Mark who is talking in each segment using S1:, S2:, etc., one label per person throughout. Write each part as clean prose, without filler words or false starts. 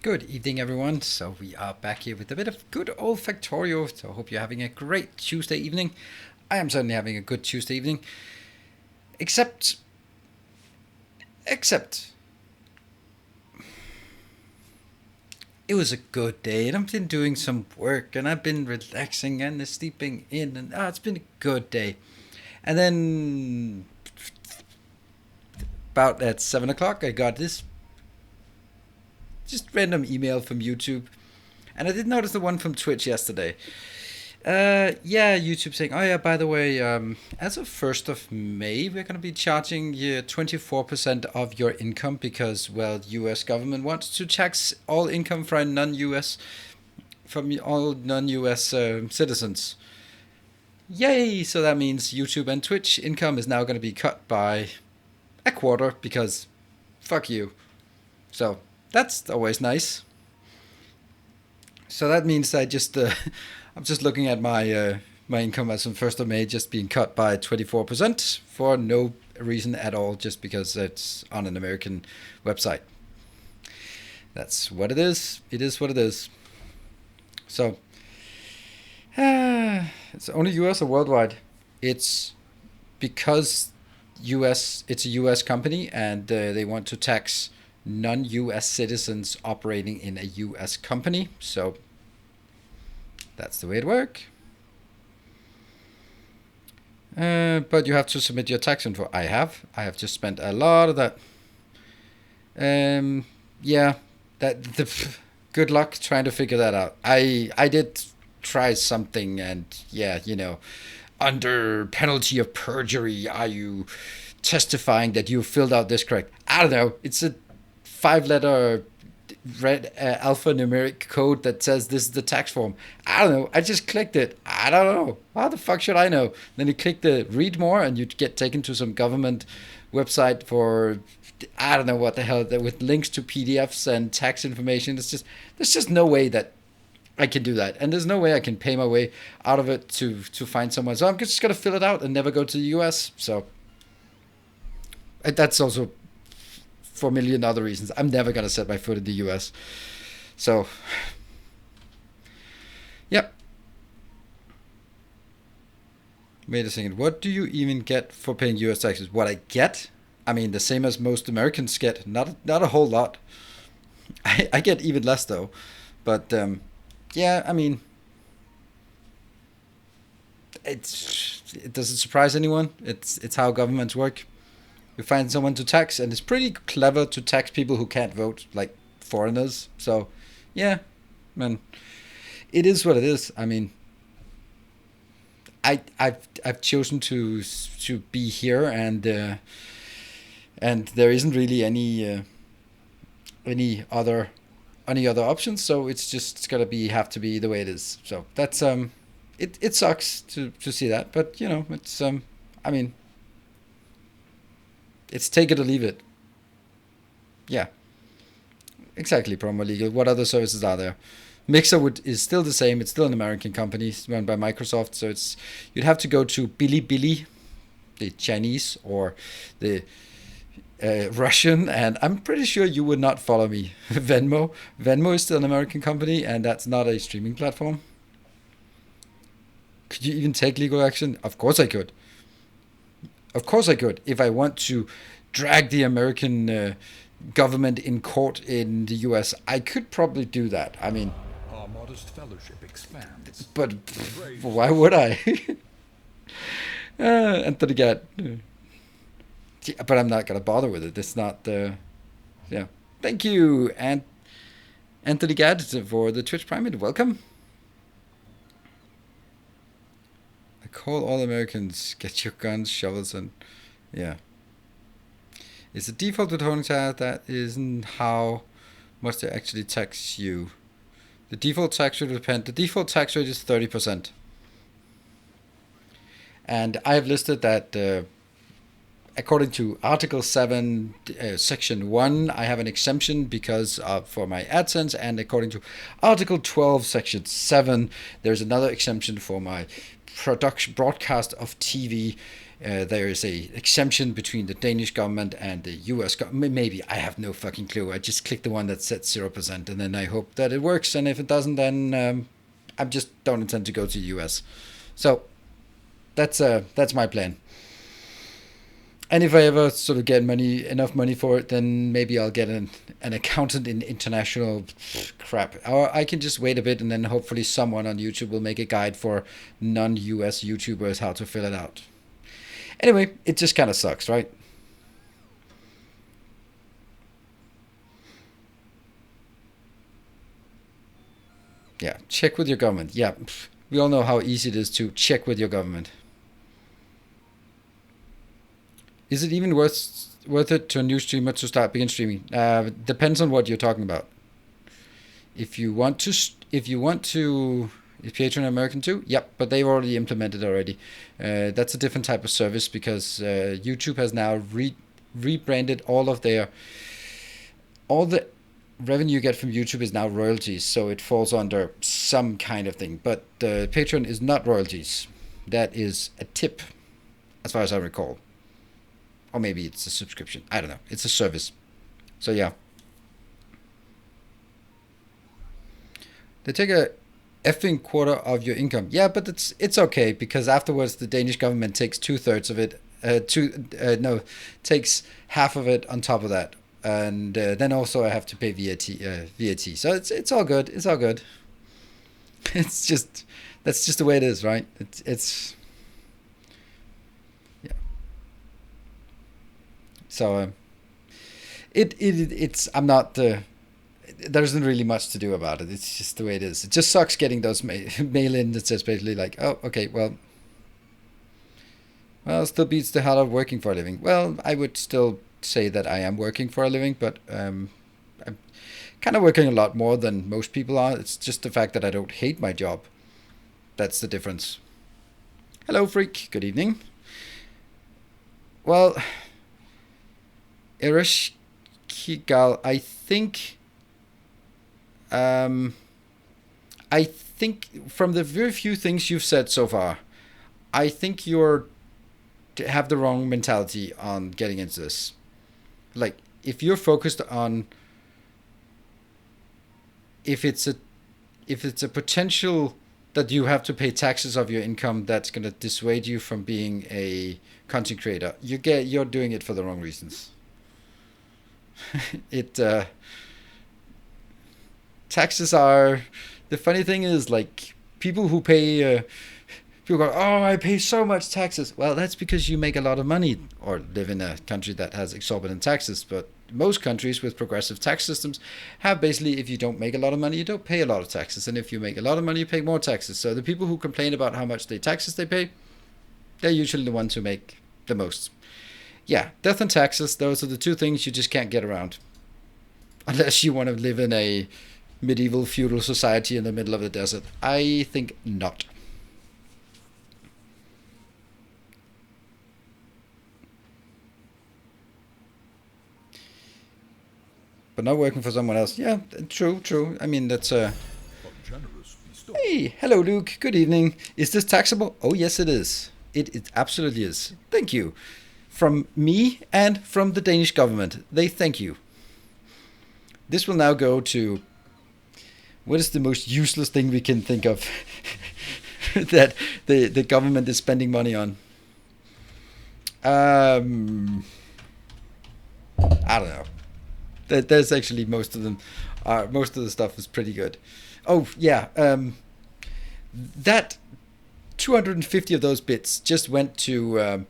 S1: Good evening, everyone. So we are back here with a bit of good old Factorio. So I hope you're having a great Tuesday evening. I am certainly having a good Tuesday evening. Except, it was a good day, and I've been doing some work, and I've been relaxing and sleeping in, and it's been a good day. And then, about at 7 o'clock, I got this just random email from YouTube, and I did notice the one from Twitch yesterday. Yeah, YouTube saying, oh yeah, by the way, as of 1st of May, we're going to be charging you 24% of your income because, well, US government wants to tax all income from all non-US citizens. Yay! So that means YouTube and Twitch income is now going to be cut by a quarter because fuck you. So that's always nice. So that means I just I'm just looking at my my income as of 1st of May just being cut by 24% for no reason at all, just because it's on an American website. That's what it is. It is what it is. So it's only US or worldwide. It's because it's a US company, and they want to tax non-US citizens operating in a US company. So that's the way it works. But you have to submit your tax info. I have just spent a lot of that. Yeah, good luck trying to figure that out. I did try something, and yeah, under penalty of perjury, are you testifying that you filled out this correct? I don't know. It's a 5-letter red alphanumeric code that says this is the tax form. I don't know. I just clicked it. I don't know. How the fuck should I know? Then you click the read more, and you get taken to some government website for I don't know what the hell, with links to PDFs and tax information. There's just no way that I can do that, and there's no way I can pay my way out of it to find someone. So I'm just gonna fill it out and never go to the US. So that's also for a million other reasons. I'm never gonna set my foot in the US. So, yep. Wait a second. What do you even get for paying US taxes? What I get? I mean, the same as most Americans get. Not a whole lot. I get even less though. But yeah, I mean, it doesn't surprise anyone. It's how governments work. You find someone to tax, and it's pretty clever to tax people who can't vote, like foreigners. So, yeah, man, it is what it is. I mean, I've chosen to be here, and there isn't really any other options. So it's gonna have to be the way it is. So that's it sucks to see that, but it's I mean, it's take it or leave it. Yeah, exactly. Promo legal. What other services are there? Mixer is still the same. It's still an American company run by Microsoft. So you'd have to go to Bilibili, the Chinese, or the Russian, and I'm pretty sure you would not follow me. Venmo is still an American company, and that's not a streaming platform. Could you even take legal action? Of course I could. Of course I could. If I want to drag the American government in court in the US, I could probably do that. I mean, our modest fellowship expands. But why would I? Anthony Gadd. But I'm not gonna bother with it. It's not. Yeah. Thank you, and Anthony Gadd for the Twitch Prime. Welcome. I call all Americans. Get your guns, shovels, and yeah. It's a default withholding tax. That isn't how much they actually tax you. The default tax rate will depend. The default tax rate is 30%. And I have listed that according to Article 7, Section 1, I have an exemption because for my AdSense, and according to Article 12, Section 7, there's another exemption for my broadcast of TV. There is a exemption between the Danish government and the US government. Maybe, I have no fucking clue. I just click the one that says 0%, and then I hope that it works. And if it doesn't, then I just don't intend to go to the US. So that's my plan. And if I ever sort of get enough money for it, then maybe I'll get an accountant in international crap. Or I can just wait a bit, and then hopefully someone on YouTube will make a guide for non-US YouTubers how to fill it out. Anyway, it just kind of sucks, right? Yeah, check with your government. Yeah, we all know how easy it is to check with your government. Is it even worth it to a new streamer to begin streaming? Depends on what you're talking about. If Patreon American too, yep, but they've already implemented already. That's a different type of service because YouTube has now rebranded all the revenue you get from YouTube is now royalties, so it falls under some kind of thing. But Patreon is not royalties. That is a tip, as far as I recall. Or maybe it's a subscription. I don't know. It's a service. So yeah. They take a effing quarter of your income. Yeah, but it's okay because afterwards the Danish government takes 2/3 of it. Takes half of it on top of that, and then also I have to pay VAT. So it's all good. It's all good. It's just that's just the way it is, right? It's yeah. So it's I'm not. There isn't really much to do about it. It's just the way it is. It just sucks getting those mail in that says basically like, oh, okay, well, still beats the hell out of working for a living. Well, I would still say that I am working for a living, but I'm kind of working a lot more than most people are. It's just the fact that I don't hate my job. That's the difference. Hello, Freak. Good evening. Well, Irish Kigal, I think from the very few things you've said so far, I think have the wrong mentality on getting into this. Like, if you're focused on if it's a potential that you have to pay taxes of your income that's going to dissuade you from being a content creator, you're doing it for the wrong reasons. it Taxes are, the funny thing is, like, people who pay people go, oh, I pay so much taxes. Well, that's because you make a lot of money or live in a country that has exorbitant taxes. But most countries with progressive tax systems have basically, if you don't make a lot of money, you don't pay a lot of taxes. And if you make a lot of money, you pay more taxes. So the people who complain about how much taxes they pay, they're usually the ones who make the most. Yeah, death and taxes, those are the two things you just can't get around. Unless you want to live in a medieval feudal society in the middle of the desert. I think not. But not working for someone else. Yeah, true. I mean, that's Hey, hello, Luke. Good evening. Is this taxable? Oh, yes, it is. It absolutely is. Thank you. From me and from the Danish government. They thank you. This will now go to... What is the most useless thing we can think of that the government is spending money on? I don't know. There's actually most of them. Most of the stuff is pretty good. Oh yeah, that 250 of those bits just went to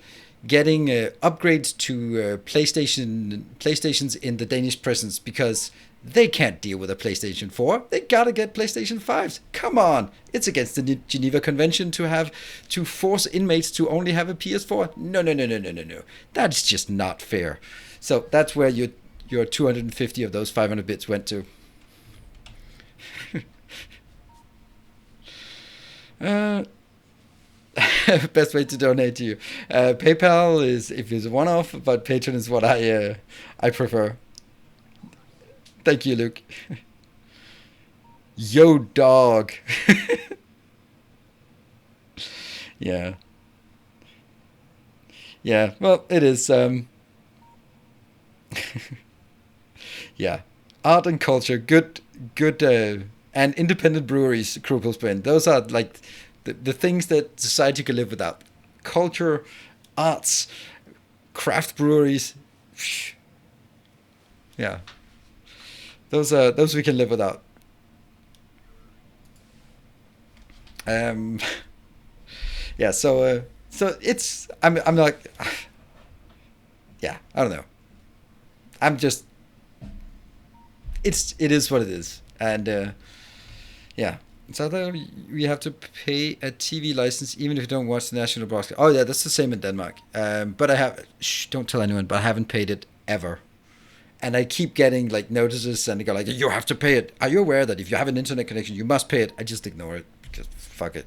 S1: getting upgrades to PlayStations in the Danish prisons because they can't deal with a PlayStation 4. They gotta get PlayStation 5s. Come on, it's against the Geneva Convention to force inmates to only have a PS4. No. That's just not fair. So that's where your 250 of those 500 bits went to. Best way to donate to you. PayPal is if it's a one-off, but Patreon is what I prefer. Thank you, Luke. Yo, dog. Yeah. Yeah, well, it is. Yeah. Art and culture, good, and independent breweries, Krupelspin. Those are like the things that society could live without. Culture, arts, craft breweries. Yeah. Those we can live without. Yeah, so it's I'm not. Yeah, I don't know. I'm just. It is what it is, and yeah. So we have to pay a TV license even if you don't watch the national broadcast. Oh yeah, that's the same in Denmark. But I have. Don't tell anyone. But I haven't paid it ever. And I keep getting like notices and they go like, you have to pay it. Are you aware that if you have an internet connection, you must pay it? I just ignore it because fuck it.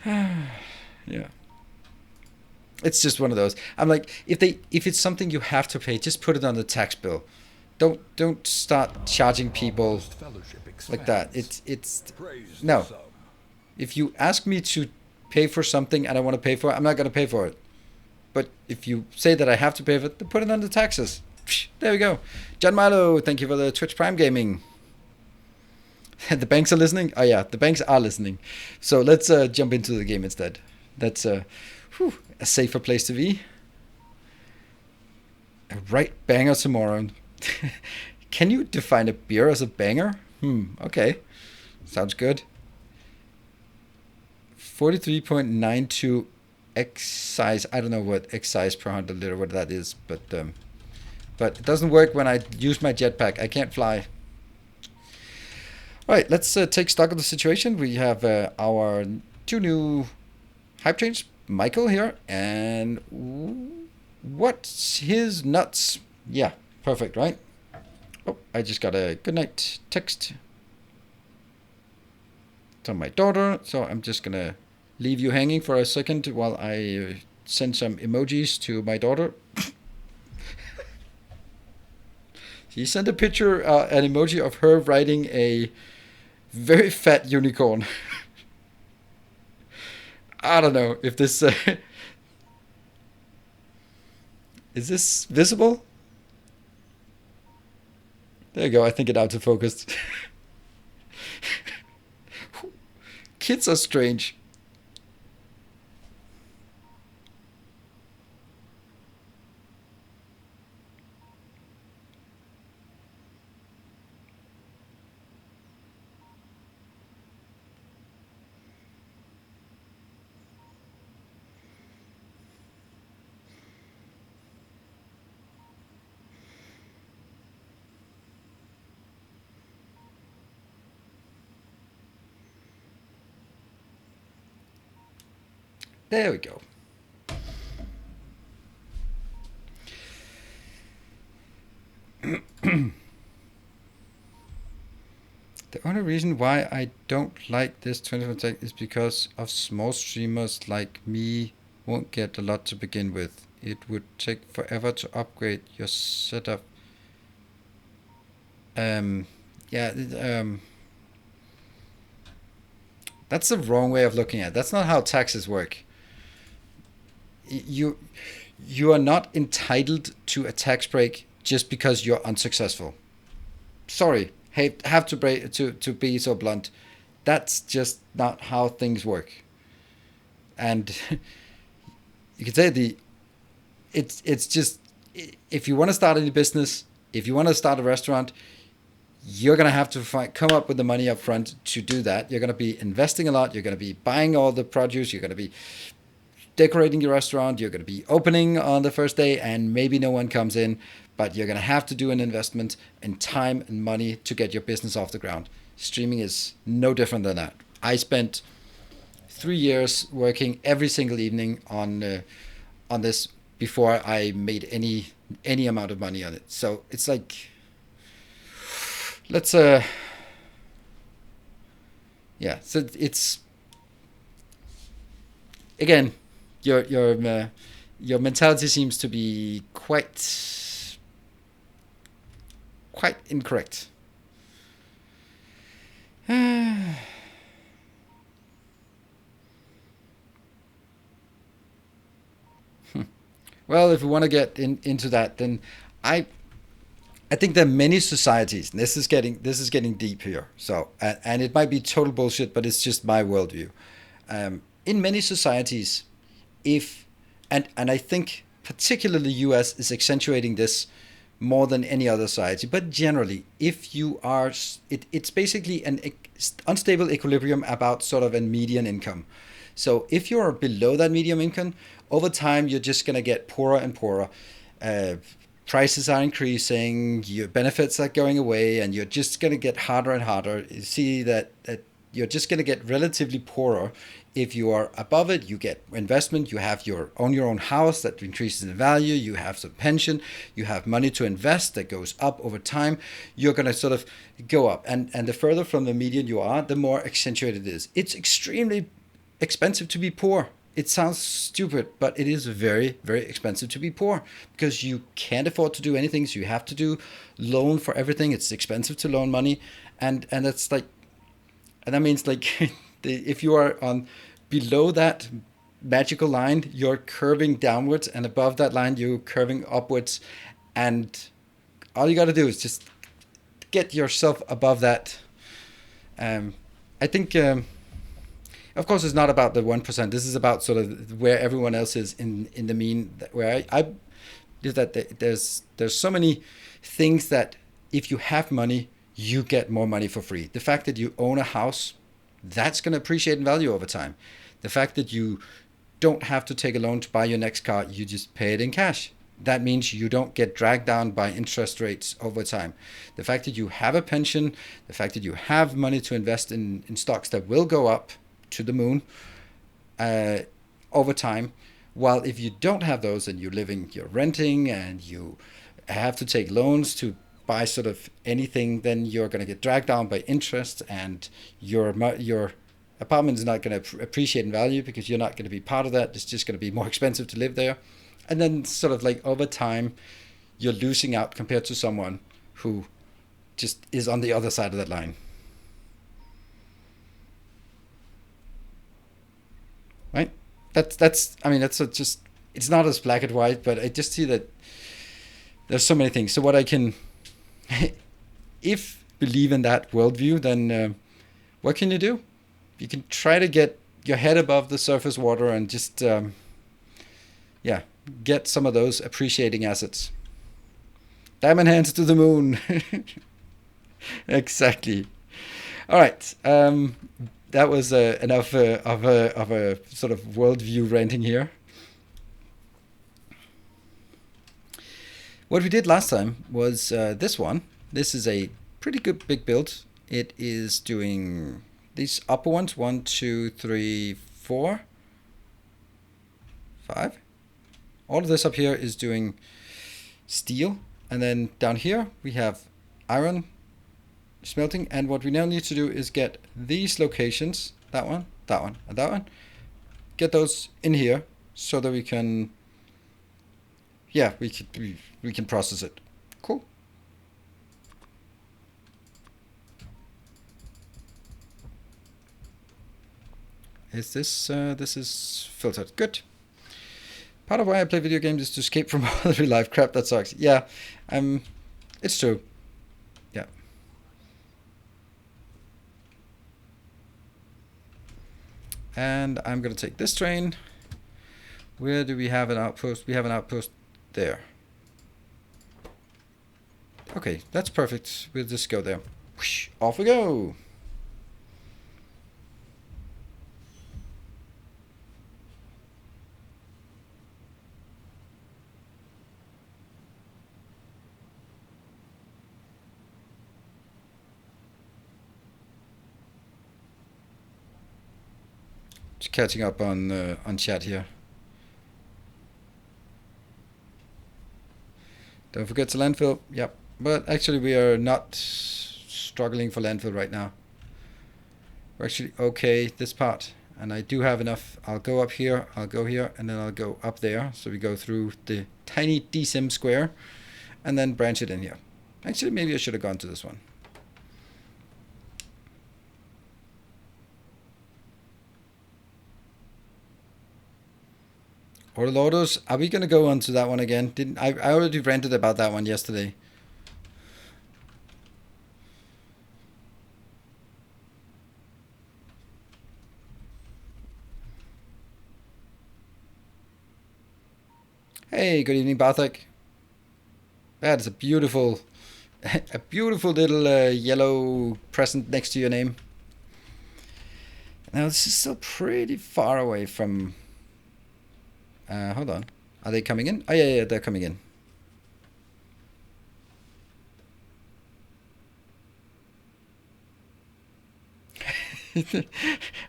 S1: Yeah. It's just one of those. I'm like, if it's something you have to pay, just put it on the tax bill. Don't start charging people like that. It's no. If you ask me to pay for something and I want to pay for it, I'm not going to pay for it. But if you say that I have to pay for it, then put it on the taxes. There we go. John Milo, thank you for the Twitch Prime Gaming. The banks are listening? Oh yeah, the banks are listening. So let's jump into the game instead. That's a safer place to be. A right banger tomorrow. Can you define a beer as a banger? Okay. Sounds good. 43.92 excise. I don't know what excise per 100 liter, what that is, but it doesn't work when I use my jetpack. I can't fly. All right, let's take stock of the situation. We have our two new hype trains, Michael here, and what's his nuts? Yeah, perfect, right? Oh, I just got a good night text from my daughter, so I'm just gonna leave you hanging for a second while I send some emojis to my daughter. She sent a picture, an emoji of her riding a very fat unicorn. I don't know if this is this visible. There you go. I think it autofocused. Kids are strange. There we go. The only reason why I don't like this 24 tech is because of small streamers like me won't get a lot to begin with. It would take forever to upgrade your setup. Um, yeah, that's the wrong way of looking at it. That's not how taxes work. You you are not entitled to a tax break just because you're unsuccessful. Sorry, have to break to be so blunt. That's just not how things work. And you could say it's just, if you want to start any business, if you want to start a restaurant, you're gonna have to come up with the money up front to do that. You're gonna be investing a lot. You're gonna be buying all the produce. You're gonna be decorating your restaurant. You're gonna be opening on the first day, and maybe no one comes in, but you're gonna have to do an investment in time and money to get your business off the ground. Streaming is no different than that. I spent 3 years working every single evening on this before I made any amount of money on it. So it's like, let's yeah. So it's, again, your mentality seems to be quite incorrect. Well, if we want to get into that, then I I think there are many societies. And this is getting deep here. So and it might be total bullshit, but it's just my worldview. In many societies, if and I think particularly U.S. is accentuating this more than any other society. But generally, if you are, it's basically an unstable equilibrium about sort of a median income. So if you're below that medium income, over time you're just going to get poorer and poorer. Uh, Prices are increasing, your benefits are going away, and you're just going to get harder and harder. You see that you're just going to get relatively poorer. If you are above it, you get investment. You have your own house that increases in value. You have some pension. You have money to invest that goes up over time. You're going to sort of go up, and the further from the median you are, the more accentuated it is. It's extremely expensive to be poor. It sounds stupid, but it is very, very expensive to be poor because you can't afford to do anything. So you have to do loan for everything. It's expensive to loan money, and that's like, and that means like, if you are on below that magical line, you're curving downwards, and above that line, you're curving upwards, and all you got to do is just get yourself above that. I think. Of course, it's not about the 1%. This is about sort of where everyone else is in the mean. Where I is that there's so many things that if you have money, you get more money for free. The fact that you own a house, that's going to appreciate in value over time. The fact that you don't have to take a loan to buy your next car, you just pay it in cash. That means you don't get dragged down by interest rates over time. The fact that you have a pension, the fact that you have money to invest in stocks that will go up to the moon over time. While if you don't have those and you're renting and you have to take loans to buy sort of anything, then you're going to get dragged down by interest, and your apartment is not going to appreciate in value because you're not going to be part of that. It's just going to be more expensive to live there. And then sort of like over time, you're losing out compared to someone who just is on the other side of that line. right? That's I mean that's just it's not as black and white, but I just see that there's so many things. So what I can, if believe in that worldview, then what can you do? You can try to get your head above the surface water and just yeah, get some of those appreciating assets. Diamond hands to the moon. Exactly. All right. That was enough of a sort of worldview ranting here. What we did last time was this one. This is a pretty good big build. It is doing these upper ones, 1, 2, 3, 4, 5. All of this up here is doing steel. And then down here we have iron smelting. And what we now need to do is get these locations, that one, and that one, get those in here so that we can, yeah, we can process it. Cool. Is this is filtered? Good. Part of why I play video games is to escape from all the real life crap that sucks. Yeah, it's true. Yeah. And I'm gonna take this train. Where do we have an outpost? We have an outpost there. Okay, that's perfect. We'll just go there. Whoosh, off we go. Just catching up on chat here. Don't forget to landfill. Yep. But actually we are not struggling for landfill right now. We're actually okay this part. And I do have enough. I'll go up here, I'll go here, and then I'll go up there. So we go through the tiny DSIM square and then branch it in here. Actually, maybe I should have gone to this one. Orlodos, are we going to go on to that one again? Didn't I already ranted about that one yesterday. Hey, good evening, Bartek. That is a beautiful little yellow present next to your name. Now, this is still pretty far away from... hold on. Are they coming in? Oh, yeah, they're coming in.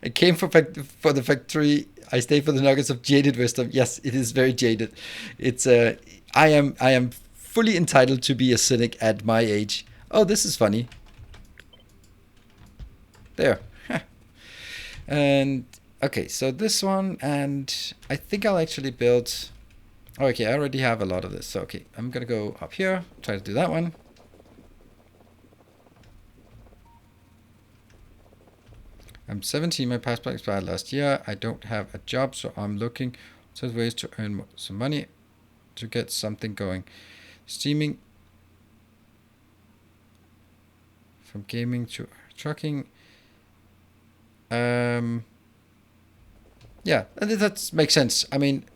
S1: I came for the factory. I stay for the nuggets of jaded wisdom. Yes, it is very jaded. It's I am fully entitled to be a cynic at my age. Oh, this is funny. There. And okay, so this one, and I think I'll actually build... Oh, okay, I already have a lot of this. So, okay, I'm going to go up here, try to do that one. I'm 17, my passport expired last year. I don't have a job, so I'm looking for ways to earn some money to get something going. Streaming from gaming to trucking. Yeah, that makes sense. I mean,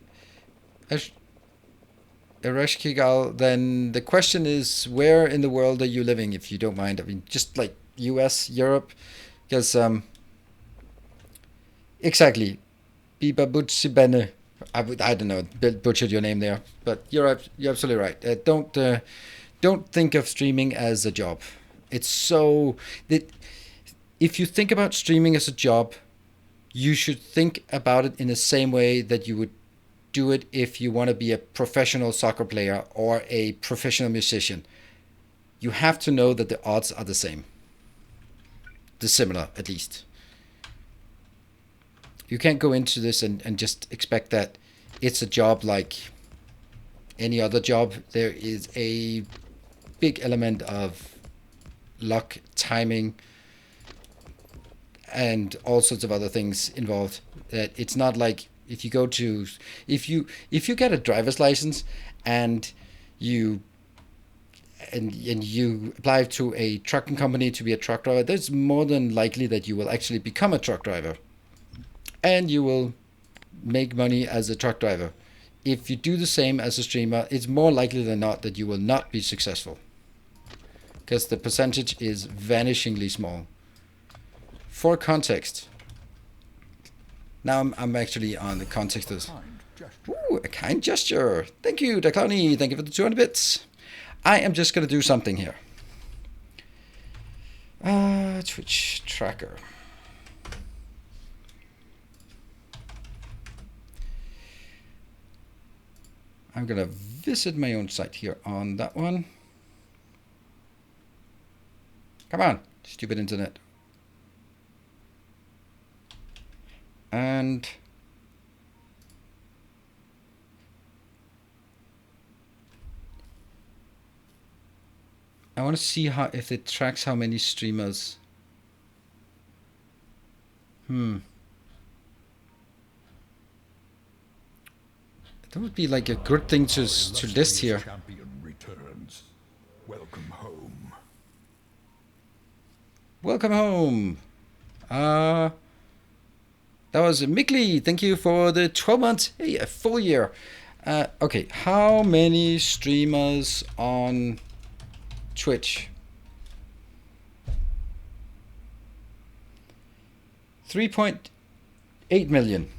S1: Ereshkigal, then the question is, where in the world are you living, if you don't mind? I mean, just like US, Europe, because exactly. Biba Butsibene. I don't know, butchered your name there, but you're absolutely right. Don't think of streaming as a job. It's so that if you think about streaming as a job, you should think about it in the same way that you would do it if you want to be a professional soccer player or a professional musician. You have to know that the odds are the same. Similar, at least. You can't go into this and just expect that it's a job like any other job. There is a big element of luck, timing, and all sorts of other things involved. That it's not like if you go to if you get a driver's license and you you apply to a trucking company to be a truck driver, there's more than likely that you will actually become a truck driver and you will make money as a truck driver. If you do the same as a streamer, it's more likely than not that you will not be successful because the percentage is vanishingly small. For context, now I'm actually on the context of this. Ooh, a kind gesture. Thank you, Dakani. Thank you for the 200 bits. I am just going to do something here. Twitch tracker. I'm going to visit my own site here on that one. Come on, stupid internet. And I want to see how if it tracks how many streamers. That would be like a good thing to list here.
S2: Welcome home.
S1: Welcome home. That was Mickey. Thank you for the 12 months. Hey, a full year. Okay, how many streamers on Twitch? 3.8 million.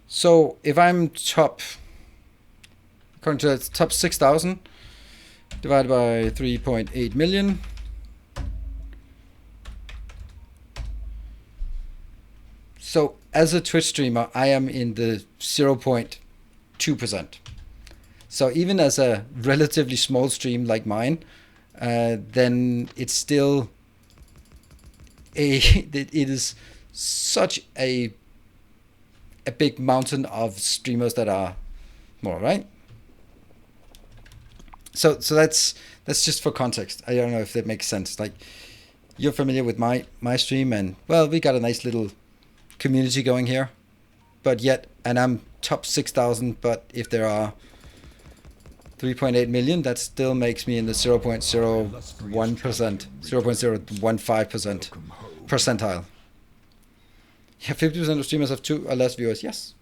S1: So if I'm top, according to that, top 6,000 divided by 3.8 million. So as a Twitch streamer, I am in the 0.2%. So even as a relatively small stream like mine, then it's still it is such a big mountain of streamers that are more, right? So that's just for context. I don't know if that makes sense. Like, you're familiar with my stream, and well, we got a nice little community going here, but yet, and I'm top 6,000, but if there are 3.8 million, that still makes me in the 0.01%, 0.015% percentile. Yeah, 50% of streamers have 2 or less viewers. Yes.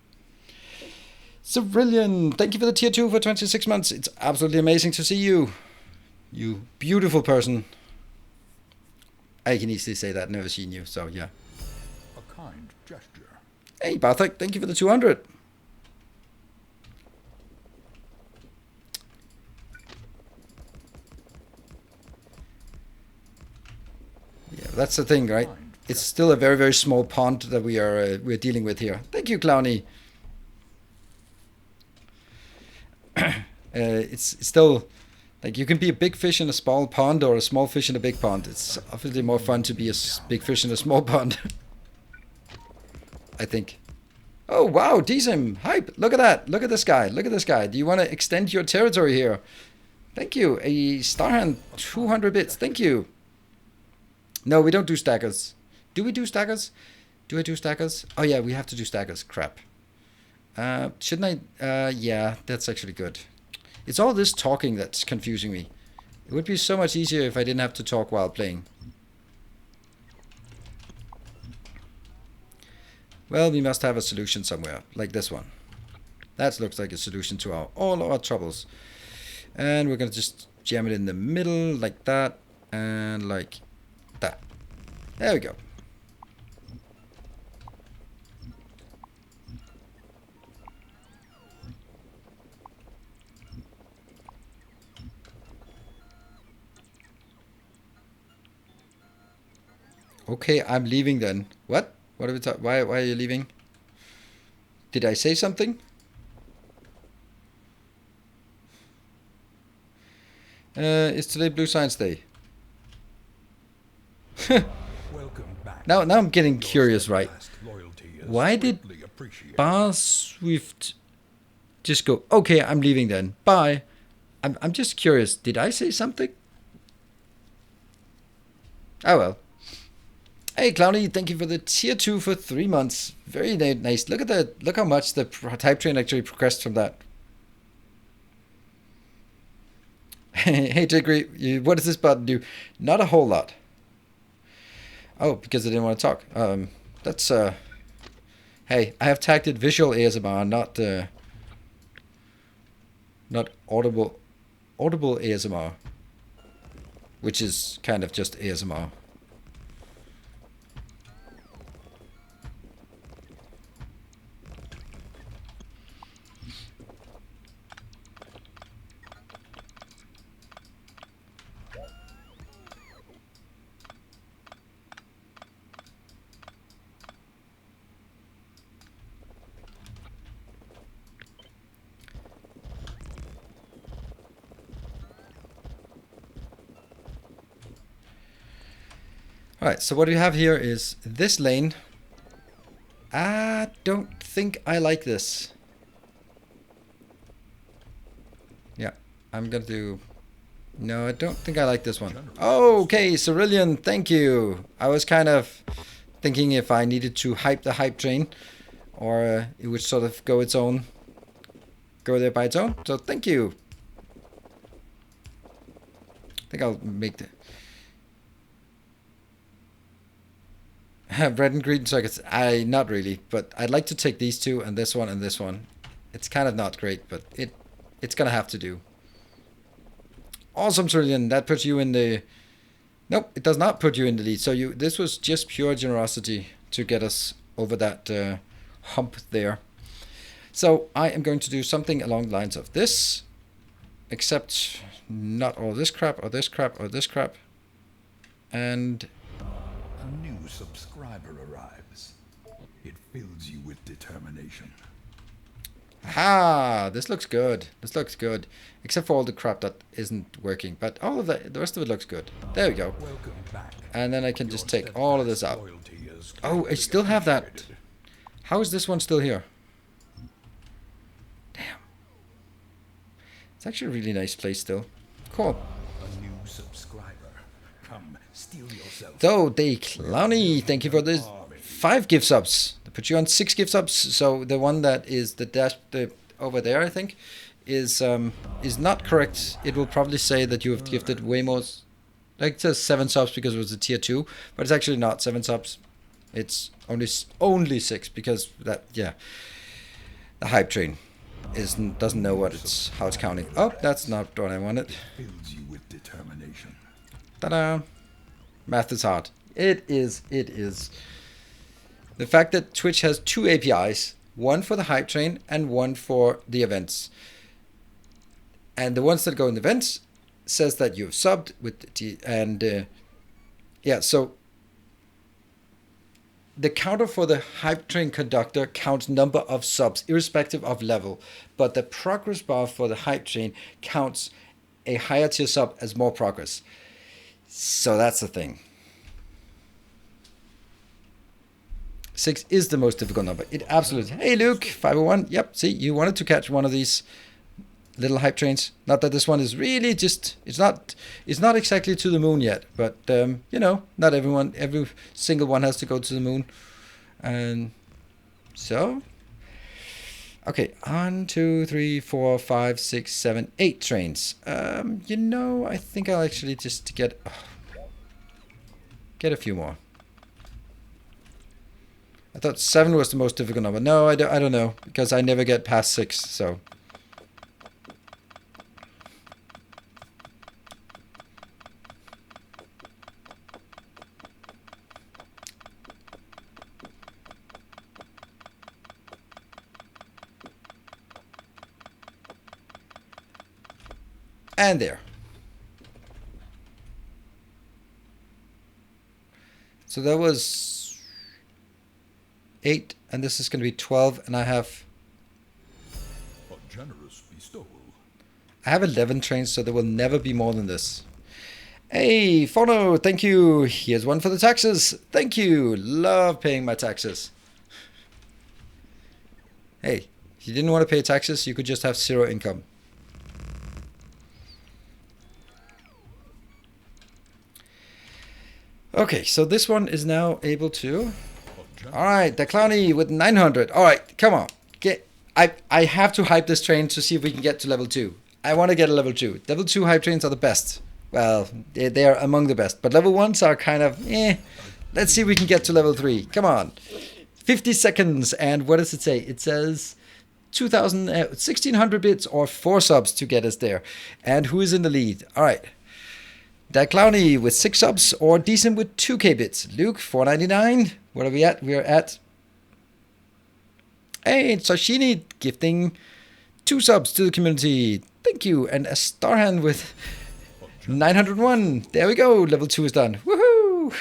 S1: Cerillion, thank you for the tier 2 for 26 months. It's absolutely amazing to see you. You beautiful person. I can easily say that, never seen you, so yeah.
S2: A kind gesture.
S1: Hey, Bartek, thank you for the 200. Yeah, that's the thing, right? It's still a very, very small pond that we're dealing with here. Thank you, Clowny. It's still like you can be a big fish in a small pond or a small fish in a big pond. It's obviously more fun to be a big fish in a small pond. I think. Oh wow, Dsim, hype! Look at that! Look at this guy! Look at this guy! Do you want to extend your territory here? Thank you. A Starhand 200 bits. Thank you. No, we don't do stackers. Do we do stackers? Do I do stackers? Oh yeah, we have to do stackers. Crap. Shouldn't I? Yeah, that's actually good. It's all this talking that's confusing me. It would be so much easier if I didn't have to talk while playing. Well, we must have a solution somewhere, like this one. That looks like a solution to all our troubles. And we're going to just jam it in the middle, like that, and like that. There we go. Okay, I'm leaving then. What? What are we talking? Why are you leaving? Did I say something? It's today Blue Science Day.
S2: Welcome back.
S1: Now I'm getting curious, right? Why did Bar Swift just go, okay, I'm leaving then. Bye. I'm just curious. Did I say something? Oh well. Hey, Clowny, thank you for the tier 2 for 3 months. Very nice. Look at that. Look how much the type train actually progressed from that. Hey, Jiggery, what does this button do? Not a whole lot. Oh, because I didn't want to talk. That's, hey, I have tagged it visual ASMR, not audible ASMR, which is kind of just ASMR. Alright, so what we have here is this lane. I don't think I like this. Yeah, I'm gonna do... No, I don't think I like this one. Okay, Cerulean, thank you. I was kind of thinking if I needed to hype the hype train, or it would sort of go there by its own. So thank you. I think I'll make the... Red and green circuits. Not really, but I'd like to take these two and this one and this one. It's kind of not great, but it's gonna have to do. Awesome, Trillion. That puts you in the... Nope, it does not put you in the lead. So this was just pure generosity to get us over that hump there. So I am going to do something along the lines of this, except not all this crap or this crap or this crap. And...
S2: A new subscriber arrives. It fills you with determination.
S1: Ah, this looks good. This looks good. Except for all the crap that isn't working. But all of that, the rest of it looks good. There we go.
S2: Welcome back.
S1: And then I can just take all of this out. Oh, I still have that. How is this one still here? Damn. It's actually a really nice place still. Cool.
S2: A new subscriber. Come, steal yourself.
S1: So, Day Clowny, thank you for this 5 gift subs. They put you on 6 gift subs. So the one that is the over there, I think, is not correct. It will probably say that you have gifted way more. Like it says 7 subs because it was a tier 2, but it's actually not 7 subs. It's only 6 because that the hype train doesn't know how it's counting. Oh, that's not what I wanted.
S2: Fills you with determination.
S1: Ta-da! Math is hard. It is. The fact that Twitch has 2 APIs, one for the hype train and one for the events. And the ones that go in the events says that you've subbed with so the counter for the hype train conductor counts number of subs irrespective of level, but the progress bar for the hype train counts a higher tier sub as more progress. So that's the thing. 6 is the most difficult number. It absolutely. Hey Luke, 501. Yep, see, you wanted to catch one of these little hype trains. Not that this one is really just, it's not exactly to the moon yet, but not every single one has to go to the moon. And so, okay, 1, 2, 3, 4, 5, 6, 7, 8 trains. I think I'll actually just get a few more. I thought 7 was the most difficult number. No, I don't know, because I never get past 6, so. And there. So that was 8, and this is going to be 12, and I have...
S2: A generous bestowal.
S1: I have 11 trains, so there will never be more than this. Hey, Fono, thank you. Here's one for the taxes. Thank you. Love paying my taxes. Hey, if you didn't want to pay taxes, you could just have 0 income. Okay, so this one is now able to... Alright, the Clowny with 900. Alright, come on. I have to hype this train to see if we can get to level 2. I want to get a level 2. Level 2 hype trains are the best. Well, they are among the best. But level 1s are kind of, eh. Let's see if we can get to level 3. Come on. 50 seconds. And what does it say? It says 1600 bits or 4 subs to get us there. And who is in the lead? Alright. That Clowny with 6 subs or Decent with 2k bits. Luke, 499. What are we at? We are at... Hey, Sashini gifting 2 subs to the community. Thank you. And a Starhand with 901. There we go. Level 2 is done. Woohoo!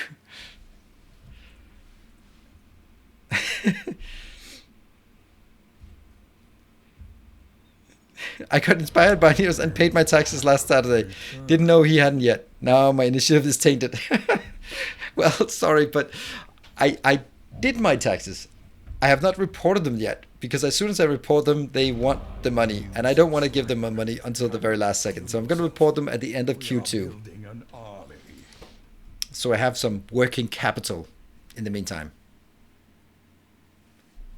S1: I got inspired by news and paid my taxes last Saturday. Didn't know he hadn't yet. Now my initiative is tainted. Well, sorry, but I did my taxes. I have not reported them yet, because as soon as I report them, they want the money, and I don't want to give them my money until the very last second. So I'm going to report them at the end of Q2. So I have some working capital in the meantime.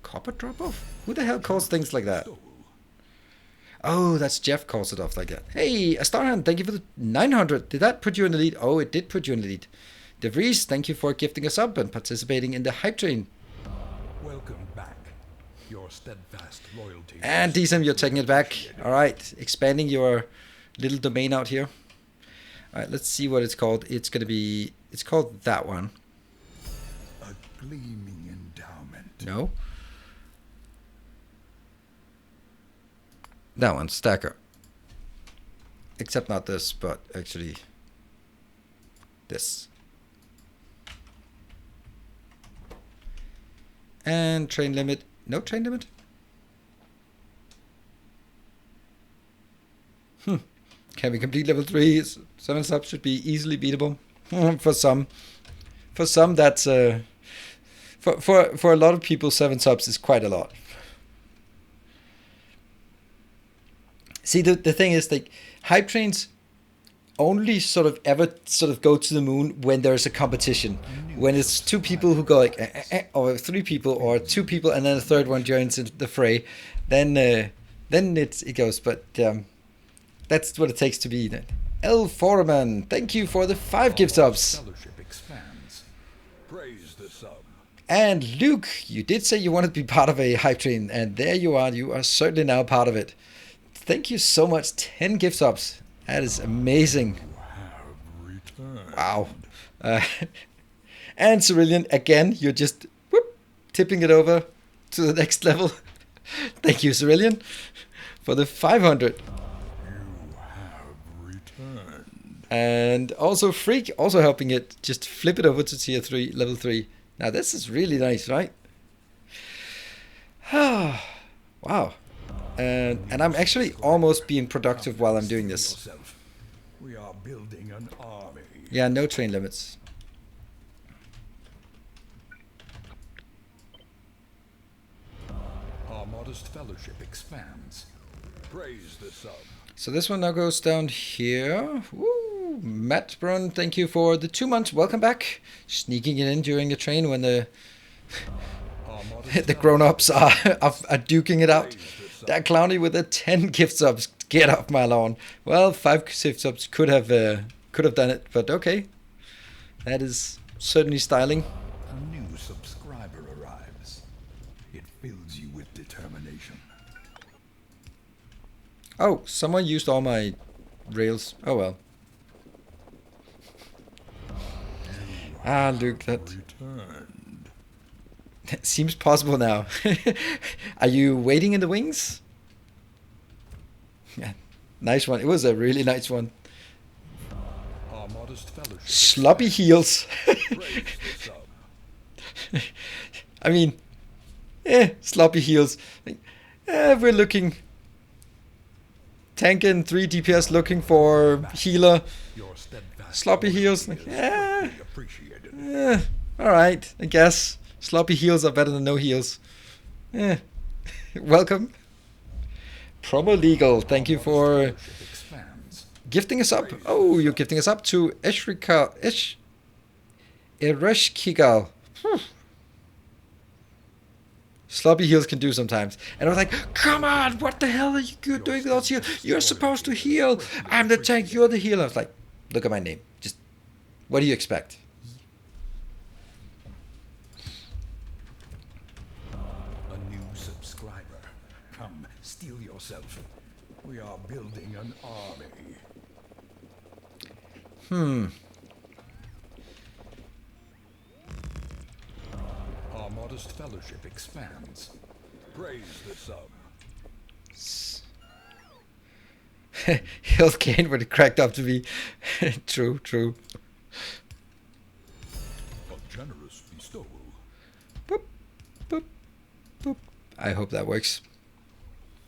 S1: Copper drop-off? Who the hell calls things like that? Oh, that's Jeff calls it off like that. Hey, Starhand, thank you for the 900. Did that put you in the lead? Oh, it did put you in the lead. De Vries, thank you for gifting a sub and participating in the hype train.
S2: Welcome back. Your steadfast loyalty.
S1: And Decent, you're taking it back. All right, expanding your little domain out here. All right, let's see what it's called. It's called that one.
S2: A gleaming endowment.
S1: No. That one, Stacker. Except not this, but actually this. And train limit. No train limit? Can we complete level 3? 7 subs should be easily beatable. For some. For some, that's... For a lot of people, 7 subs is quite a lot. See, the thing is, like, hype trains only sort of ever sort of go to the moon when there's a competition. When it's 2 people who go like, or 3 people, or 2 people, and then a third one joins in the fray, then it goes. But that's what it takes to be. El Foreman, thank you for the 5 gift subs.
S2: Praise the sub.
S1: And Luke, you did say you wanted to be part of a hype train, and there you are. You are certainly now part of it. Thank you so much. 10 gift subs. That is amazing. Wow. And Cerulean, again, you're just tipping it over to the next level. Thank you, Cerulean, for the 500.
S2: You have returned.
S1: And also Freak, also helping it. Just flip it over to tier 3, level 3. Now this is really nice, right? Wow. And I'm actually almost being productive while I'm doing this.
S2: We are building an army.
S1: Yeah, no train limits.
S2: Our modest fellowship expands. Praise the sub.
S1: So this one now goes down here. Woo! Matt Brun, thank you for the 2 months. Welcome back. Sneaking it in during the train when the the grown-ups are duking it out. That Clowny with a 10 gift subs. Get off my lawn. Well, 5 gift subs could have done it, but okay. That is certainly styling.
S2: A new subscriber arrives. It fills you with determination.
S1: Oh, someone used all my rails. Oh well. Luke, that seems possible now. Are you waiting in the wings? Yeah, nice one. It was a really nice one.
S2: Our modest fellowship.
S1: Sloppy heels. I mean, sloppy heels. We're looking. Tank and 3 DPS looking for healer. Sloppy heels. Alright, I guess. Sloppy heels are better than no heels. Welcome. Promo Legal, thank you for gifting us up. Oh, you're gifting us up to Eresh Kigal. Sloppy heals can do sometimes. And I was like, come on, what the hell are you doing with those heals? You're supposed to heal. I'm the tank, you're the healer. I was like, look at my name. Just, what do you expect?
S2: A new subscriber. Come, steel yourself. We are building an army. Our modest fellowship expands. Praise the sub.
S1: Health gain when it cracked up to be. True, true.
S2: A generous bestowal.
S1: Boop, boop, boop. I hope that works.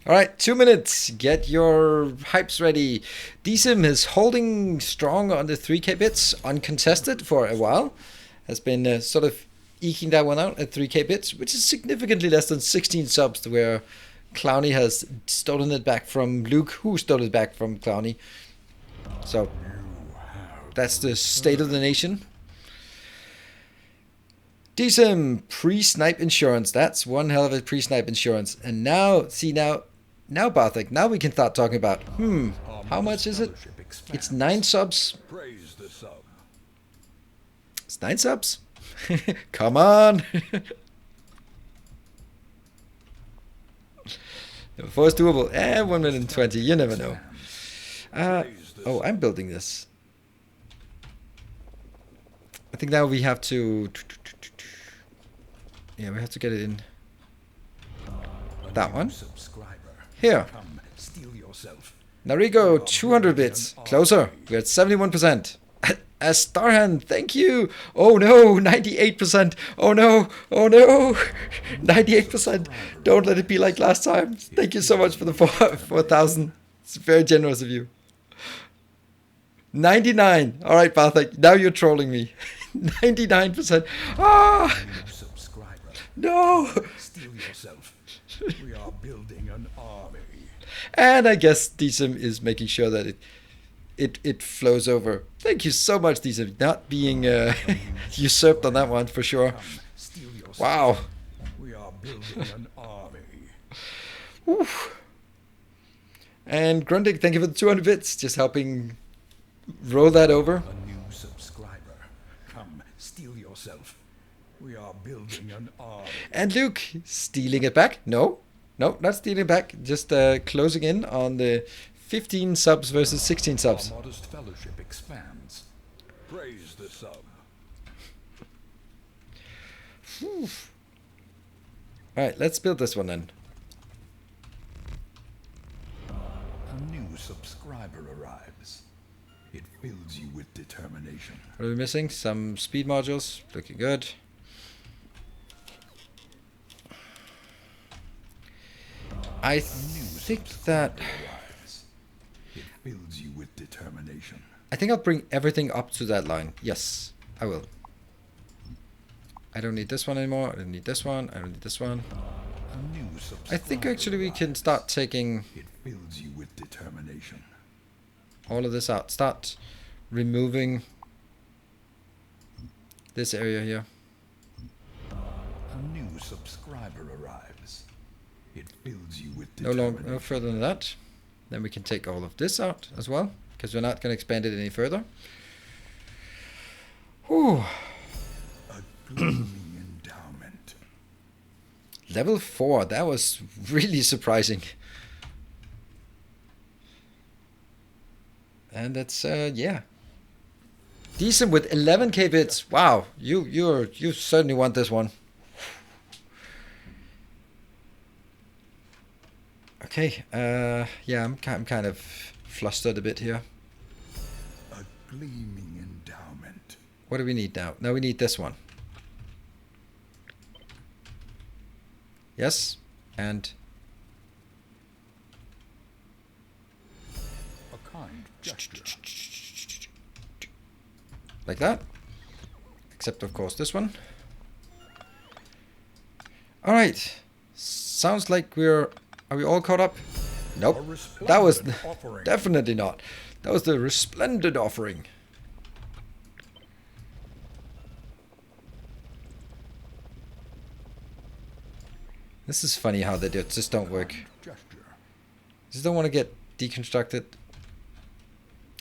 S1: Alright, 2 minutes. Get your hypes ready. DSIM is holding strong on the 3k bits, uncontested for a while. Has been sort of eking that one out at 3k bits, which is significantly less than 16 subs, to where Clowny has stolen it back from Luke, who stole it back from Clowny. So, that's the state of the nation. DSIM, pre-snipe insurance. That's one hell of a pre-snipe insurance. And now, see now Barthik, now we can start talking about, how much is it? It's 9 subs.
S2: Praise the sub.
S1: It's 9 subs. Come on. Before it's doable. 1 minute and 20. You never know. Oh, I'm building this. I think now we have to... Yeah, we have to get it in. That one. Here. Narigo, 200 bits. Closer. We're at 71%. As Starhand, thank you. Oh no, 98%. Oh no, oh no, 98%. Don't let it be like last time. Thank you so much for the 4,000. It's very generous of you. 99. All right, Barthik, now you're trolling me. 99%. Ah, no.
S2: Steel yourself. We are building an army.
S1: And I guess DSIM is making sure that it flows over. Thank you so much, DSIM, not being usurped on that one for sure. Wow.
S2: We are building an army.
S1: Oof. And Grundig, thank you for the 200 bits, just helping roll that over.
S2: A new subscriber. Come, steel yourself. We are building an army.
S1: And Luke, stealing it back? No, not stealing it back. Just closing in on the 15 subs versus 16 subs.
S2: Our modest fellowship expands. Praise the sub.
S1: Alright, let's build this one then.
S2: A new subscriber arrives. It fills you with determination.
S1: What are we missing? Some speed modules. Looking good. I think that...
S2: It fills you with determination.
S1: I think I'll bring everything up to that line. Yes, I will. I don't need this one anymore. I don't need this one. I don't need this one.
S2: A new
S1: I think actually we can start taking
S2: It fills you with determination.
S1: all of this out. Start removing this area here.
S2: A new subscriber arrives. It fills you with
S1: No
S2: determination.
S1: further than that. Then we can take all of this out as well, because we're not going to expand it any further. Whew.
S2: A gleaming endowment.
S1: Level 4. That was really surprising. And that's yeah. Decent with 11k bits. Wow, you certainly want this one. Okay, yeah, I'm kind of flustered a bit here.
S2: A gleaming endowment.
S1: What do we need now? Now we need this one. Yes, and
S2: A kind gesture.
S1: like that. Except of course this one. All right, sounds like are we all caught up? Nope, that was
S2: Offering.
S1: definitely not. That was the resplendent offering. This is funny how they just don't work.
S2: Gesture.
S1: Just don't want to get deconstructed.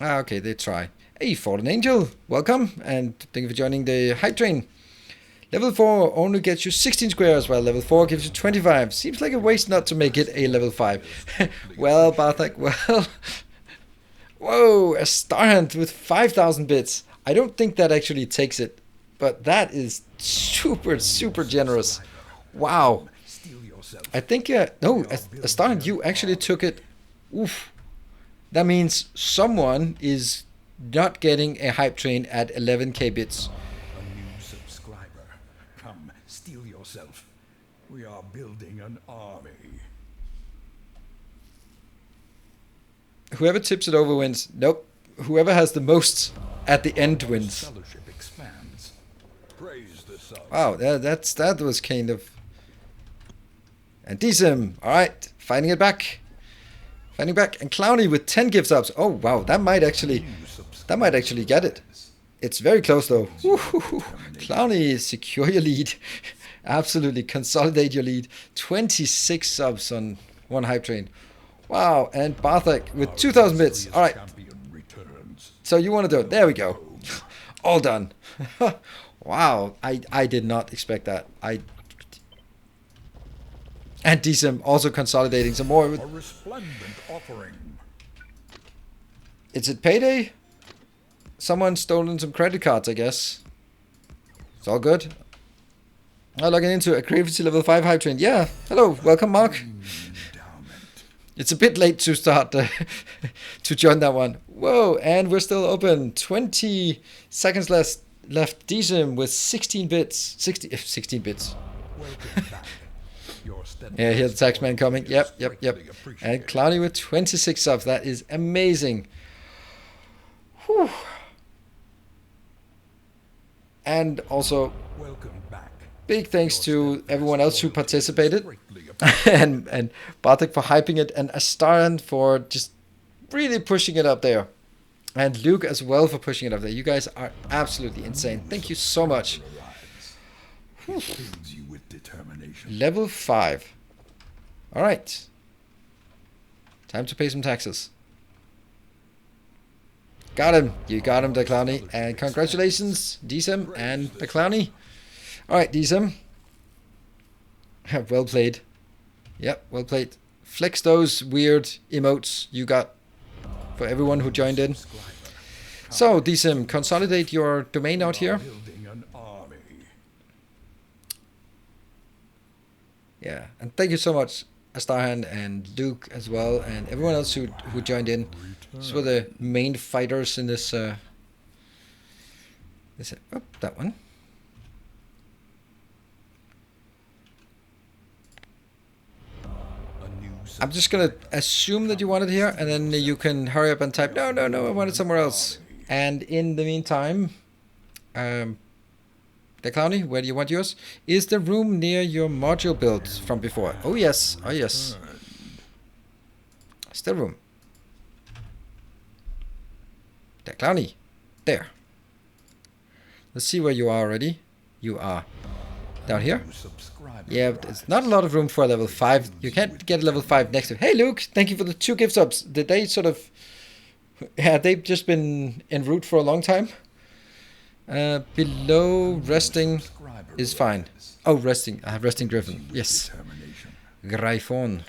S1: Ah, okay, they try. Hey, Fallen Angel, welcome, and thank you for joining the hype train. Level 4 only gets you 16 squares, while level 4 gives you 25. Seems like a waste not to make it a level 5. Well, Bartek, well... Whoa, a Star Hand with 5,000 bits. I don't think that actually takes it, but that is super, super generous. Wow. I think, no, a Star Hand, you actually took it. Oof. That means someone is not getting a hype train at 11k bits.
S2: A new subscriber. Come, steel yourself. We are building an army.
S1: Whoever tips it over wins. Nope. Whoever has the most at the end wins.
S2: Fellowship expands. Praise the sun.
S1: Wow, that was kind of... And Decim, alright, fighting it back. Fighting back. And Clowny with 10 gift subs. Oh wow, that might actually get it. It's very close though. Clowny, secure your lead. Absolutely consolidate your lead. 26 subs on one hype train. Wow, and Bartek with 2,000 bits. All right. So you want to do it? There we go. All done. Wow, I did not expect that. And Decim also consolidating some more.
S2: A resplendent offering.
S1: Is it payday? Someone's stolen some credit cards, I guess. It's all good. I'm logging into a Creativity level 5 hype train. Yeah, hello, welcome Mark. It's a bit late to start to join that one. Whoa, and we're still open. 20 seconds left. Decim with 16 bits. 16 bits. Yeah, here's the taxman coming. Yep. And Clowny with 26 subs. That is amazing. Whew. And also, big thanks to everyone else who participated. and Bartek for hyping it, and Astaran for just really pushing it up there. And Luke as well for pushing it up there. You guys are absolutely insane. Thank you so much. Level 5. Alright. Time to pay some taxes. Got him. You got him, the Clowny. And congratulations, Decim and the Clowny. Alright, Decim. Well played. Yep, well played. Flex those weird emotes you got for everyone who joined in. So, Decim, consolidate your domain out here. Yeah, and thank you so much, Astarhan and Luke as well, and everyone else who joined in. These were the main fighters in this. That one. I'm just gonna assume that you want it here, and then you can hurry up and type, no, I want it somewhere else. And in the meantime, the Clowny, where do you want yours? Is the room near your module build from before? Oh yes, It's the room. The Clowny, there. Let's see where you are already. You are down here. Yeah, but it's not a lot of room for a level 5. You can't get a level 5 next to... Hey, Luke! Thank you for the 2 gift subs. Did they sort of... Yeah, they've just been en route for a long time. Below resting is fine. Oh, resting. Resting Griffin. Yes. Gryphon.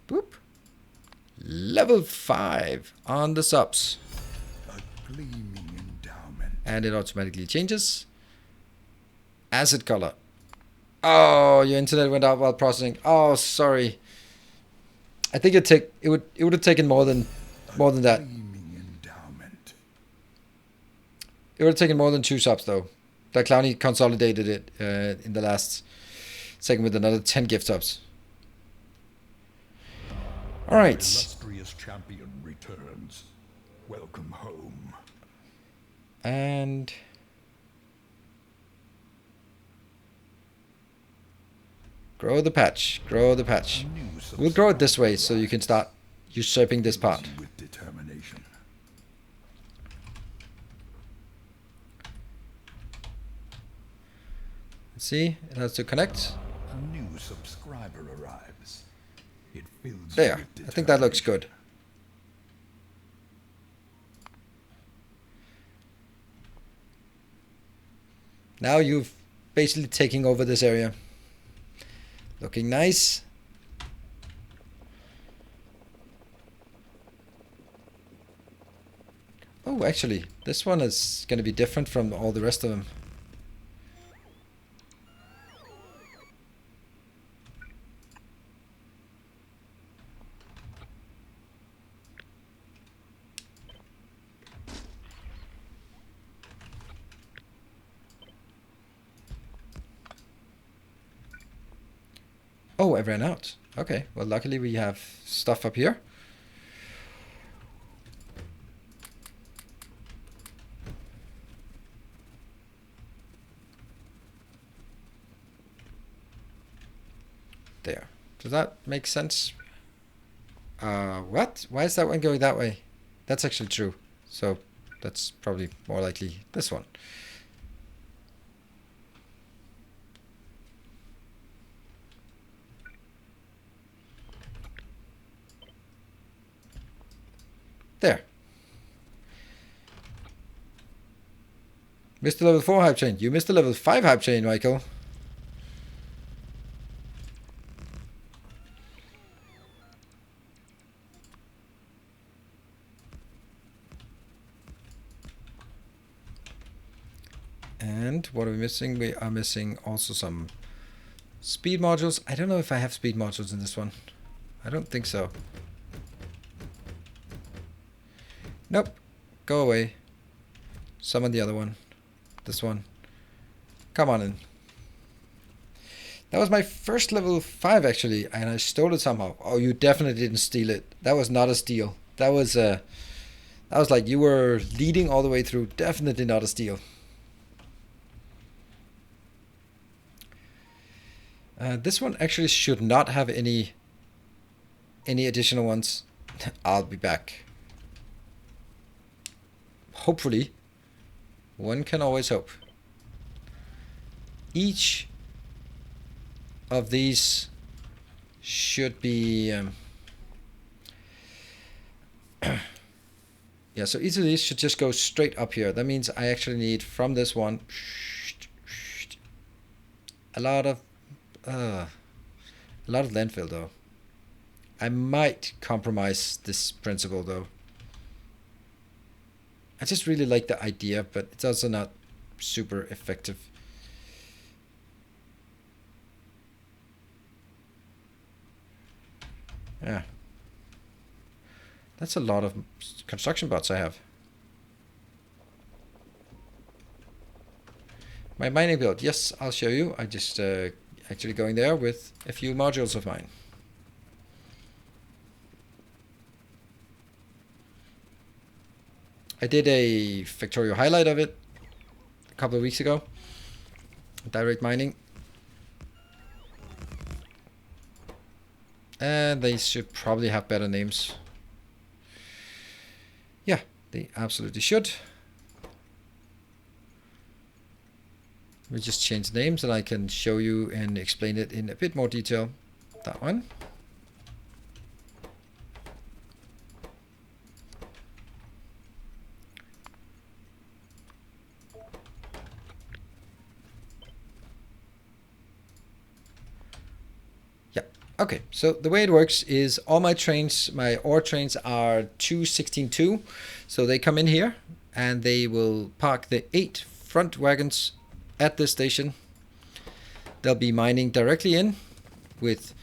S1: Boop. Level 5 on the subs. And it automatically changes. Acid color. Oh, your internet went out while processing. Oh, sorry. I think it would have taken more than that. It would have taken more than 2 subs though. The Clowny consolidated it in the last second with another 10 gift subs. All right.
S2: Illustrious champion returns. Welcome home.
S1: And grow the patch. Grow the patch. We'll grow it this way so you can start usurping this part.
S2: With determination.
S1: See, it has to connect.
S2: A new subscriber arrives. It fills you
S1: There.
S2: with
S1: I think that looks
S2: determination.
S1: good. Now you've basically taking over this area. Looking nice. Oh, actually, this one is going to be different from all the rest of them. Oh, I ran out. Okay, well, luckily we have stuff up here. There. Does that make sense? What? Why is that one going that way? That's actually true. So that's probably more likely this one. There. Missed the level 4 hype chain. You missed the level 5 hype chain, Michael. And what are we missing? We are missing also some speed modules. I don't know if I have speed modules in this one. I don't think so. Nope. Go away. Summon the other one. This one. Come on in. That was my first level 5 actually, and I stole it somehow. Oh, you definitely didn't steal it. That was not a steal. That was like you were leading all the way through. Definitely not a steal. This one actually should not have any additional ones. I'll be back. Hopefully. One can always hope. Each of these should be yeah, so each of these should just go straight up here. That means I actually need from this one a lot of landfill though. I might compromise this principle though. I just really like the idea, but it's also not super effective. Yeah. That's a lot of construction bots I have. My mining build. Yes, I'll show you. I just actually going there with a few modules of mine. I did a Factorio highlight of it a couple of weeks ago. Direct mining. And they should probably have better names. Yeah, they absolutely should. Let me just change the names and I can show you and explain it in a bit more detail. That one. Okay, so the way it works is all my trains, my ore trains are 216.2. So they come in here and they will park the 8 front wagons at this station. They'll be mining directly in with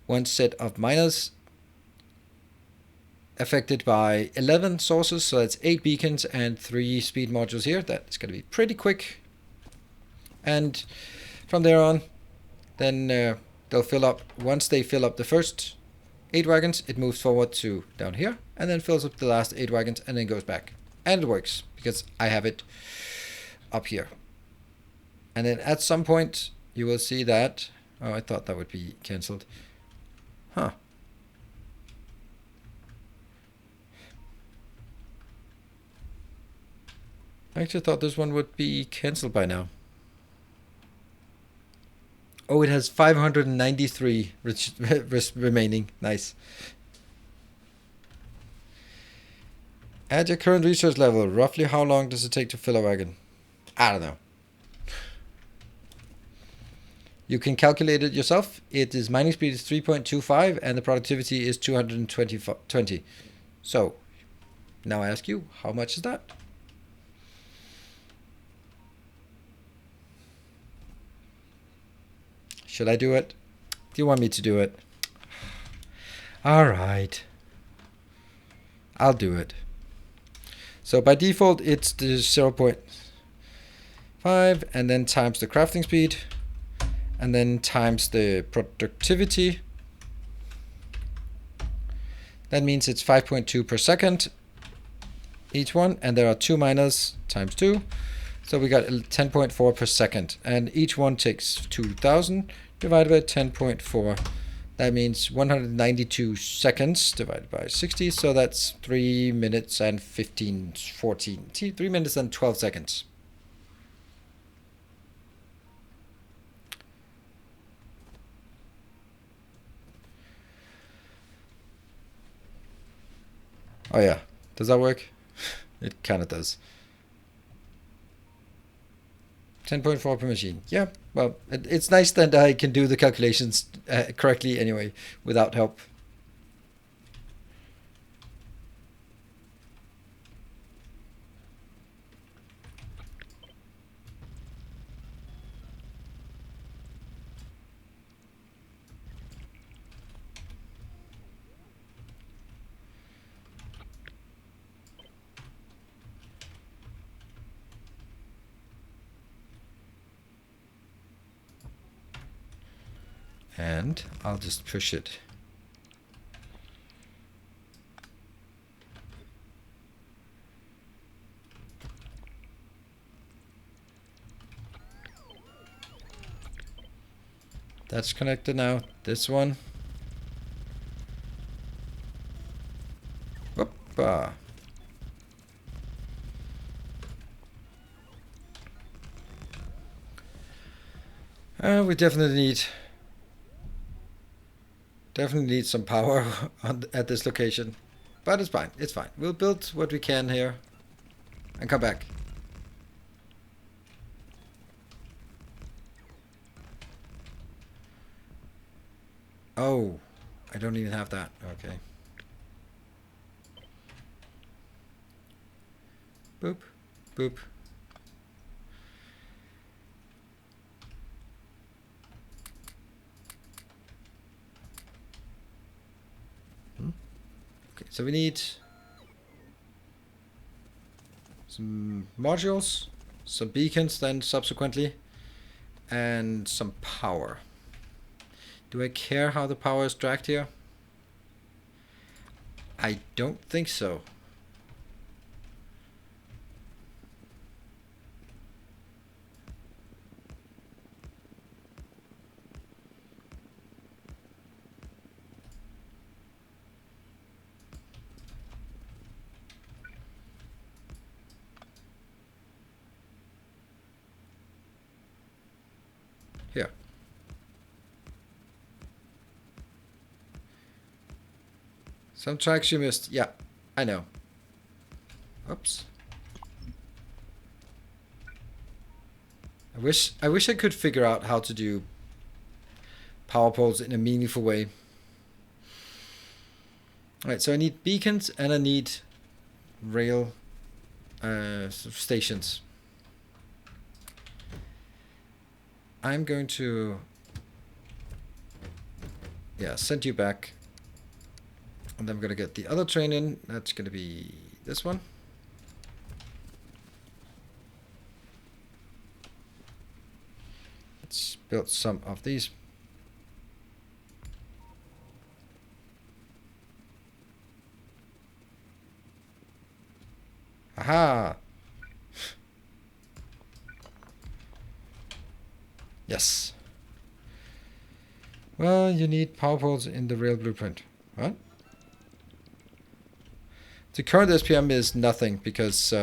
S1: one set of miners affected by 11 sources. So that's 8 beacons and 3 speed modules here. That's going to be pretty quick. And from there on, then they'll fill up. Once they fill up the first 8 wagons, it moves forward to down here and then fills up the last 8 wagons and then goes back. And it works because I have it up here. And then at some point you will see that. Oh, I thought that would be cancelled. Huh. I actually thought this one would be cancelled by now. Oh, it has 593 remaining. Nice. At your current resource level, roughly how long does it take to fill a wagon? I don't know. You can calculate it yourself. It is mining speed is 3.25 and the productivity is 220. So, now I ask you, how much is that? Should I do it? Do you want me to do it? All right. I'll do it. So by default, it's the 0.5 and then times the crafting speed and then times the productivity. That means it's 5.2 per second each one, and there are 2 miners times 2. So we got 10.4 per second, and each one takes 2,000 divided by 10.4. That means 192 seconds divided by 60, so that's 3 minutes and 3 minutes and 12 seconds. Oh yeah, does that work? It kind of does. 10.4 per machine. Yeah, well, it's nice that I can do the calculations correctly anyway, without help. And I'll just push it. That's connected now. This one. Whoopa. We definitely need some power at this location, but it's fine. It's fine. We'll build what we can here and come back. Oh, I don't even have that. Okay. Boop, boop. Okay, so we need some modules, some beacons then subsequently, and some power. Do I care how the power is dragged here? I don't think so. Here. Some tracks you missed. Yeah, I know. Oops. I wish I could figure out how to do power poles in a meaningful way. Alright, so I need beacons and I need rail stations. I'm going to send you back. And then I'm going to get the other train in. That's going to be this one. Let's build some of these. Aha! Yes. Well, you need power poles in the rail blueprint. What? The current SPM is nothing because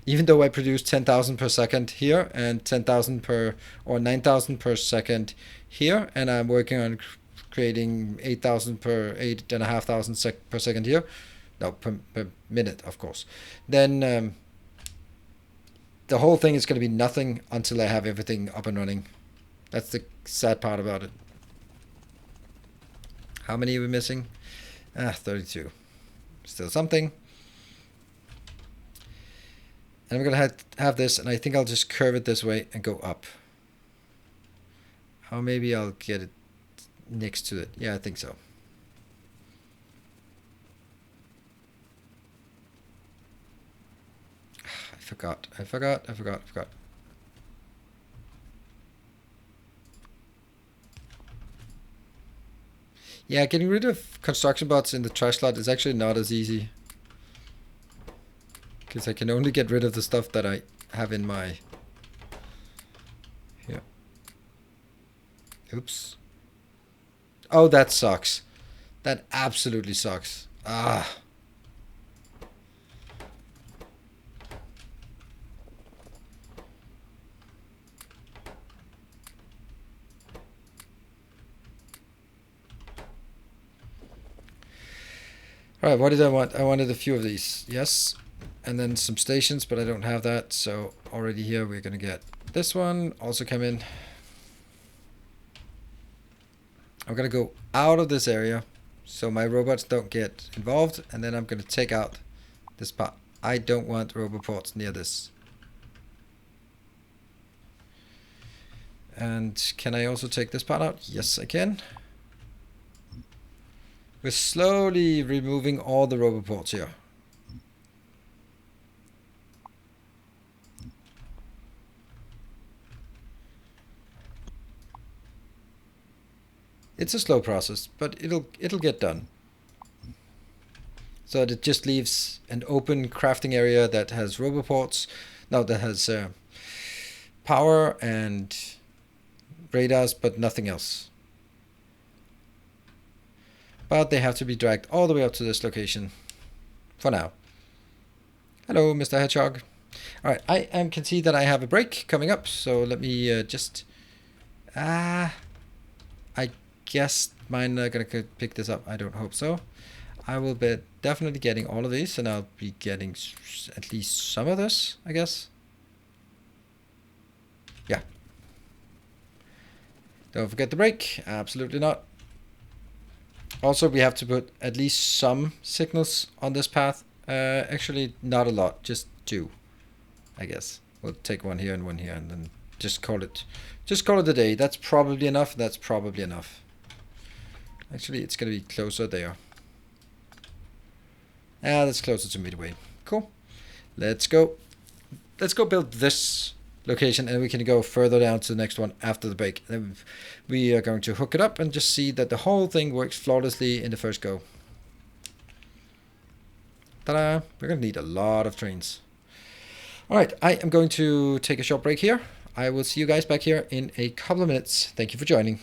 S1: Even though I produce 10,000 per second here and 10,000 per or 9,000 per second here, and I'm working on creating 8,000 per 8,500 per second here, no, per minute, of course, then the whole thing is going to be nothing until I have everything up and running. That's the sad part about it. How many are we missing? 32. Still something. And I'm going to have this, and I think I'll just curve it this way and go up. Or maybe I'll get it next to it. Yeah, I think so. I forgot. Yeah, getting rid of construction bots in the trash slot is actually not as easy. Because I can only get rid of the stuff that I have in my... Here. Oops. Oh, that sucks. That absolutely sucks. Ah. Alright, what did I want? I wanted a few of these. Yes. And then some stations, but I don't have that. So already here we're going to get this one. Also come in. I'm going to go out of this area so my robots don't get involved. And then I'm going to take out this part. I don't want roboports near this. And can I also take this part out? Yes, I can. We're slowly removing all the roboports here. It's a slow process, but it'll get done. So it just leaves an open crafting area that has roboports. No, that has power and radars, but nothing else. But they have to be dragged all the way up to this location for now. Hello, Mr. Hedgehog. All right, I can see that I have a break coming up, so let me just... I guess mine are going to pick this up. I don't hope so. I will be definitely getting all of these, and I'll be getting at least some of this, I guess. Yeah. Don't forget the break. Absolutely not. Also, we have to put at least some signals on this path. Actually, not a lot, just 2, I guess. We'll take one here, and then just call it a day. That's probably enough. Actually, it's gonna be closer there. That's closer to midway. Cool. Let's go build this location, and we can go further down to the next one after the break. Then we are going to hook it up and just see that the whole thing works flawlessly in the first go. Ta-da! We're going to need a lot of trains. Alright, I am going to take a short break here. I will see you guys back here in a couple of minutes. Thank you for joining.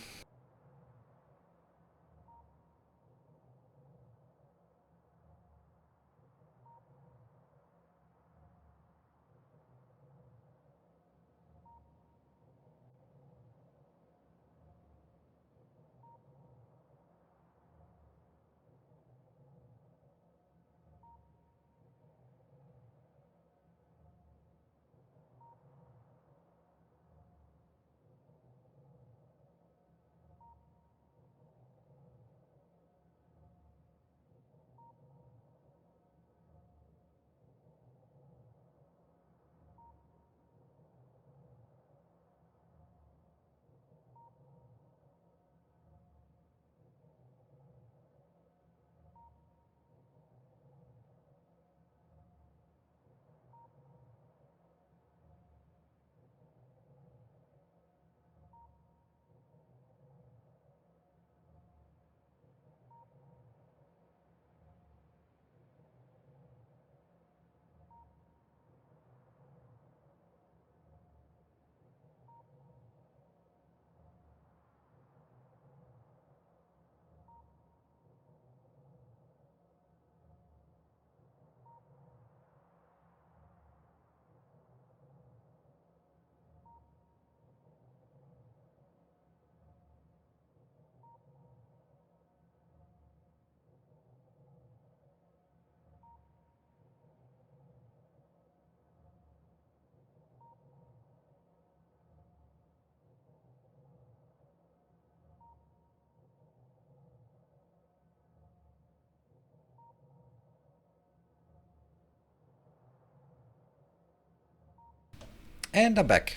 S1: And I'm back.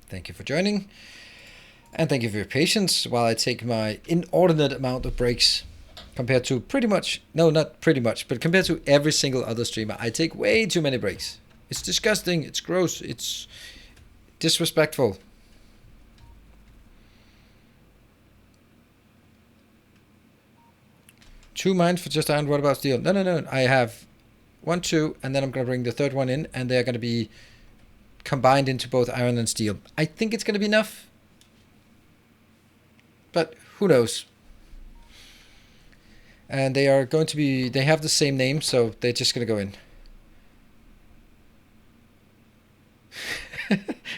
S1: Thank you for joining. And thank you for your patience while I take my inordinate amount of breaks compared to pretty much, no, not pretty much, but compared to every single other streamer. I take way too many breaks. It's disgusting. It's gross. It's disrespectful. Two mines for just iron. What about steel? No. I have 1, 2, and then I'm going to bring the third one in, and they're going to be combined into both iron and steel. I think it's going to be enough, but who knows? And they are going to be, they have the same name, so they're just going to go in.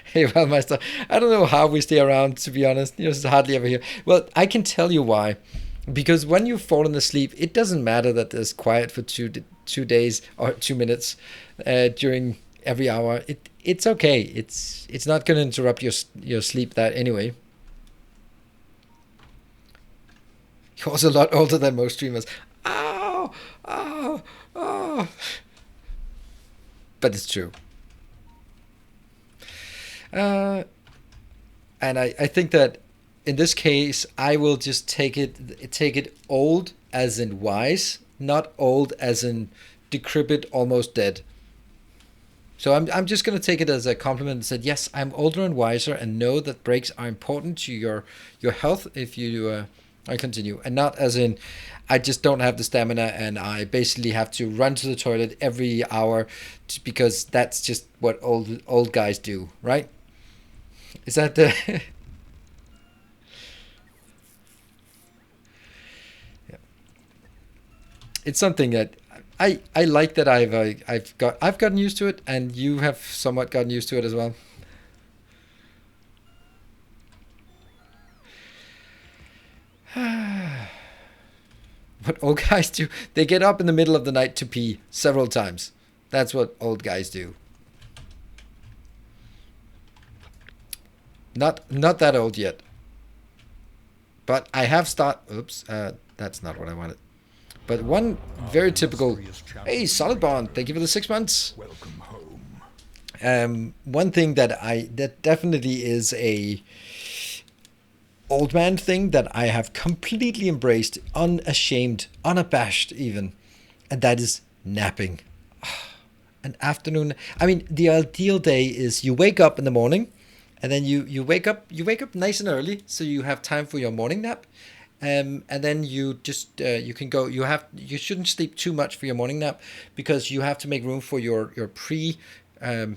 S1: Hey, well, Master, I don't know how we stay around, to be honest. You're hardly ever here. Well, I can tell you why. Because when you've fallen asleep, it doesn't matter that there's quiet for 2 days or 2 minutes during every hour. It's okay. It's not going to interrupt your sleep that anyway. You're also a lot older than most streamers. Oh. But it's true. And I think that in this case, I will just take it old as in wise, not old as in decrepit, almost dead. So I'm just going to take it as a compliment and said, yes, I'm older and wiser and know that breaks are important to your health if you I continue. And not as in I just don't have the stamina and I basically have to run to the toilet every hour because that's just what old guys do, right? Is that the... Yeah. It's something that I like that I've gotten used to it, and you have somewhat gotten used to it as well. What old guys do, they get up in the middle of the night to pee several times. That's what old guys do. Not that old yet. But I have oops, that's not what I wanted. But one very typical, hey, Solid Bond, thank you for the 6 months.
S2: Welcome home.
S1: One thing that definitely is a old man thing that I have completely embraced, unashamed, unabashed even, and that is napping. An afternoon. I mean, the ideal day is you wake up in the morning, and then you wake up nice and early, so you have time for your morning nap. And then you just you can go. You shouldn't sleep too much for your morning nap because you have to make room for your pre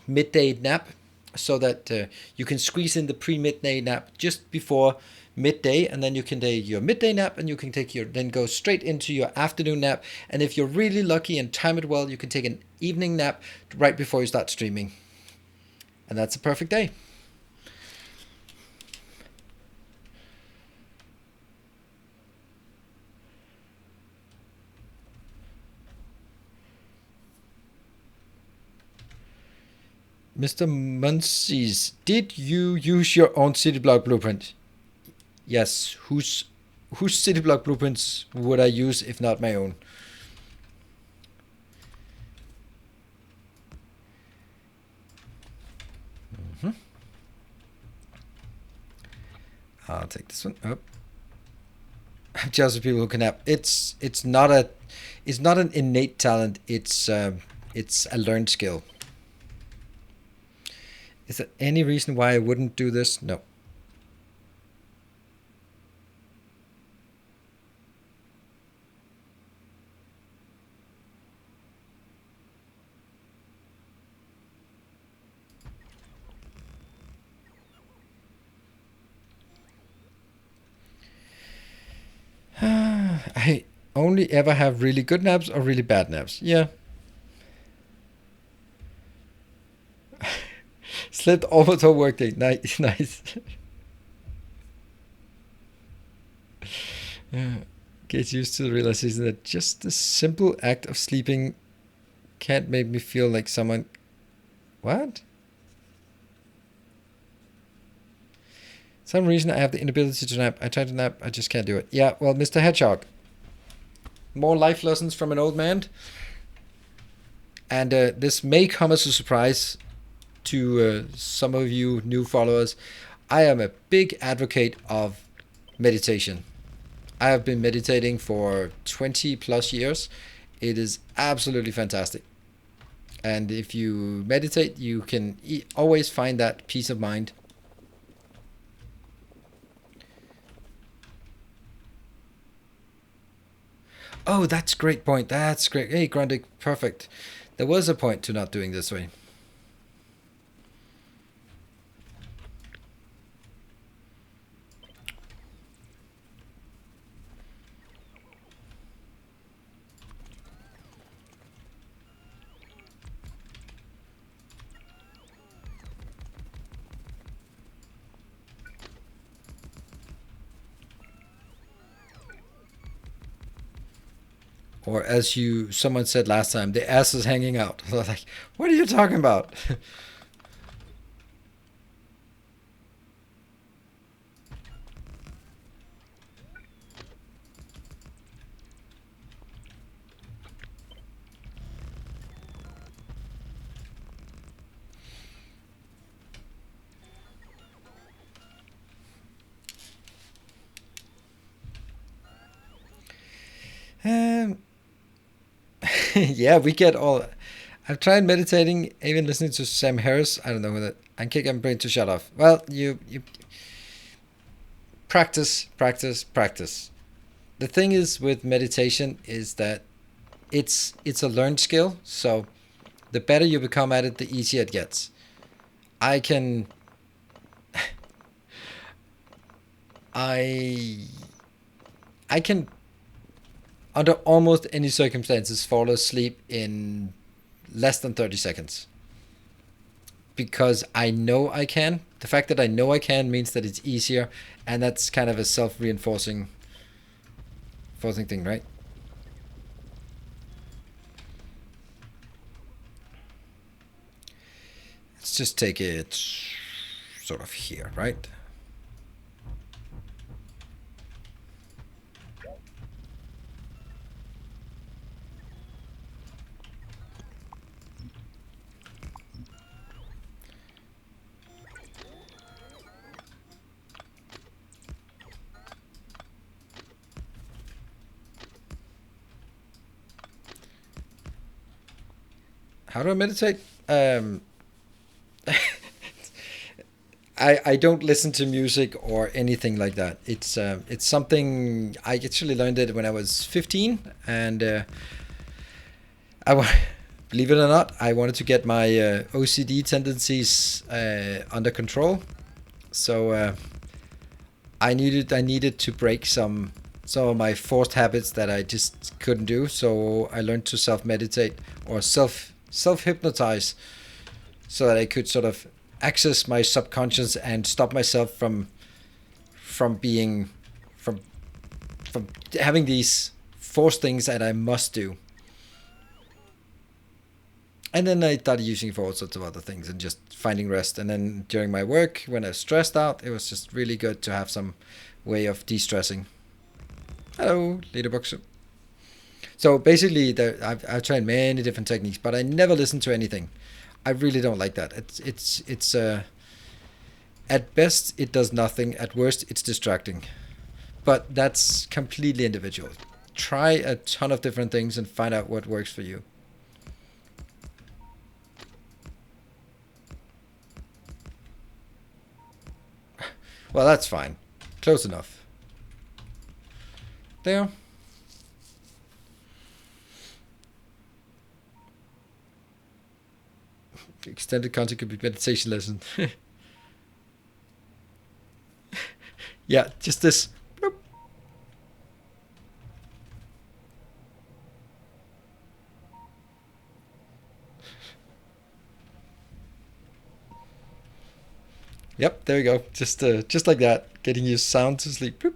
S1: midday nap, so that you can squeeze in the pre midday nap just before midday, and then you can take your midday nap, and you can then go straight into your afternoon nap. And if you're really lucky and time it well, you can take an evening nap right before you start streaming, and that's a perfect day. Mr. Muncies, did you use your own city block blueprint? Yes. Whose city block blueprints would I use if not my own? I'll take this one up. I'm jealous of people who can nap. It's not an innate talent. It's a learned skill. Is there any reason why I wouldn't do this? No. I only ever have really good naps or really bad naps. Yeah. Slept almost all workday. Nice. Get used to the realization that just the simple act of sleeping can't make me feel like someone... What? Some reason I have the inability to nap. I try to nap, I just can't do it. Yeah, well, Mr. Hedgehog. More life lessons from an old man. And this may come as a surprise to some of you new followers, I am a big advocate of meditation. I have been meditating for 20 plus years. It is absolutely fantastic. And if you meditate, you can always find that peace of mind. Oh, that's a great point. That's great. Hey, Grundig, perfect. There was a point to not doing this way. Or as someone said last time, the ass is hanging out. Like, what are you talking about? um, yeah, we get all. I've tried meditating, even listening to Sam Harris. I don't know who that. I can't get my brain to shut off. Well, you practice, practice, practice. The thing is with meditation is that it's a learned skill. So the better you become at it, the easier it gets. I can. I can under almost any circumstances fall asleep in less than 30 seconds because I know I can. The fact that I know I can means that it's easier, and that's kind of a self-reinforcing thing, right? Let's just take it sort of here, right? How do I meditate? I don't listen to music or anything like that. It's something I actually learned it when I was 15, and I believe it or not, I wanted to get my OCD tendencies under control. So I needed to break some of my forced habits that I just couldn't do. So I learned to self meditate or self hypnotize, so that I could sort of access my subconscious and stop myself from being from having these forced things that I must do. And then I started using it for all sorts of other things and just finding rest. And then during my work, when I was stressed out, it was just really good to have some way of de-stressing. Hello, Leaderbox. So basically, I've tried many different techniques, but I never listen to anything. I really don't like that. It's at best it does nothing. At worst, it's distracting. But that's completely individual. Try a ton of different things and find out what works for you. Well, that's fine. Close enough. There. Extended content could be meditation lesson. Yeah, just this. Bloop. Yep, there we go. Just like that, getting you sound to sleep. Bloop.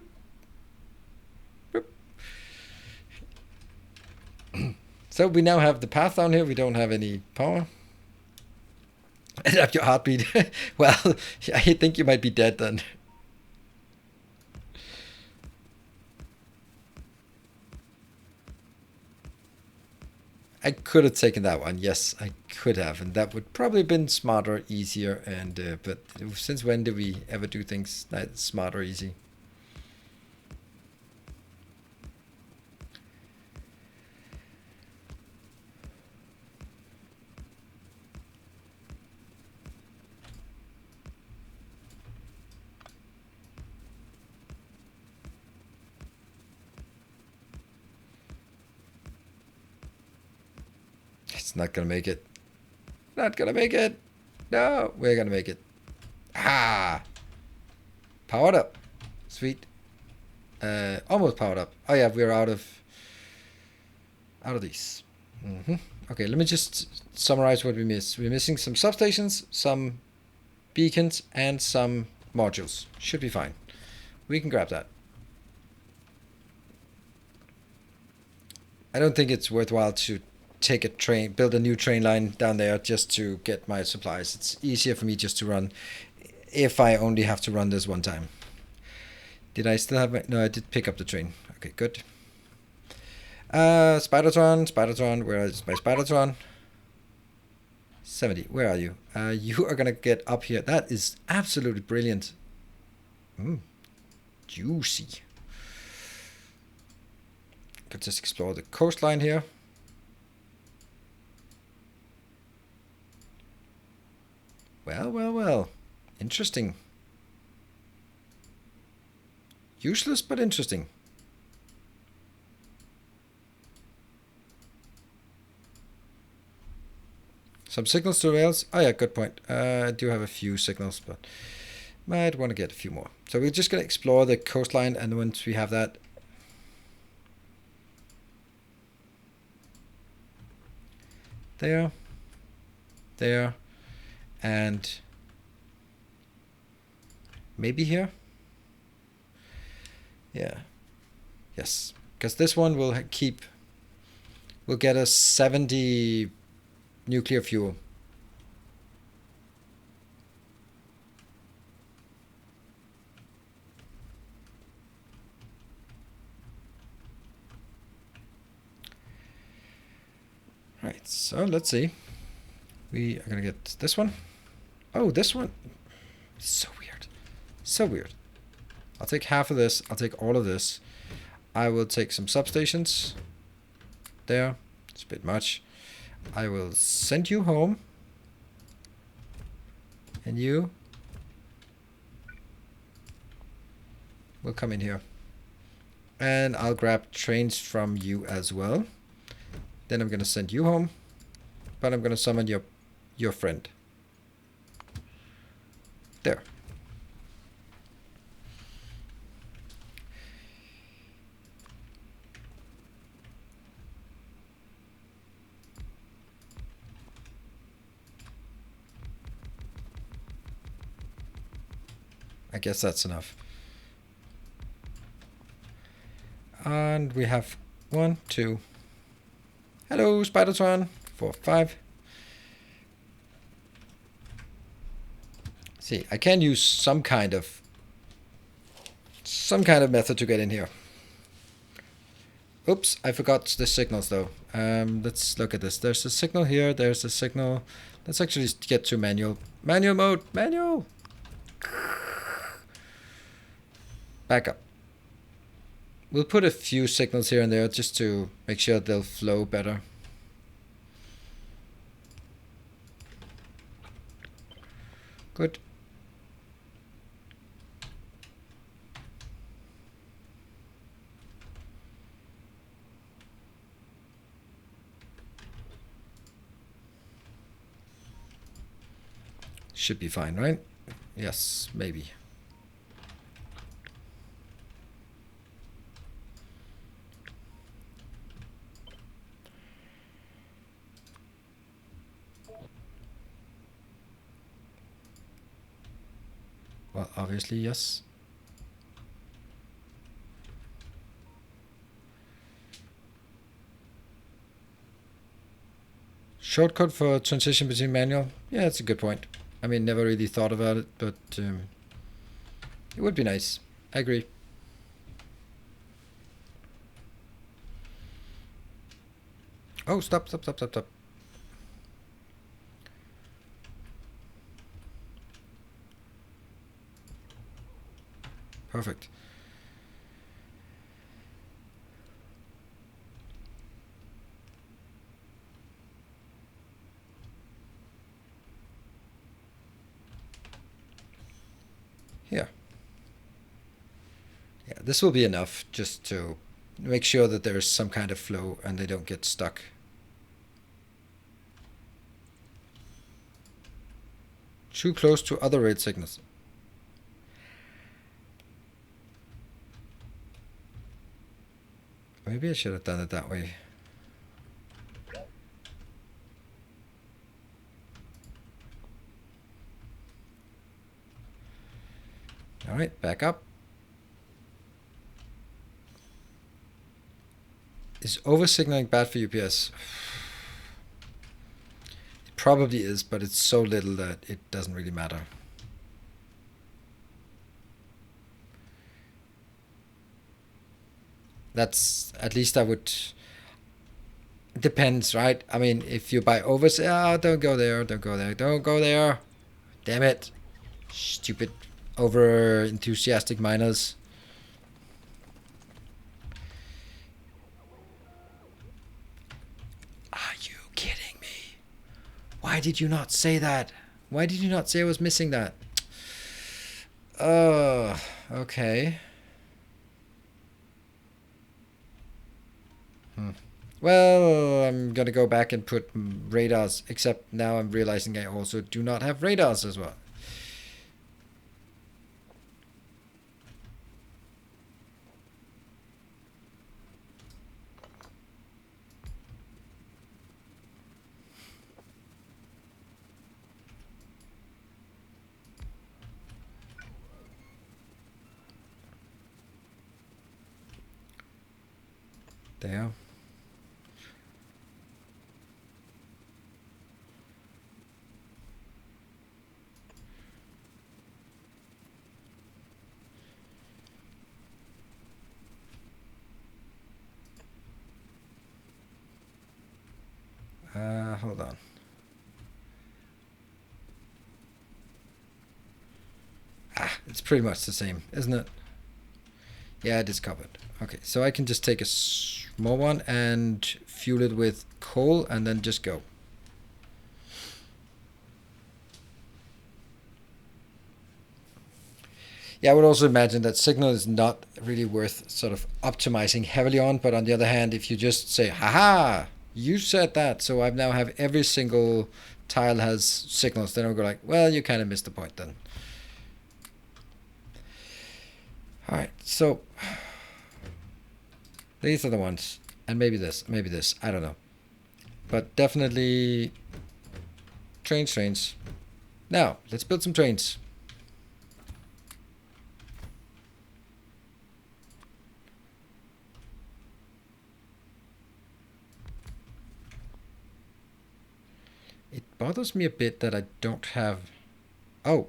S1: Bloop. So we now have the path down here. We don't have any power. And up your heartbeat. Well, I think you might be dead then. I could have taken that one. Yes, I could have, and that would probably have been smarter, easier. And but since when did we ever do things that smart or easy? It's not gonna make it. Not gonna make it. No, we're gonna make it. Ah, powered up. Sweet. Almost powered up. Oh yeah, we're out of these. Okay, let me just summarize what we missed. We're missing some substations, some beacons, and some modules. Should be fine. We can grab that. I don't think it's worthwhile to take a train, build a new train line down there just to get my supplies. It's easier for me just to run if I only have to run this one time. Did I still have my... No, I did pick up the train. Okay, good. Spidertron, where is my Spidertron? 70, where are you? You are gonna get up here. That is absolutely brilliant. Juicy. Let's just explore the coastline here. Well. Interesting. Useless, but interesting. Some signals to rails. Oh yeah, good point. I do have a few signals, but might want to get a few more. So we're just going to explore the coastline, and once we have that... There. And maybe here? Yeah. Yes. Because this one will will get us 70 nuclear fuel. Right, so let's see. We are gonna get this one. Oh, this one. So weird. So weird. I'll take half of this. I'll take all of this. I will take some substations. There. It's a bit much. I will send you home. And you will come in here. And I'll grab trains from you as well. Then I'm going to send you home. But I'm going to summon your friend. There. I guess that's enough. And we have 1, 2. Hello, Spidertron. 4, 5. See, I can use some kind of method to get in here. Oops, I forgot the signals though. Let's look at this. There's a signal here. There's a signal. Let's actually get to manual. Manual mode. Manual. Back up. We'll put a few signals here and there just to make sure they'll flow better. Good. Should be fine, right? Yes, maybe. Well, obviously, yes. Shortcut for transition between manual? Yeah, that's a good point. I mean, never really thought about it, but it would be nice. I agree. Oh, stop, stop, stop, stop, stop. Perfect. Here. Yeah, this will be enough just to make sure that there's some kind of flow and they don't get stuck. Too close to other rate signals. Maybe I should have done it that way. All right, back up. Is over-signaling bad for UPS? It probably is, but it's so little that it doesn't really matter. That's, at least I would, it depends, right? I mean, if you buy over, don't go there, don't go there, don't go there. Damn it. Stupid over enthusiastic miners. Are you kidding me? Why did you not say that? Why did you not say I was missing that? Okay. Well, I'm gonna go back and put radars, except now I'm realizing I also do not have radars as well. There. Hold on. It's pretty much the same, isn't it? Yeah, it is covered. Okay, so I can just take a small one and fuel it with coal and then just go. Yeah, I would also imagine that signal is not really worth sort of optimizing heavily on, but on the other hand, if you just say, haha, you said that, so I now have every single tile has signals, then I'll go like, well, you kind of missed the point then. All right, so these are the ones, and maybe this, I don't know. But definitely trains. Now, let's build some trains. It bothers me a bit that I don't have... Oh.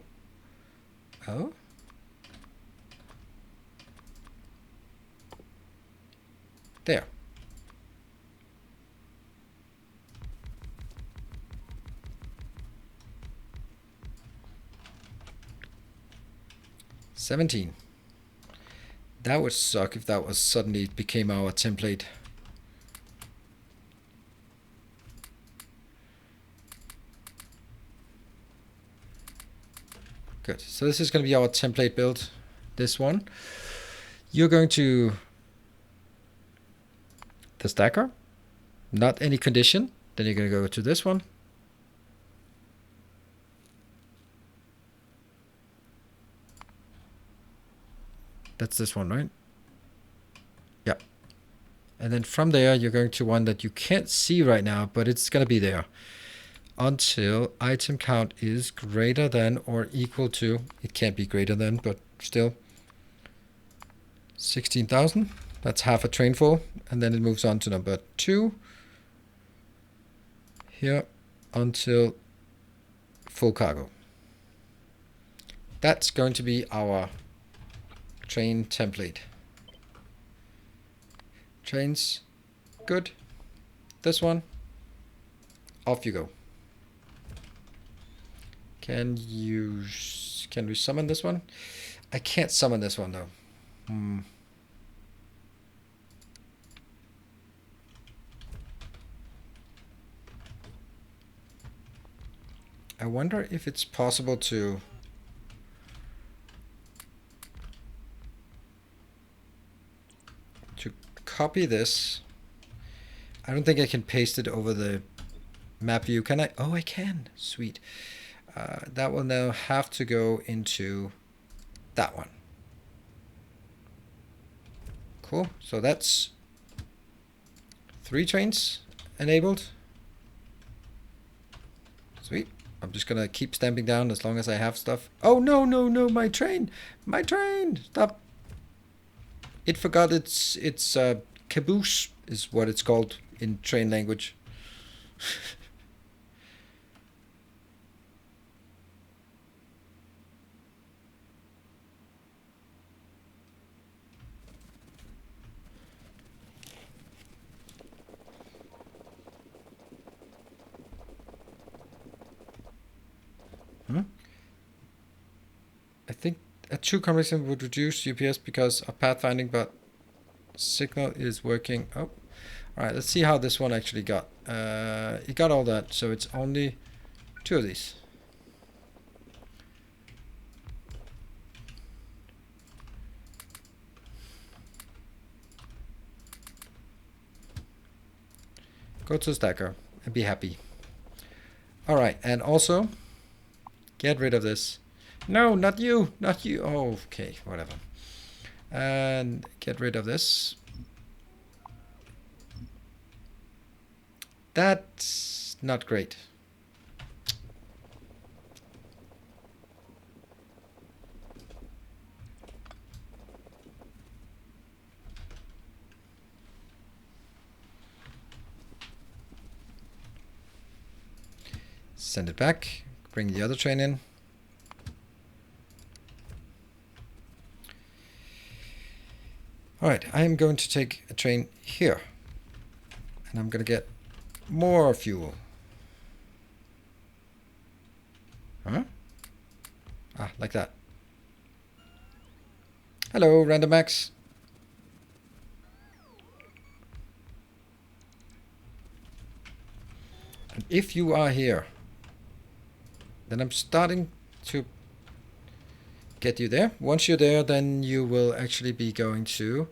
S1: There. $17. That would suck if that was suddenly became our template. Good. So this is going to be our template build. This one. You're going to the stacker. Not any condition. Then you're going to go to this one. That's this one, right? Yeah. And then from there, you're going to one that you can't see right now, but it's going to be there until item count is greater than or equal to, it can't be greater than, but still, 16,000. That's half a train full. And then it moves on to number 2 here until full cargo. That's going to be our train template. Trains, good. this one. Off you go. Can we summon this one? I can't summon this one though. I wonder if it's possible to copy this. I don't think I can paste it over the map view. Can I? Oh, I can. Sweet. That will now have to go into that one. Cool. So that's 3 trains enabled. Sweet. I'm just gonna keep stamping down as long as I have stuff. Oh no, no, no, my train! My train! Stop! It forgot its caboose is what it's called in train language. I think a true combination would reduce UPS because of pathfinding, but signal is working. Oh, all right. Let's see how this one actually got. It got all that, so it's only 2 of these. Go to stacker and be happy. All right, and also get rid of this. No, not you, not you. Oh, okay, whatever. And get rid of this. That's not great. Send it back. Bring the other train in. All right, I am going to take a train here. And I'm going to get more fuel. Huh? Ah, like that. Hello, Random Max. And if you are here, then I'm starting to get you there. Once you're there, then you will actually be going to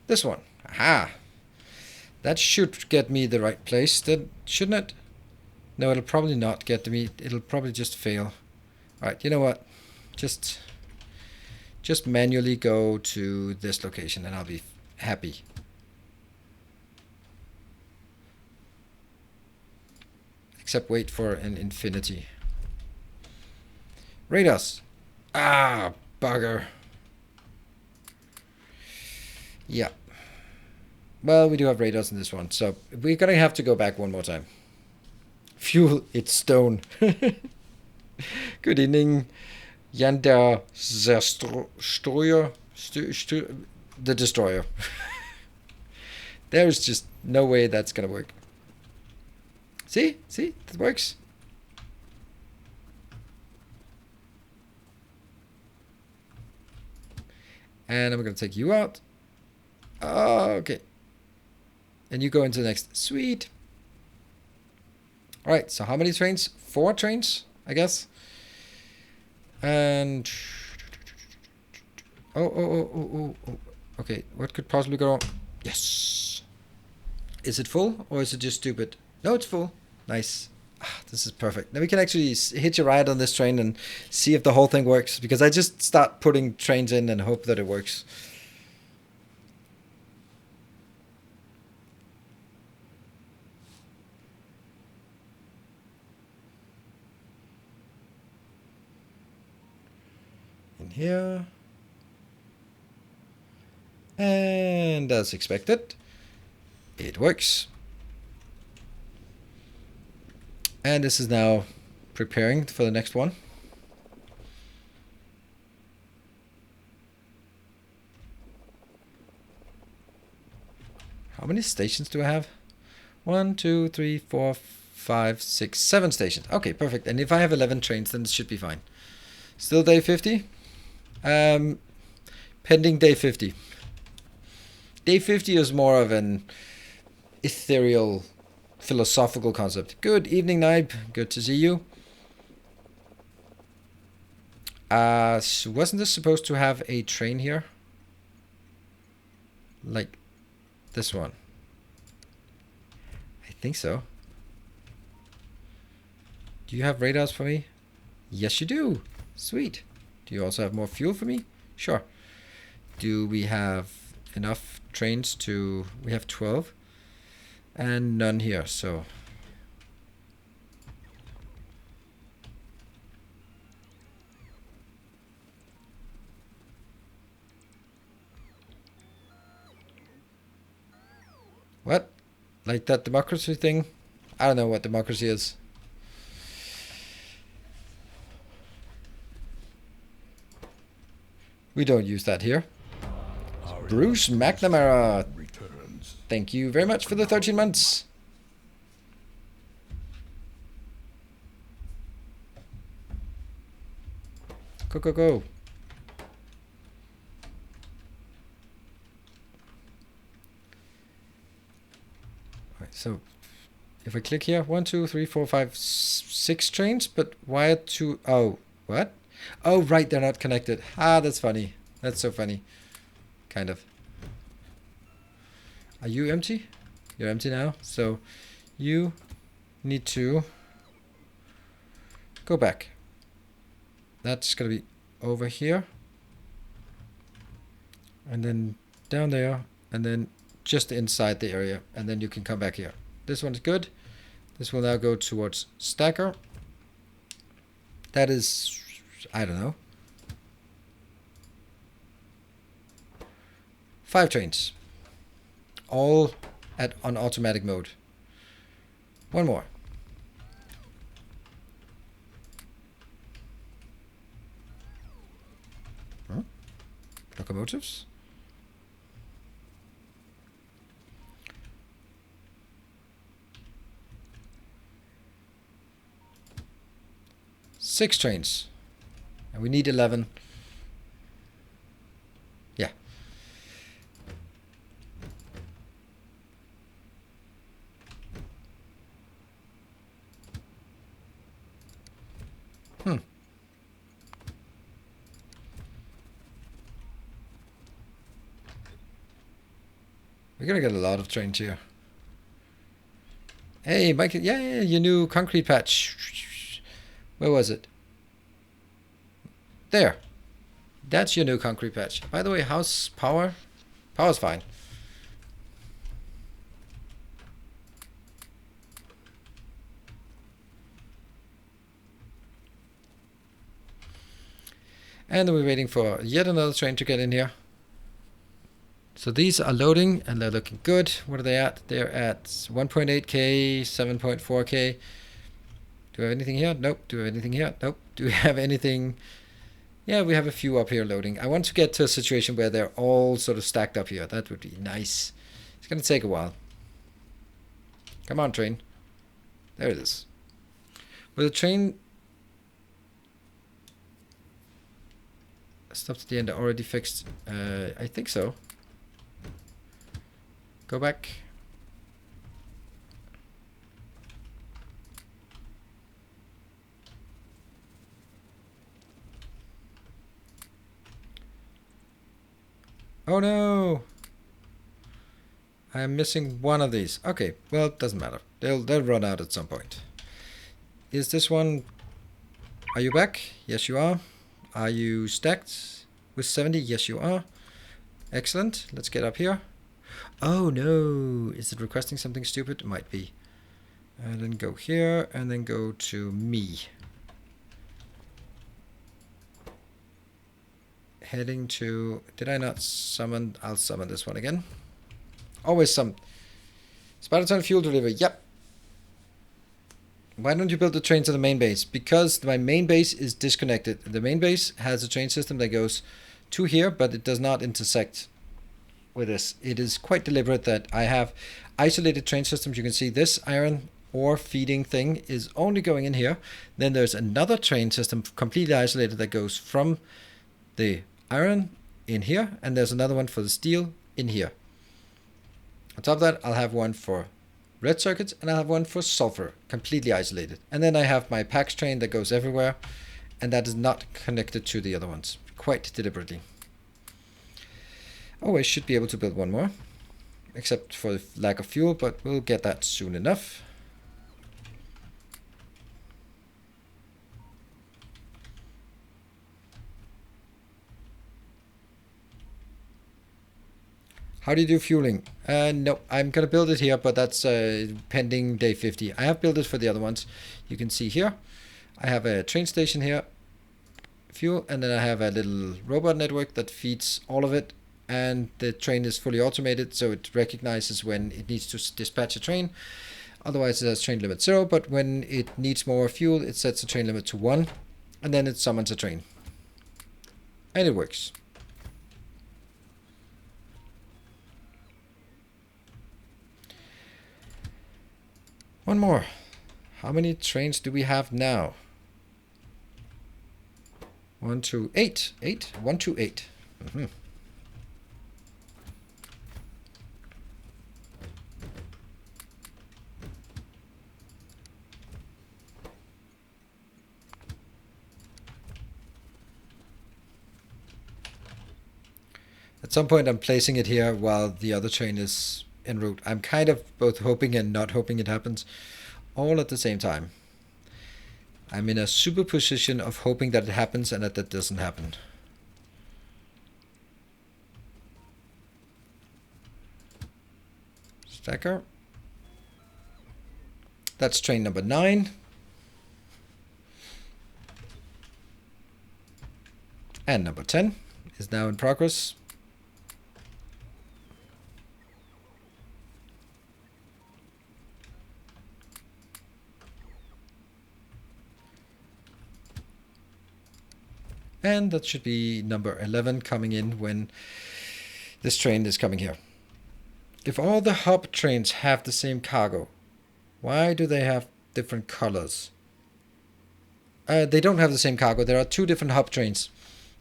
S1: this one. Aha! That should get me the right place, then, shouldn't it? No, it'll probably not get to me. It'll probably just fail. Alright, you know what? Just manually go to this location and I'll be happy. Except wait for an infinity. Radars. Ah, bugger. Yeah. Well, we do have radars in this one, so we're gonna have to go back one more time. Fuel, it's stone. Good evening, Yanda Destroyer. The Destroyer. There's just no way that's gonna work. See? See? That works. And I'm going to take you out. Oh, okay. And you go into the next. Sweet. All right. So how many trains? 4 trains, I guess. And oh. Okay. What could possibly go wrong? Yes. Is it full or is it just stupid? No, it's full. Nice. This is perfect. Now we can actually hitch a ride on this train and see if the whole thing works. Because I just start putting trains in and hope that it works. In here. And as expected, it works. And this is now preparing for the next one. How many stations do I have? 1, 2, 3, 4, 5, 6, 7 stations. Okay, perfect. And if I have 11 trains, then it should be fine. Still day 50? Pending day 50. Day 50 is more of an ethereal, philosophical concept. Good evening, Nibe. Good to see you. Wasn't this supposed to have a train here? Like this one. I think so. Do you have radars for me? Yes, you do. Sweet. Do you also have more fuel for me? Sure. Do we have enough trains to... We have 12. And none here, so... What? Like that democracy thing? I don't know what democracy is. We don't use that here. Bruce McNamara. Thank you very much for the 13 months. Go, go, go. Alright, so if I click here, 1, 2, 3, 4, 5, 6 trains, but why are 2? Oh, what? Oh, right, they're not connected. Ah, that's funny. That's so funny. Kind of. Are you empty? You're empty now. So you need to go back. That's going to be over here. And then down there. And then just inside the area. And then you can come back here. This one's good. This will now go towards Stacker. That is... I don't know. 5 trains. All on automatic mode. One more. Huh? Locomotives? Six trains. And we need 11. Yeah. We're gonna get a lot of trains here. Hey, Mike, yeah, your new concrete patch. Where was it? There. That's your new concrete patch. By the way, how's power? Power's fine. And then we're waiting for yet another train to get in here. So these are loading and they're looking good. What are they at? They're at 1.8k, 7.4k. Do we have anything here? Nope. Do we have anything here? Nope. Do we have anything? Yeah, we have a few up here loading. I want to get to a situation where they're all sort of stacked up here. That would be nice. It's going to take a while. Come on, train. There it is. Will the train... Stopped at the end, already fixed. I think so. Go back. Oh no! I am missing one of these. Okay, well, it doesn't matter. They'll run out at some point. Is this one... Are you back? Yes, you are. Are you stacked with 70? Yes, you are. Excellent. Let's get up here. Oh no! Is it requesting something stupid? It might be. And then go here, and then go to me. Heading to... Did I not summon? I'll summon this one again. Always some... Spider-Ton fuel delivery. Yep. Why don't you build the train to the main base? Because my main base is disconnected. The main base has a train system that goes to here, but it does not intersect. with this. It is quite deliberate that I have isolated train systems. You can see this iron ore feeding thing is only going in here. Then there's another train system completely isolated that goes from the iron in here, and there's another one for the steel in here. On top of that, I'll have one for red circuits, and I'll have one for sulfur, completely isolated. And then I have my PAX train that goes everywhere, and that is not connected to the other ones, quite deliberately. Oh, I should be able to build one more, except for the lack of fuel, but we'll get that soon enough. How do you do fueling? No, I'm going to build it here, but that's pending day 50. I have built it for the other ones. You can see here, I have a train station here, fuel, and then I have a little robot network that feeds all of it, and the train is fully automated, so it recognizes when it needs to dispatch a train. Otherwise, it has train limit 0, but when it needs more fuel, it sets the train limit to 1, and then it summons a train. And it works. One more. How many trains do we have now? 1, 2, 8. 8? 1, 2, 8. Mm-hmm. At some point I'm placing it here while the other train is en route. I'm kind of both hoping and not hoping it happens all at the same time. I'm in a superposition of hoping that it happens and that doesn't happen. Stacker. That's train number 9. And number 10 is now in progress. And that should be number 11 coming in when this train is coming here. If all the hub trains have the same cargo, why do they have different colors? They don't have the same cargo. There are 2 different hub trains.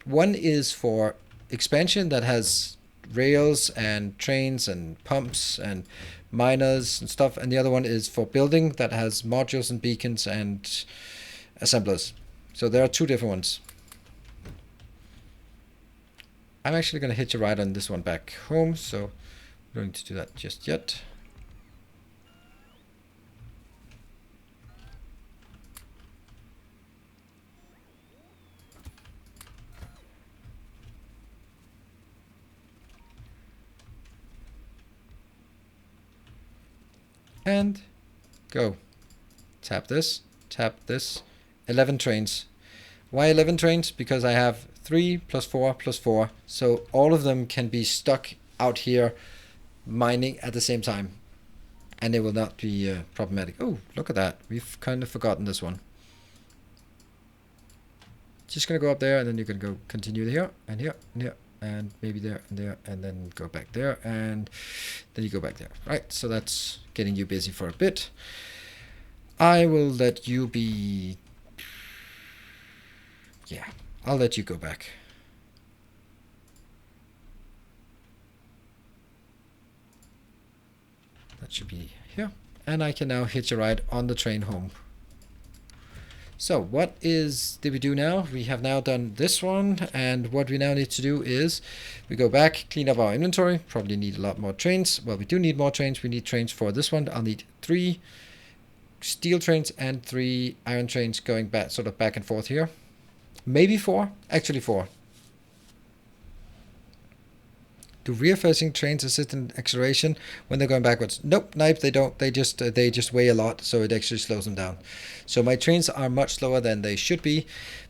S1: One is for expansion that has rails and trains and pumps and miners and stuff. And the other one is for building that has modules and beacons and assemblers. So there are 2 different ones. I'm actually going to hitch a ride on this one back home, so I'm going to do that just yet. And go. Tap this, 11 trains. Why 11 trains? Because I have 3 plus 4 plus 4, so all of them can be stuck out here mining at the same time, and it will not be problematic. Oh, look at that. We've kind of forgotten this one. Just gonna go up there, and then you can go continue here and here and here and maybe there and there, and then go back there, and then you go back there. Right, so that's getting you busy for a bit. I will let you be... Yeah, I'll let you go back. That should be here. And I can now hitch a ride on the train home. So what did we do now? We have now done this one, and what we now need to do is we go back, clean up our inventory, probably need a lot more trains. Well, we do need more trains. We need trains for this one. I'll need 3 steel trains and 3 iron trains going back, sort of back and forth here. Maybe 4, actually 4. Do rear-facing trains assist in acceleration when they're going backwards? Nope, they don't. They just weigh a lot, so it actually slows them down. So my trains are much slower than they should be,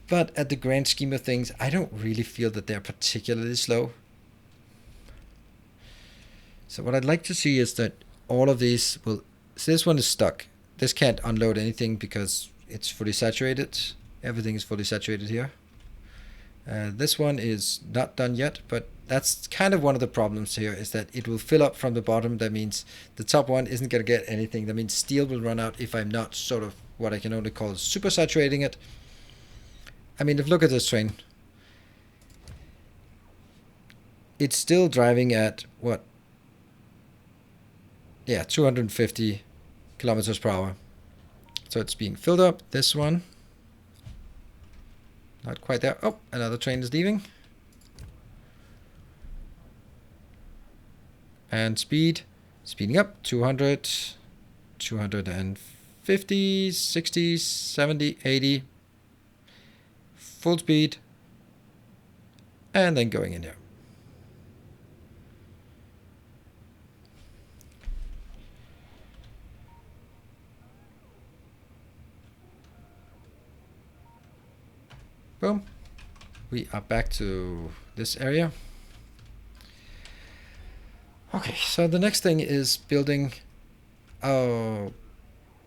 S1: but at the grand scheme of things, I don't really feel that they're particularly slow. So what I'd like to see is that all of these will... So this one is stuck. This can't unload anything because it's fully saturated. Everything is fully saturated here. This one is not done yet, but that's kind of one of the problems here, is that it will fill up from the bottom. That means the top one isn't going to get anything. That means steel will run out if I'm not sort of what I can only call super saturating it. I mean, if look at this train. It's still driving at what? Yeah, 250 kilometers per hour. So it's being filled up. This one. Not quite there. Oh, another train is leaving. And speeding up, 200, 250, 60, 70, 80. Full speed. And then going in here. Boom. We are back to this area. Okay, so the next thing is building. Oh,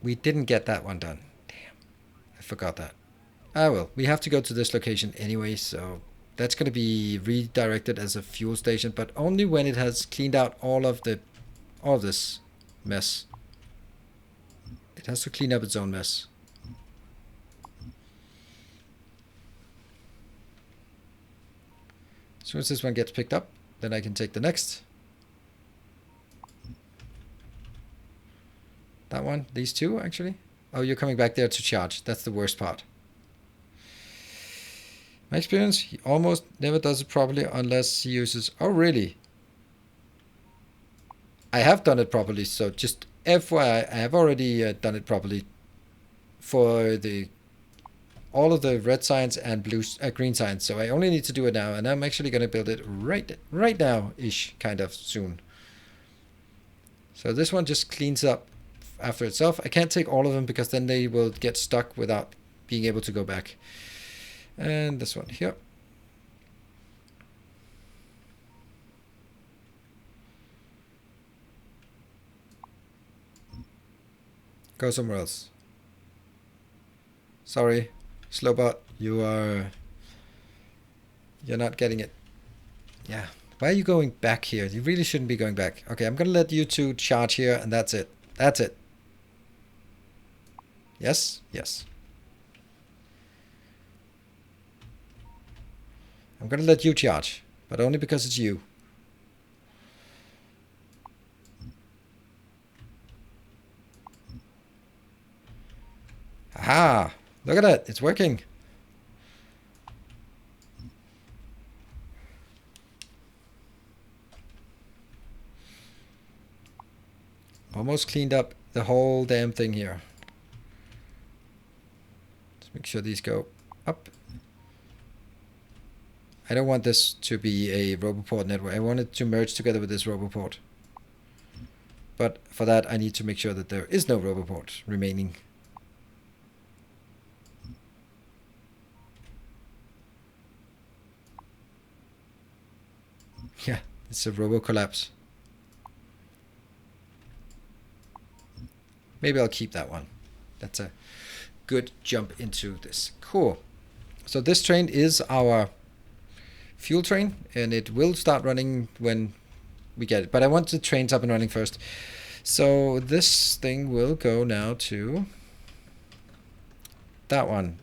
S1: we didn't get that one done. Damn, I forgot that. Ah well, we have to go to this location anyway, so that's going to be redirected as a fuel station, but only when it has cleaned out all of this mess. It has to clean up its own mess. As soon as this one gets picked up, then I can take the next. That one, these two actually. Oh, you're coming back there to charge. That's the worst part. My experience, he almost never does it properly unless he uses... Oh, really? I have done it properly, so just FYI, I have already done it properly for all of the red signs and green signs. So I only need to do it now, and I'm actually going to build it right now-ish, kind of soon. So this one just cleans up after itself. I can't take all of them because then they will get stuck without being able to go back. And this one here. Go somewhere else. Sorry, Slowbot, you're not getting it. Yeah, why are you going back here? You really shouldn't be going back. Okay, I'm gonna let you two charge here, and that's it. That's it. Yes, yes. I'm gonna let you charge, but only because it's you. Aha! Look at that, it's working. Almost cleaned up the whole damn thing here. Let's make sure these go up. I don't want this to be a Roboport network. I want it to merge together with this Roboport. But for that, I need to make sure that there is no Roboport remaining. Yeah, it's a Robo collapse. Maybe I'll keep that one. That's a good jump into this. Cool. So this train is our fuel train, and it will start running when we get it. But I want the trains up and running first. So this thing will go now to that one.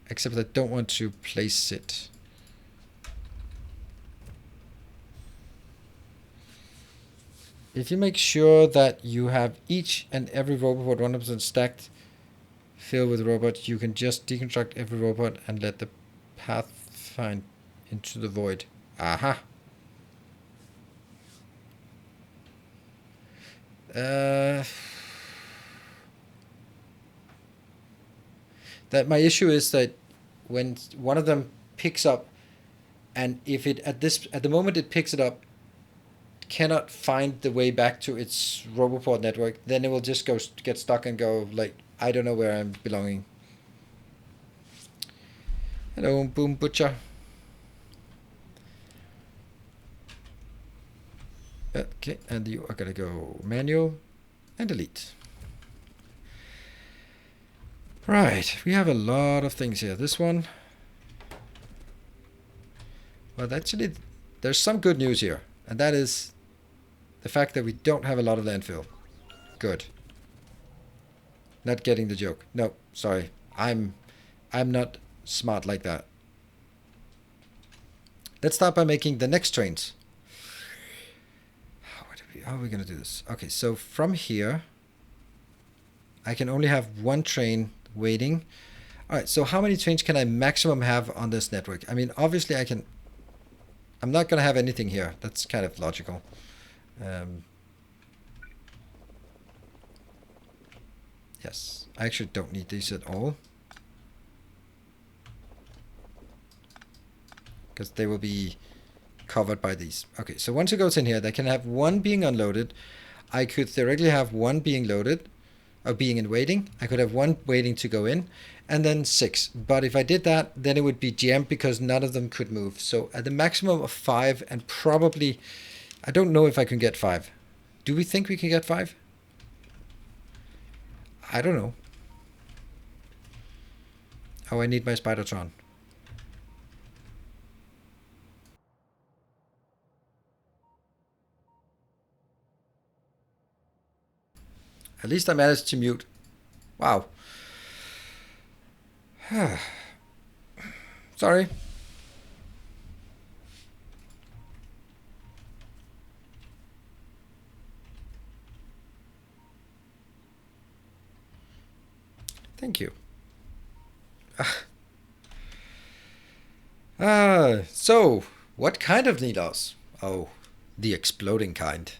S1: Except I don't want to place it. If you make sure that you have each and every robot 100% stacked, filled with robots, you can just deconstruct every robot and let the path find into the void. Aha. That my issue is that when one of them picks up, and if it at the moment it picks it up, cannot find the way back to its Roboport network, then it will just get stuck and go like, I don't know where I'm belonging. Hello, Boom Butcher. Okay, and you are gonna go manual and delete. Right, we have a lot of things here. This one. Well, actually, there's some good news here, and that is the fact that we don't have a lot of landfill. Good. Not getting the joke. No, sorry. I'm not smart like that. Let's start by making the next trains. How are we going to do this? Okay, so from here, I can only have one train waiting. All right, so how many trains can I maximum have on this network? I mean, obviously I can... I'm not going to have anything here. That's kind of logical. Yes, I actually don't need these at all. Because they will be covered by these. Okay, so once it goes in here, they can have one being unloaded. I could theoretically have one being loaded, or being in waiting. I could have one waiting to go in, and then 6. But if I did that, then it would be jammed because none of them could move. So at the maximum of 5, and probably, I don't know if I can get 5. Do we think we can get 5? I don't know. Oh, I need my Spidertron. At least I managed to mute. Wow. Sorry. Thank you. So, what kind of needles? Oh, the exploding kind.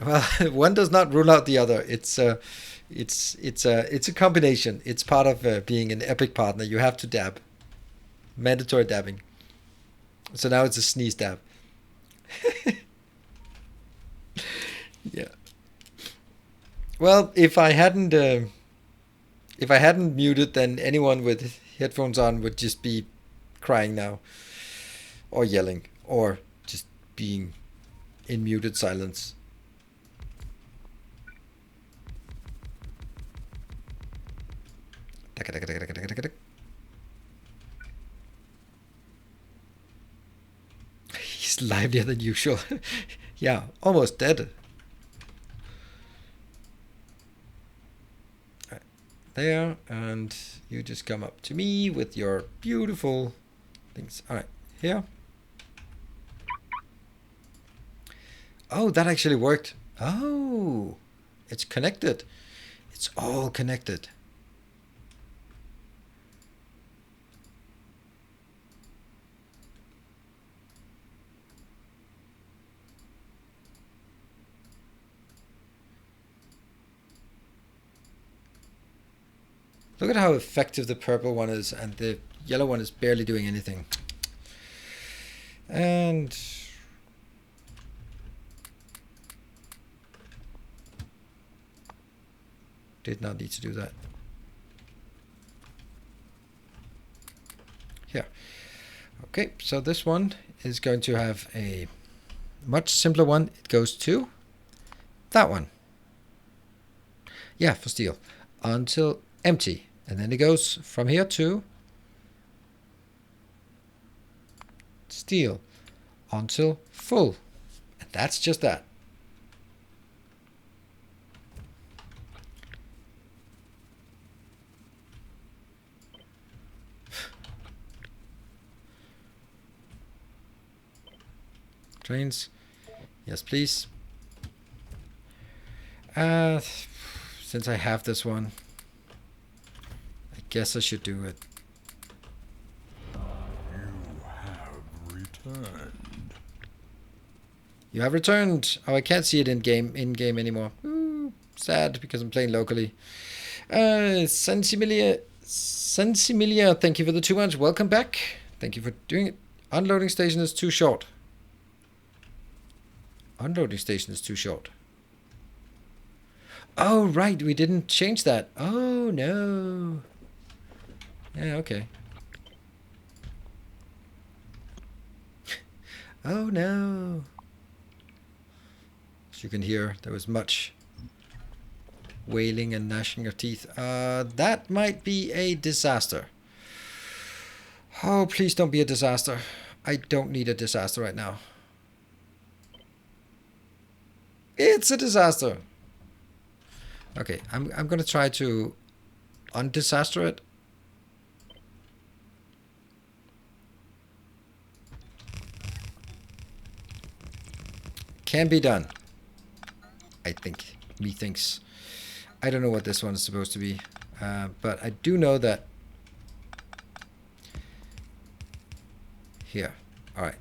S1: Well, one does not rule out the other. It's a combination. It's part of being an epic partner. You have to dab, mandatory dabbing. So now it's a sneeze dab. Yeah. Well, if I hadn't muted, then anyone with headphones on would just be crying now, or yelling, or just being in muted silence. He's livelier than usual. Yeah, almost dead. There, and you just come up to me with your beautiful things. All right, here. Oh, that actually worked. Oh, it's connected. It's all connected. Look at how effective the purple one is, and the yellow one is barely doing anything. And did not need to do that. Here. Okay, so this one is going to have a much simpler one. It goes to that one. Yeah, for steel. Until empty. And then it goes from here to steel until full. And that's just that. Trains. Yes, please. Since I have this one, I guess I should do it.
S2: You have returned.
S1: You have returned. Oh, I can't see it in game anymore. Ooh, sad because I'm playing locally. Sensimilia, thank you for the 2 months. Welcome back. Thank you for doing it. Unloading station is too short. Unloading station is too short. Oh, right. We didn't change that. Oh, no. Yeah, okay. Oh, no. As you can hear, there was much Wailing and gnashing of teeth. That might be a disaster. Oh, please don't be a disaster. I don't need a disaster right now. It's a disaster. Okay, I'm gonna try to undisaster it. Can be done. I think. Methinks. I don't know what this one is supposed to be. But I do know that... Here. Alright.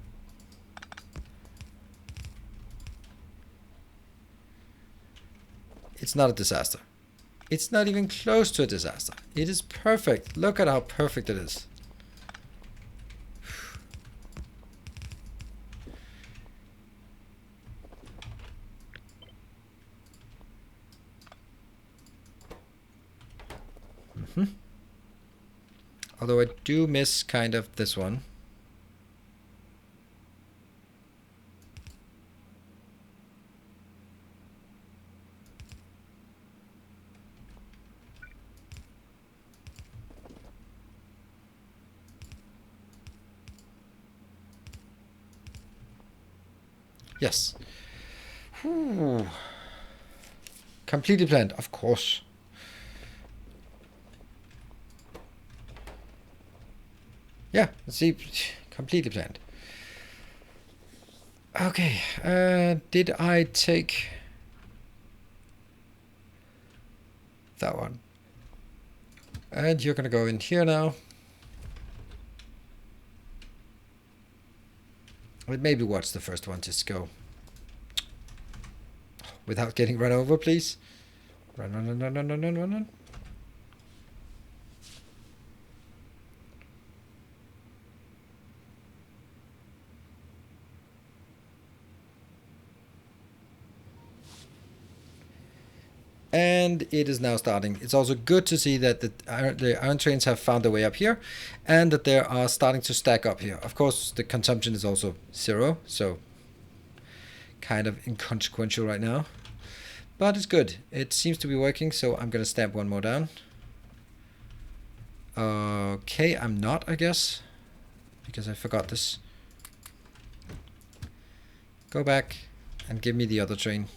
S1: It's not a disaster. It's not even close to a disaster. It is perfect. Look at how perfect it is. Although I do miss kind of this one. Yes. Whew. Completely planned, of course. Yeah, see, completely planned. Okay, did I take that one? And you're gonna go in here now. But maybe watch the first one just go. Without getting run over, please. Run, run, run, run, run, run, run, run, run. And it is now starting. It's also good to see that the iron trains have found their way up here and that they are starting to stack up here. Of course, the consumption is also 0, so kind of inconsequential right now. But it's good. It seems to be working, so I'm going to stamp one more down. Okay, I'm not, I guess, because I forgot this. Go back and give me the other train.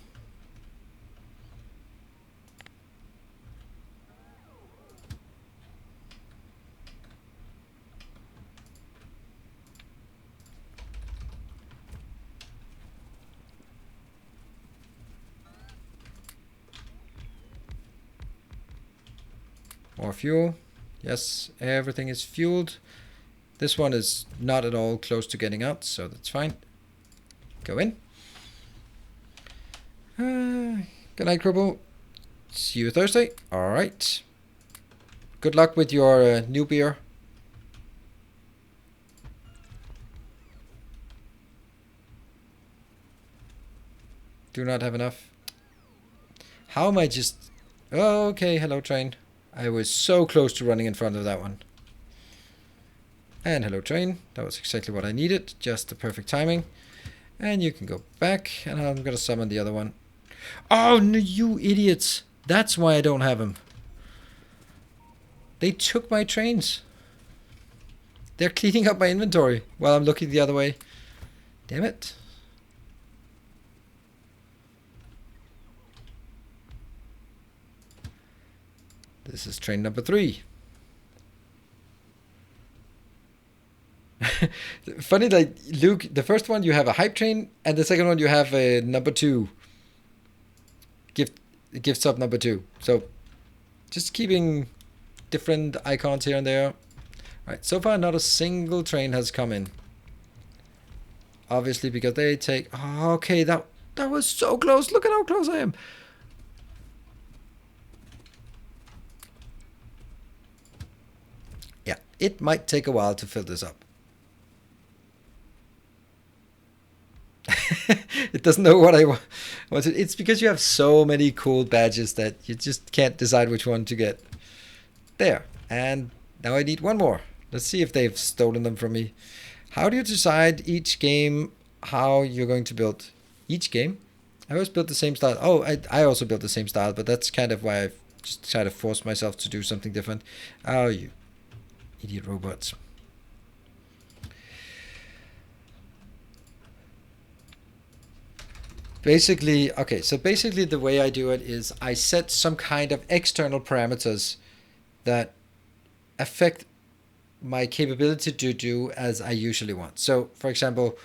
S1: More fuel. Yes, everything is fueled. This one is not at all close to getting out, so that's fine. Go in. Good night, Cribble. See you Thursday. All right. Good luck with your new beer. Do not have enough. How am I just... Oh, okay, hello train. I was so close to running in front of that one. And hello train. That was exactly what I needed. Just the perfect timing. And you can go back. And I'm going to summon the other one. Oh, no, you idiots. That's why I don't have them. They took my trains. They're cleaning up my inventory while I'm looking the other way. Damn it. This is train number 3. Funny, like, Luke, the first one you have a hype train, and the second one you have a number 2. Gift sub number 2. So, just keeping different icons here and there. Right, so far not a single train has come in. Obviously, because they take... Oh, okay, that was so close. Look at how close I am. Yeah, it might take a while to fill this up. It doesn't know what I want. It's because you have so many cool badges that you just can't decide which one to get. There. And now I need one more. Let's see if they've stolen them from me. How do you decide each game how you're going to build each game? I always built the same style. Oh, I also built the same style, but that's kind of why I've just kind of forced myself to do something different. Oh, you idiot robots. Basically, okay, so basically the way I do it is I set some kind of external parameters that affect my capability to do as I usually want. So, for example,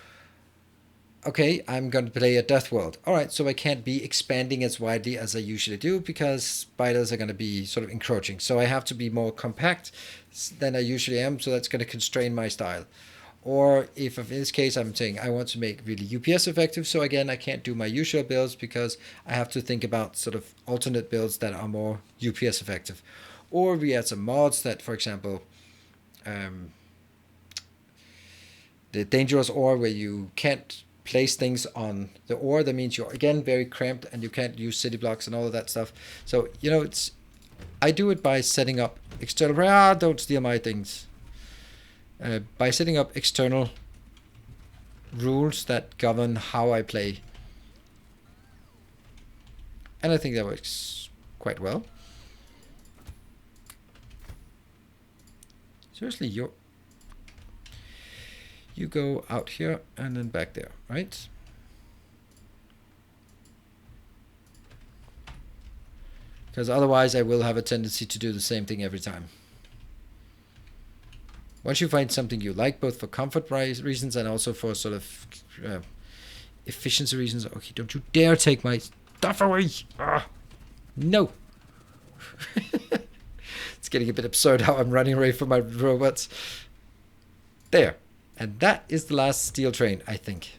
S1: okay, I'm going to play a Death World. All right, so I can't be expanding as widely as I usually do because spiders are going to be sort of encroaching. So I have to be more compact than I usually am, so that's going to constrain my style. Or if in this case I'm saying I want to make really UPS effective, so again I can't do my usual builds because I have to think about sort of alternate builds that are more UPS effective. Or we add some mods that, for example, the dangerous ore where you can't place things on the ore. That means you're again very cramped and you can't use city blocks and all of that stuff. So it's I do it by setting up external. Don't steal my things. By setting up external rules that govern how I play. And I think that works quite well. Seriously, you go out here and then back there, right? Because otherwise I will have a tendency to do the same thing every time. Once you find something you like, both for comfort reasons and also for sort of efficiency reasons. Okay, don't you dare take my stuff away. No. It's getting a bit absurd how I'm running away from my robots. There. And that is the last steel train, I think.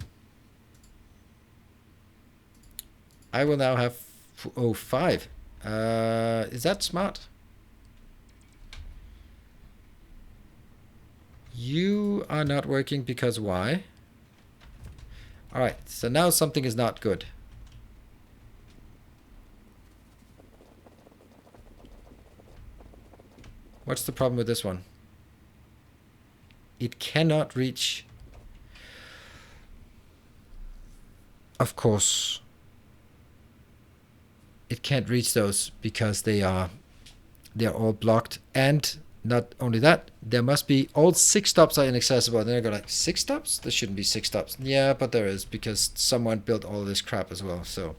S1: I will now have 5. Is that smart? You are not working because why? Alright, so now something is not good. What's the problem with this one? It cannot reach. Of course, it can't reach those because they're all blocked. And not only that, there must be all 6 stops are inaccessible. And then I go like, 6 stops? There shouldn't be 6 stops. Yeah, but there is because someone built all this crap as well. So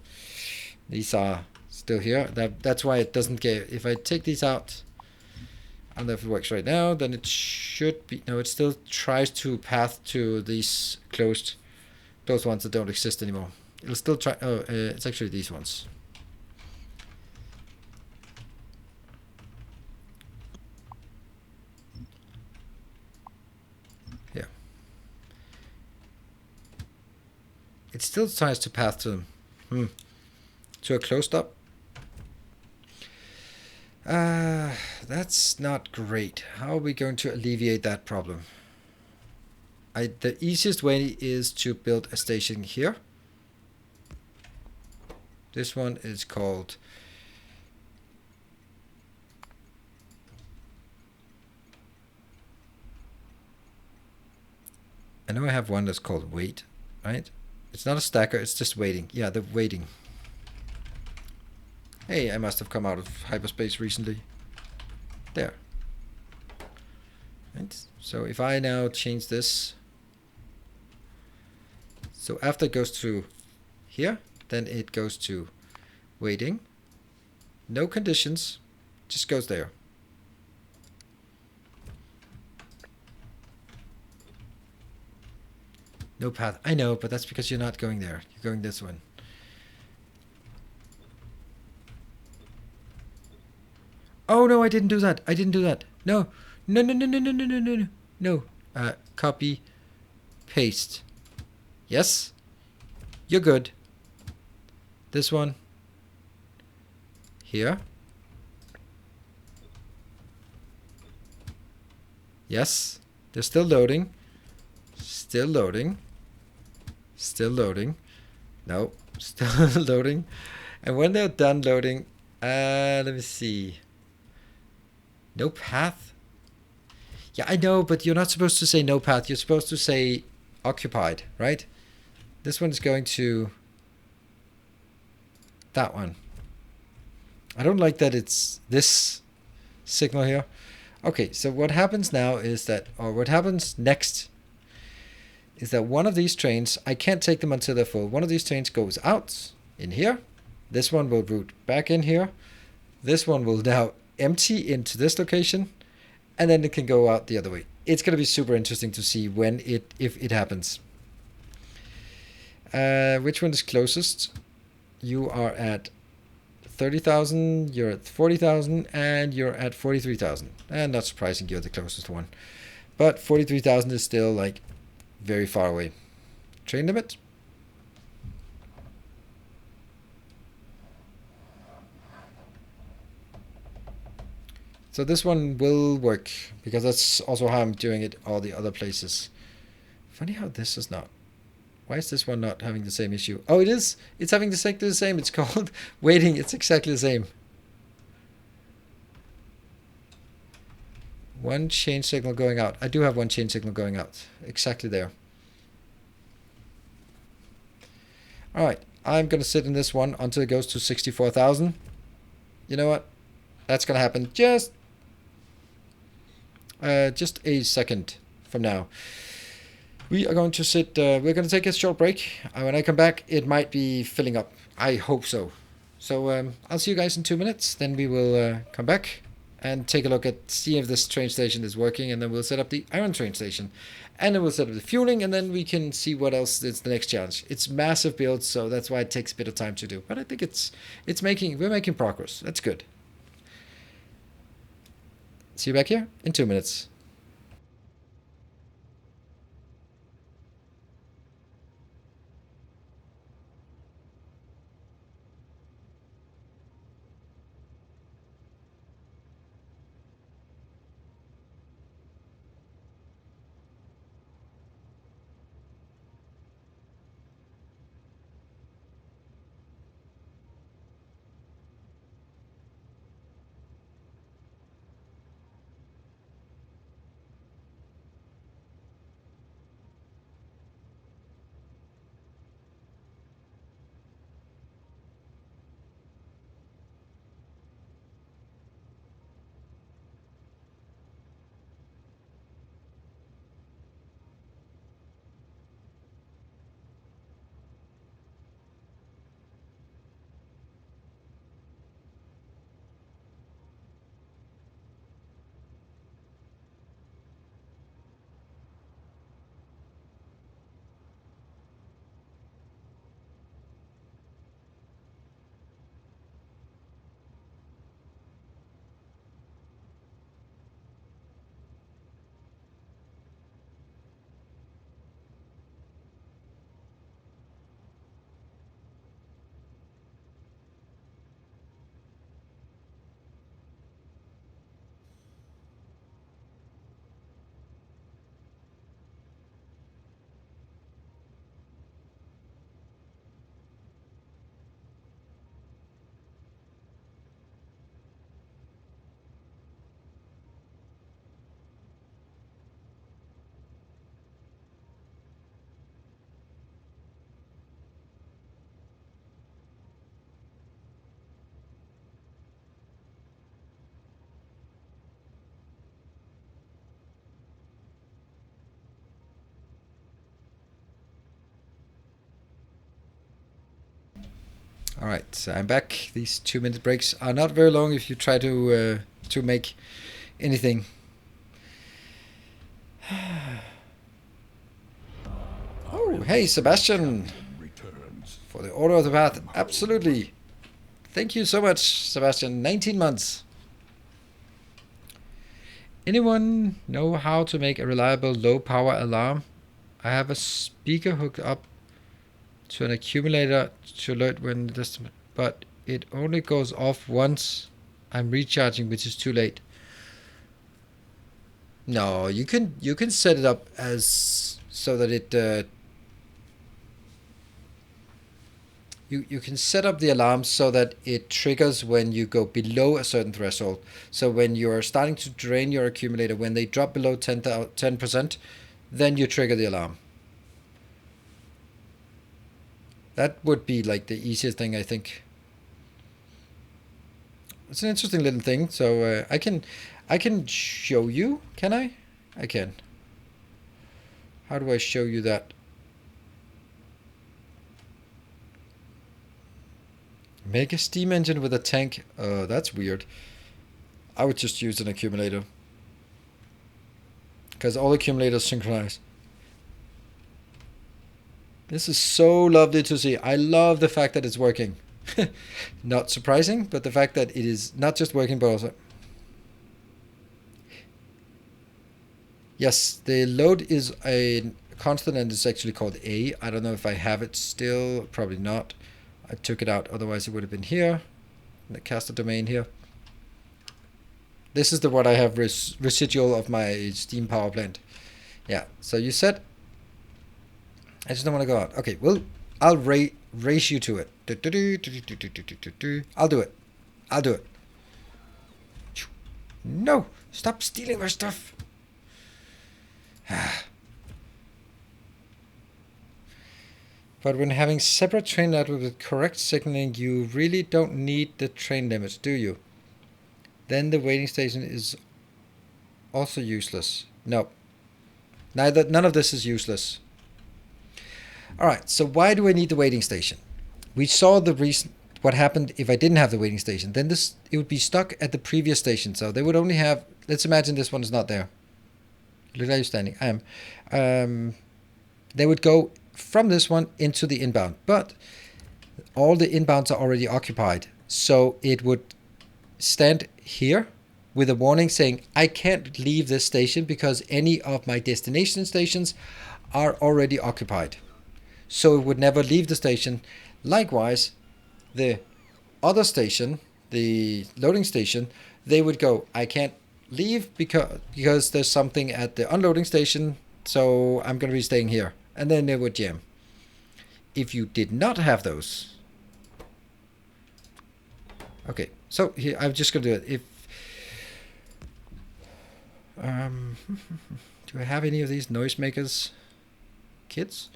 S1: these are still here. That's why it doesn't get. If I take these out, I don't know if it works right now, then it should be. No, it still tries to path to these closed ones that don't exist anymore. It'll still try. Oh, it's actually these ones. Yeah. It still tries to path to them. To a closed up. That's not great. How are we going to alleviate that problem? The easiest way is to build a station here. This one is called I know I have one that's called wait, right? It's not a stacker, it's just waiting. Yeah, the waiting. Hey, I must have come out of hyperspace recently. There. Right. So if I now change this, so after it goes to here, then it goes to waiting. No conditions, just goes there. No path. I know, but that's because you're not going there. You're going this one. Oh no, I didn't do that. I didn't do that. No. No, no, no, no, no, no, no, no, no. Copy, paste. Yes. You're good. This one. Here. Yes. They're still loading. Still loading. Still loading. No. Still loading. And when they're done loading, let me see. No path? Yeah, I know, but you're not supposed to say no path. You're supposed to say occupied, right? This one is going to That one. I don't like that it's this signal here. Okay, so what happens now is that, or what happens next is that one of these trains, I can't take them until they're full. One of these trains goes out in here. This one will route back in here. This one will now empty into this location, and then it can go out the other way. It's going to be super interesting to see if it happens. Which one is closest? You are at 30,000, you're at 40,000, and you're at 43,000. And not surprising, you're the closest one. But 43,000 is still like very far away. Train limit. So this one will work, because that's also how I'm doing it all the other places. Funny how this is not. Why is this one not having the same issue? Oh, it is. It's having exactly the same. It's called waiting. It's exactly the same. One change signal going out. I do have one change signal going out. Exactly there. All right. I'm going to sit in this one until it goes to 64,000. You know what? That's going to happen just a second from now. We are going to sit, we're going to take a short break. When I come back, it might be filling up. I hope so. So I'll see you guys in 2 minutes. Then we will come back and take a look at, see if this train station is working, and then we'll set up the iron train station. And then we'll set up the fueling, and then we can see what else is the next challenge. It's massive build, so that's why it takes a bit of time to do. But I think we're making progress. That's good. See you back here in 2 minutes. All right, so I'm back. These 2 minute breaks are not very long if you try to make anything. Oh, hey, Sebastian, for the Order of the Path. Absolutely. Thank you so much, Sebastian. 19 months. Anyone know how to make a reliable low power alarm? I have a speaker hooked up to an accumulator to alert when this, but it only goes off once I'm recharging, which is too late. No, you can set it up as so that it you can set up the alarm so that it triggers when you go below a certain threshold. So when you're starting to drain your accumulator, when they drop below 10%, then you trigger the alarm. That would be like the easiest thing, I think. It's an interesting little thing. So I can show you. Can I? I can. How do I show you that? Make a steam engine with a tank. That's weird. I would just use an accumulator. Because all accumulators synchronize. This is so lovely to see. I love the fact that it's working. Not surprising, but the fact that it is not just working, but also... Yes, the load is a constant and it's actually called A. I don't know if I have it still. Probably not. I took it out, otherwise it would have been here. In the caster domain here. This is the what I have residual of my steam power plant. Yeah, so you said... I just don't want to go out. Okay, well, I'll race you to it. I'll do it. I'll do it. No! Stop stealing my stuff! But when having separate train network with correct signaling, you really don't need the train limits, do you? Then the waiting station is also useless. No. None of this is useless. Alright, so why do I need the waiting station? We saw the reason what happened if I didn't have the waiting station. Then it would be stuck at the previous station. So they would only have... Let's imagine this one is not there. Look at you standing. I am. They would go from this one into the inbound. But all the inbounds are already occupied. So it would stand here with a warning saying, I can't leave this station because any of my destination stations are already occupied. So it would never leave the station. Likewise, the other station, the loading station, they would go, I can't leave because there's something at the unloading station, so I'm going to be staying here. And then they would jam. If you did not have those... Okay, so here, I'm just going to do it. Do I have any of these noisemakers kits?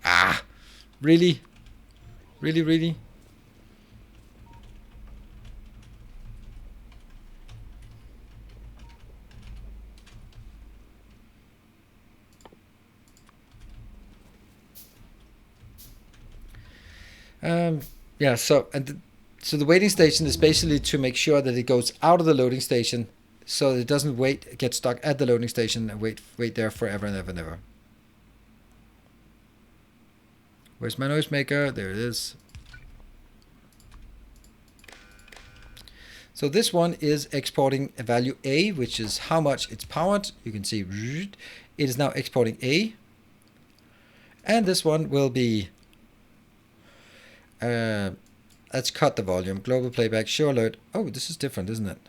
S1: Ah, really? Really? Yeah, so the waiting station is basically to make sure that it goes out of the loading station so that it doesn't get stuck at the loading station and wait there forever and ever and ever. Where's my noisemaker? There it is. So this one is exporting a value A, which is how much it's powered. You can see it is now exporting A. And this one will be, let's cut the volume. Global playback, show alert. Oh, this is different, isn't it?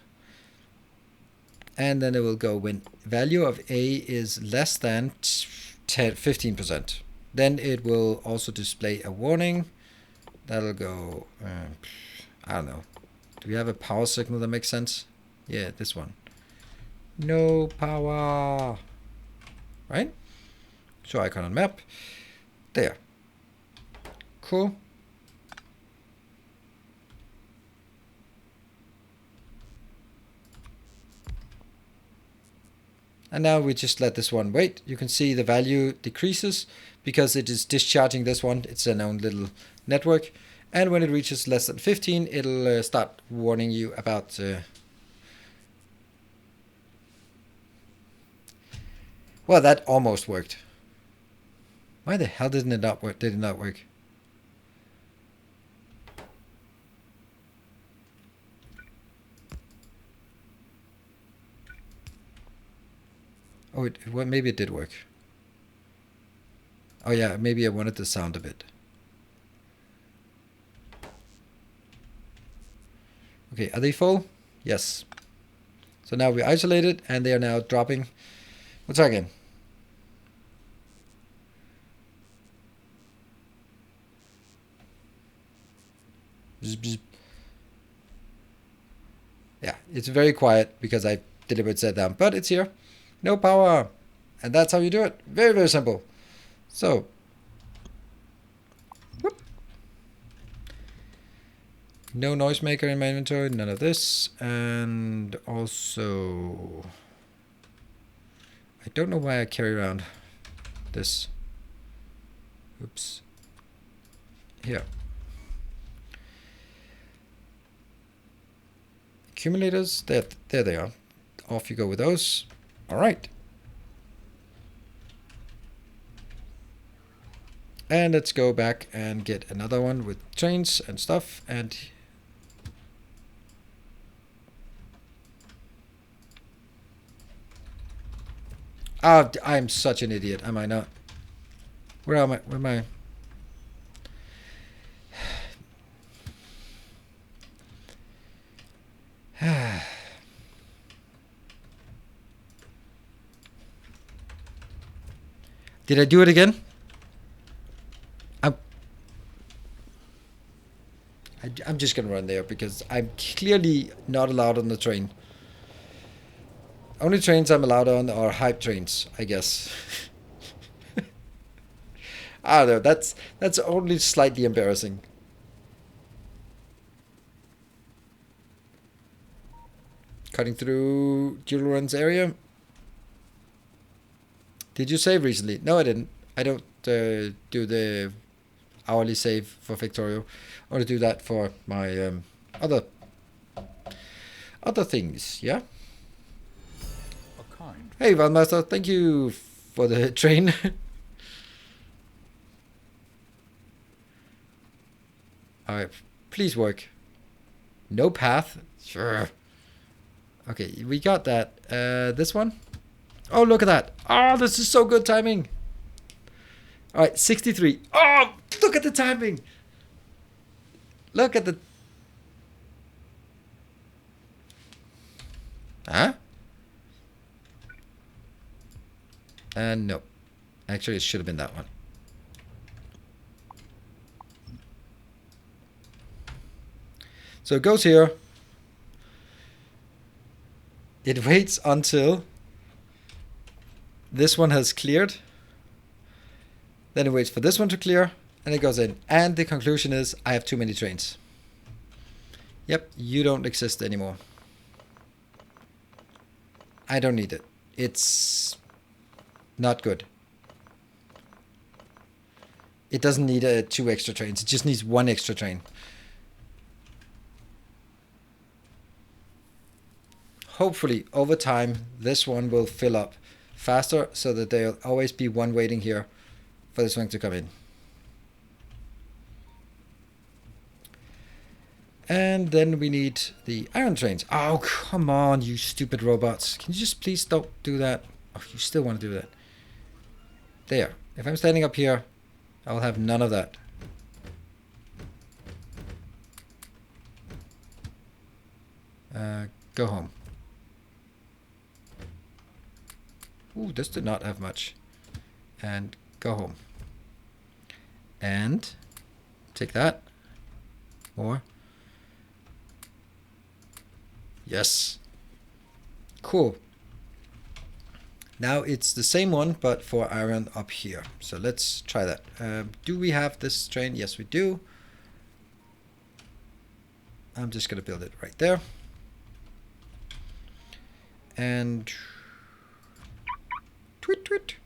S1: And then it will go when value of A is less than 15%. Then it will also display a warning. That'll go, I don't know. Do we have a power signal that makes sense? Yeah, this one. No power. Right? Show icon on map. There. Cool. And now we just let this one wait. You can see the value decreases because it is discharging this one. It's an own little network. And when it reaches less than 15, it'll start warning you about... Well, that almost worked. Why the hell didn't it not work? Did it not work? Oh, well, maybe it did work. Oh yeah, maybe I wanted the sound a bit. Okay, are they full? Yes. So now we isolate it and they are now dropping. Let's try again. Yeah, it's very quiet because I deliberately set down, but it's here. No power. And that's how you do it. Very, very simple. So, whoop. No noisemaker in my inventory, none of this. And also, I don't know why I carry around this. Oops. Here. Accumulators, there they are. Off you go with those. All right. And let's go back and get another one with trains and stuff. And I'm such an idiot, am I not? Where am I? Where am I? Did I do it again? I'm just gonna run there because I'm clearly not allowed on the train. Only trains I'm allowed on are hype trains, I guess. I don't know, that's only slightly embarrassing. Cutting through Julian's area. Did you save recently? No, I didn't. I don't do the hourly save for Factorio. I only do that for my other things, yeah?
S2: A kind.
S1: Hey, Valmaster, thank you for the train. Alright, please work. No path? Sure. Okay, we got that. This one? Oh, look at that. Oh, this is so good timing. Alright, 63. Oh, look at the timing. Look at the... Huh? No. Actually, it should have been that one. So it goes here. It waits until this one has cleared. Then it waits for this one to clear. And it goes in. And the conclusion is, I have too many trains. Yep, you don't exist anymore. I don't need it. It's not good. It doesn't need 2 extra trains. It just needs 1 extra train. Hopefully, over time, this one will fill up faster so that there'll always be one waiting here for this one to come in. And then we need the iron trains. Oh, come on, you stupid robots. Can you just please don't do that? Oh, you still want to do that. There. If I'm standing up here, I'll have none of that. Go home. Ooh, this did not have much. And go home. And take that. More. Yes. Cool. Now it's the same one, but for iron up here. So let's try that. Do we have this train? Yes, we do. I'm just going to build it right there. And tweet, tweet.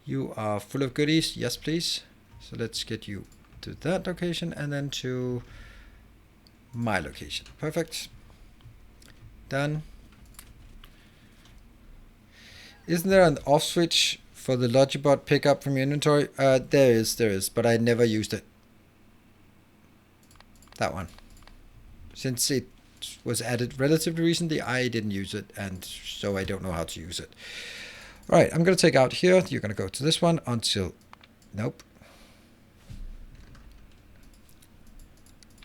S1: You are full of goodies. Yes, please. So let's get you to that location and then to my location. Perfect. Done. Isn't there an off switch for the Logibot pickup from your inventory? There is, but I never used it. That one. Since it was added relatively recently, I didn't use it, and so I don't know how to use it. All right, I'm going to take out here. You're going to go to this one until... Nope.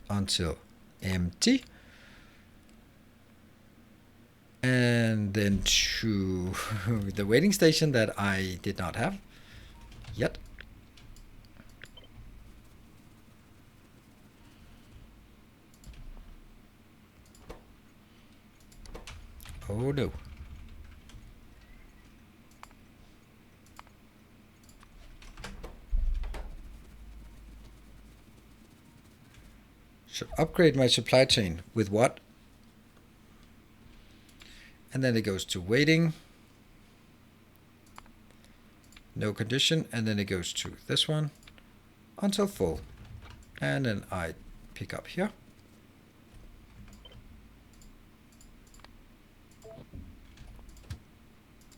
S1: Until empty. And then to the waiting station that I did not have yet. Oh no. Should upgrade my supply chain with what? And then it goes to waiting. No condition. And then it goes to this one until full. And then I pick up here.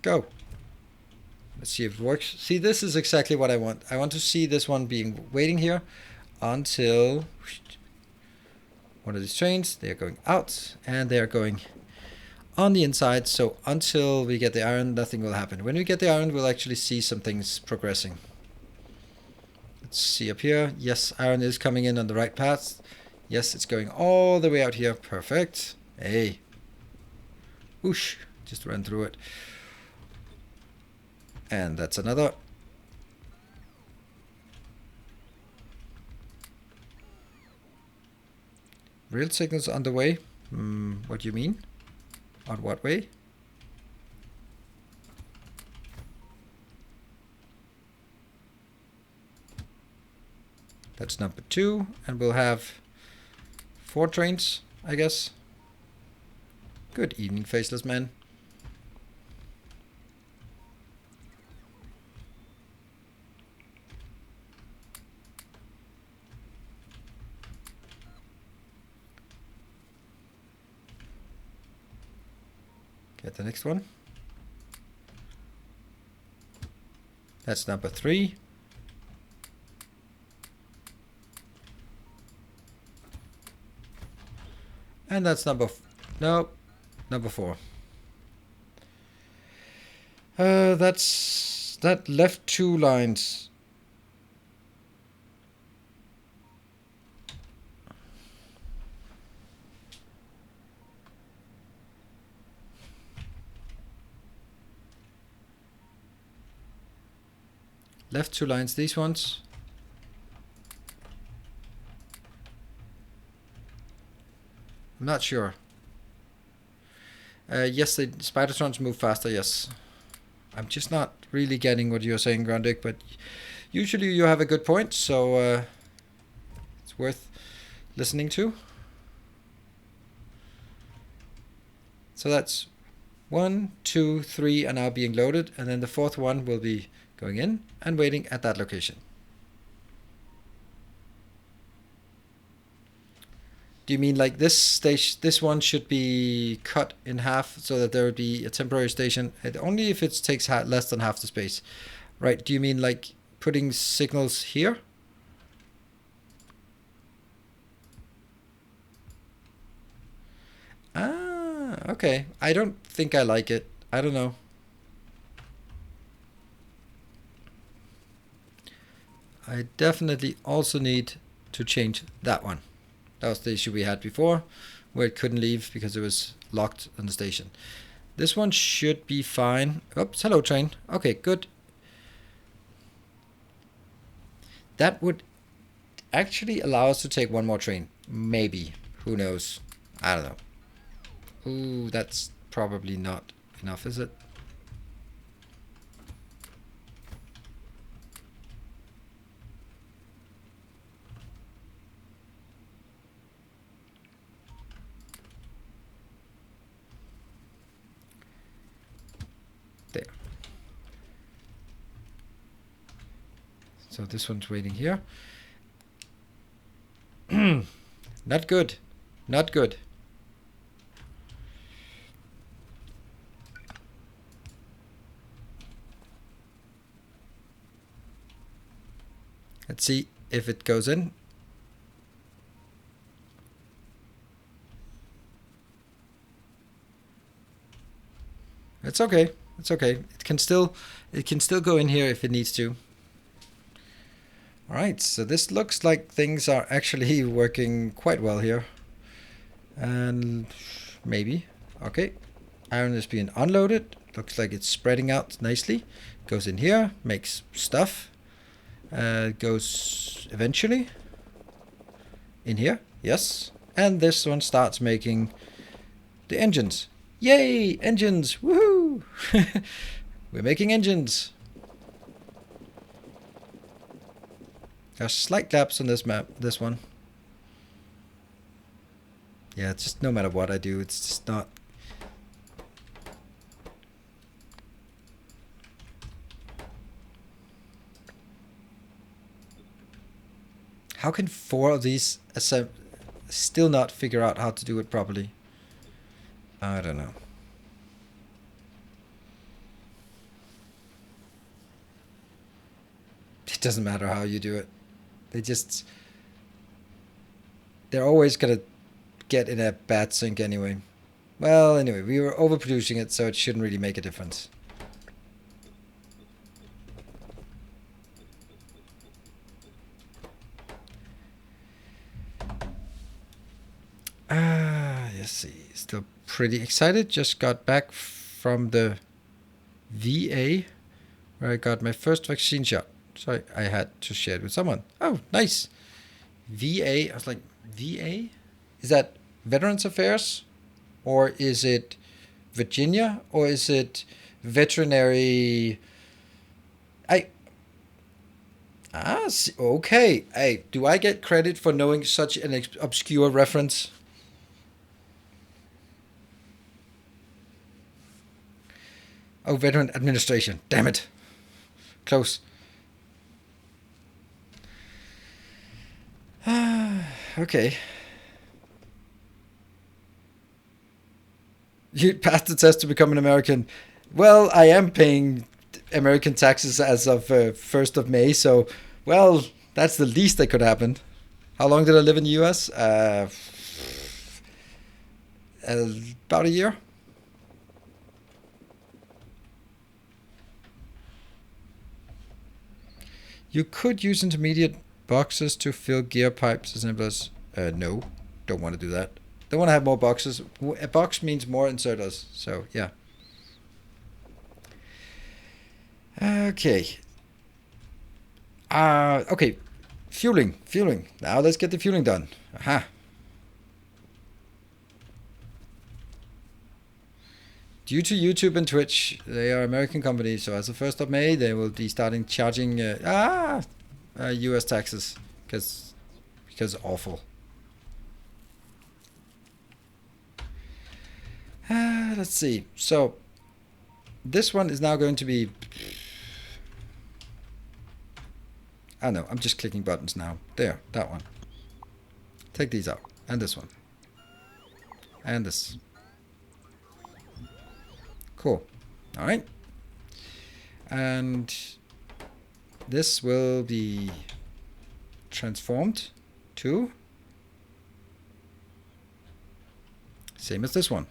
S1: Go. Let's see if it works. See, this is exactly what I want. I want to see this one being waiting here until one of these trains, they're going out and they're going on the inside. So until we get the iron, nothing will happen. When we get the iron, we'll actually see some things progressing. Let's see up here. Yes, iron is coming in on the right path. Yes, it's going all the way out here. Perfect. Hey. Whoosh. Just ran through it. And that's another. Real signals on the way. What do you mean? On what way? That's number 2, and we'll have 4 trains, I guess. Good evening, faceless man. Get the next one. That's number 3. And that's number 4. That left 2 lines. Left 2 lines, these ones. I'm not sure. Yes, the Spidertrons move faster, yes. I'm just not really getting what you're saying, Grundig, but usually you have a good point, so it's worth listening to. So that's 1, 2, 3 are now being loaded, and then the 4th one will be going in and waiting at that location. Do you mean like this station? This one should be cut in half so that there would be a temporary station, only if it takes less than half the space, right? Do you mean like putting signals here? Ah, okay. I don't think I like it. I don't know. I definitely also need to change that one. That was the issue we had before, where it couldn't leave because it was locked on the station. This one should be fine. Oops, hello train. Okay, good. That would actually allow us to take one more train. Maybe. Who knows? I don't know. Ooh, that's probably not enough, is it? So this one's waiting here. Not good. Not good. Let's see if it goes in. It's okay. It's okay. It can still go in here if it needs to. Alright, so this looks like things are actually working quite well here. And maybe. Okay. Iron is being unloaded. Looks like it's spreading out nicely. Goes in here, makes stuff. Goes eventually in here. Yes. And this one starts making the engines. Yay! Engins! Woohoo! We're making engines. There's slight gaps on this map, this one. Yeah, it's just no matter what I do, it's just not. How can 4 of these still not figure out how to do it properly? I don't know. It doesn't matter how you do it. They're always gonna get in a bad sync anyway. Well, anyway, we were overproducing it, so it shouldn't really make a difference. Let's see. Still pretty excited. Just got back from the VA, where I got my first vaccine shot. So I had to share it with someone. Oh, nice. VA. I was like, VA? Is that Veterans Affairs? Or is it Virginia? Or is it veterinary? Okay. Hey, do I get credit for knowing such an obscure reference? Oh, Veteran Administration. Damn it. Close. Okay. You passed the test to become an American. Well, I am paying American taxes as of 1st of May, so, well, that's the least that could happen. How long did I live in the US? About a year. You could use intermediate boxes to fill gear pipes as simple as... no, don't want to do that. Don't want to have more boxes. A box means more inserters, so yeah. Okay. Okay. Fueling. Now let's get the fueling done. Aha. Due to YouTube and Twitch, they are American companies, so as of 1st of May, they will be starting charging US taxes, because awful. Let's see. So this one is now going to be... I know, I'm just clicking buttons now. There, that one. Take these out. And this one. And this. Cool. All right. And this will be transformed to same as this one.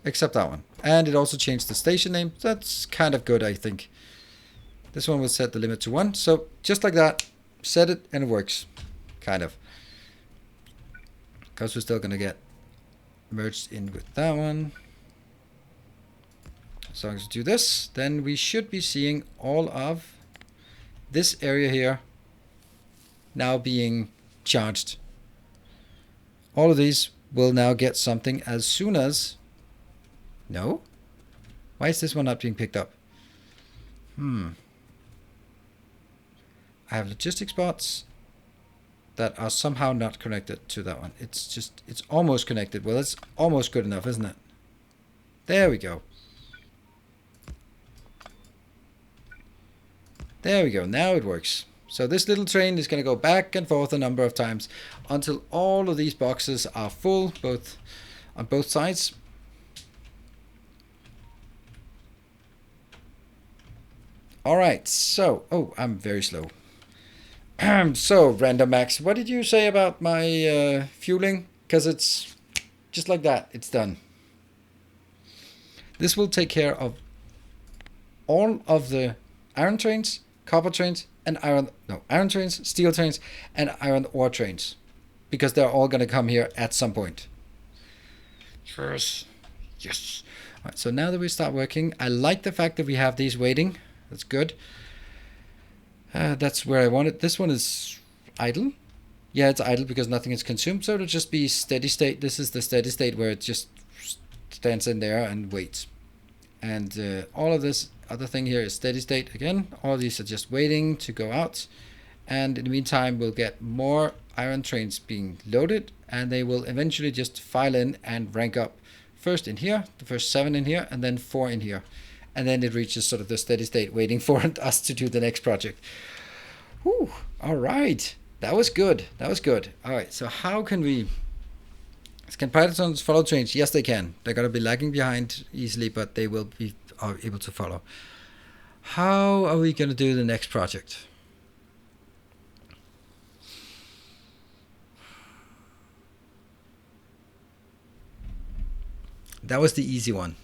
S1: Except that one. And it also changed the station name. That's kind of good, I think. This one will set the limit to 1. So just like that, set it and it works. Kind of. Because we're still going to get merged in with that one. As long as we do this, then we should be seeing all of this area here now being charged. All of these will now get something as soon as... No? Why is this one not being picked up? I have logistics bots that are somehow not connected to that one. It's almost connected. Well, it's almost good enough, isn't it? There we go. There we go. Now it works. So this little train is going to go back and forth a number of times until all of these boxes are full, on both sides. All right. So, I'm very slow. So, Random Max, what did you say about my fueling? Because it's just like that. It's done. This will take care of all of the iron trains, copper trains, and iron trains, steel trains, and iron ore trains. Because they're all going to come here at some point. Yes. All right, so now that we start working, I like the fact that we have these waiting. That's good. That's where I want it. This one is idle. Yeah, it's idle because nothing is consumed. So it'll just be steady state. This is the steady state where it just stands in there and waits. And all of this other thing here is steady state again. All these are just waiting to go out. And in the meantime, we'll get more iron trains being loaded, and they will eventually just file in and rank up. First in here, the first 7 in here, and then 4 in here. And then it reaches sort of the steady state, waiting for us to do the next project. Whew, all right. That was good. That was good. All right, so how can we... Can Pythons follow trains? Yes, they can. They're going to be lagging behind easily, but they will be able to follow. How are we going to do the next project? That was the easy one.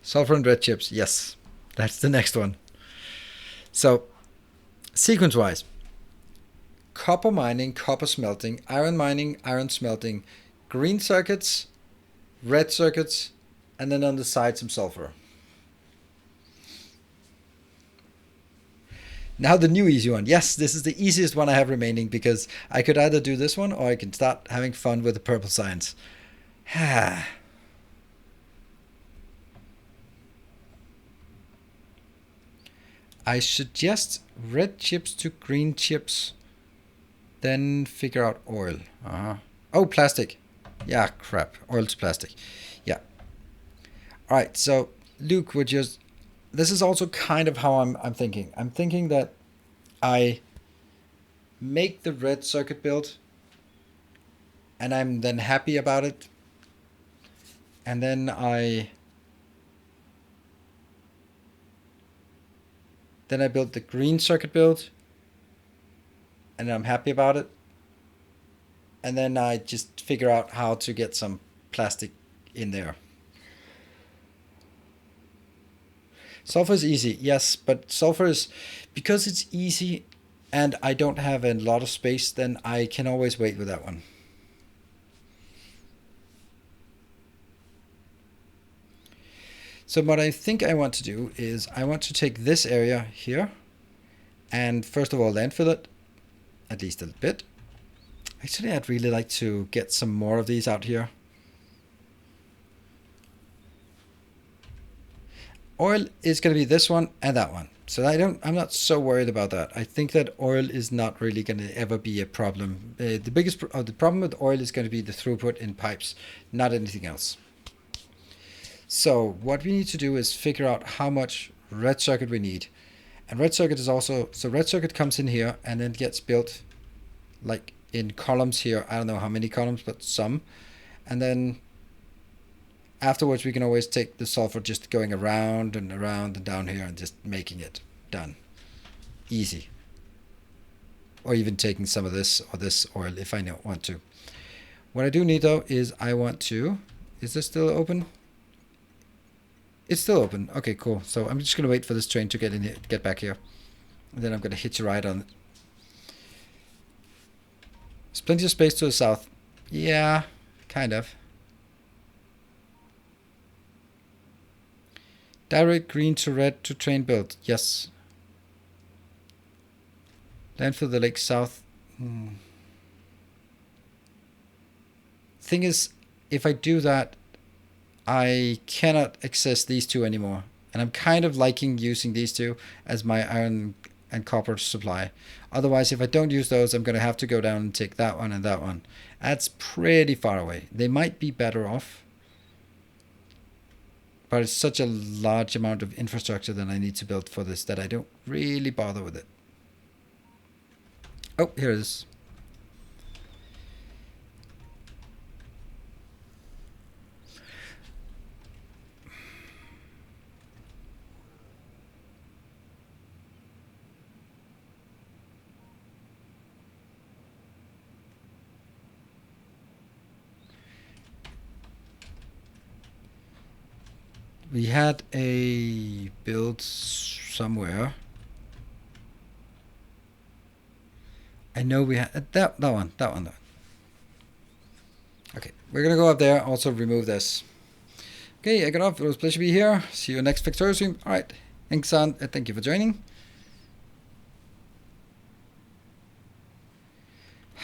S1: Sulfur and red chips, yes. That's the next one. So, sequence-wise, copper mining, copper smelting, iron mining, iron smelting, green circuits, red circuits, and then on the side some sulfur. Now the new easy one. Yes, this is the easiest one I have remaining, because I could either do this one or I can start having fun with the purple science. I suggest red chips to green chips, then figure out oil. Oh, plastic. Yeah, crap. Oil to plastic. Yeah. All right, so Luke would just... This is also kind of how I'm thinking. I'm thinking that I make the red circuit build, and I'm then happy about it. And then I build the green circuit build, and I'm happy about it. And then I just figure out how to get some plastic in there. Sulfur is easy, yes, but sulfur is, because it's easy and I don't have a lot of space, then I can always wait with that one. So what I think I want to do is I want to take this area here and first of all landfill it, at least a bit. Actually, I'd really like to get some more of these out here. Oil is going to be this one and that one. So I'm not so worried about that. I think that oil is not really going to ever be a problem. The problem with oil is going to be the throughput in pipes, not anything else. So what we need to do is figure out how much red circuit we need. And red circuit is also, so red circuit comes in here and then gets built like in columns here. I don't know how many columns, but some. And then afterwards we can always take the sulfur just going around and around and down here and just making it done. Easy. Or even taking some of this or this oil if I want to. What I do need though is I want to, is this still open? It's still open. Okay, cool. So I'm just going to wait for this train to get in here, get back here. And then I'm going to hitch a ride on it. There's plenty of space to the south. Yeah, kind of. Direct green to red to train build. Yes. Landfill the lake south. Thing is, if I do that, I cannot access these two anymore. And I'm kind of liking using these two as my iron and copper supply. Otherwise, if I don't use those, I'm going to have to go down and take that one and that one. That's pretty far away. They might be better off. But it's such a large amount of infrastructure that I need to build for this that I don't really bother with it. Oh, here it is. We had a build somewhere. I know we had that one. Okay, we're gonna go up there. Also remove this. Okay, I got off. It was a pleasure to be here. See you next Factorio stream. All right, thanks, son. Thank you for joining.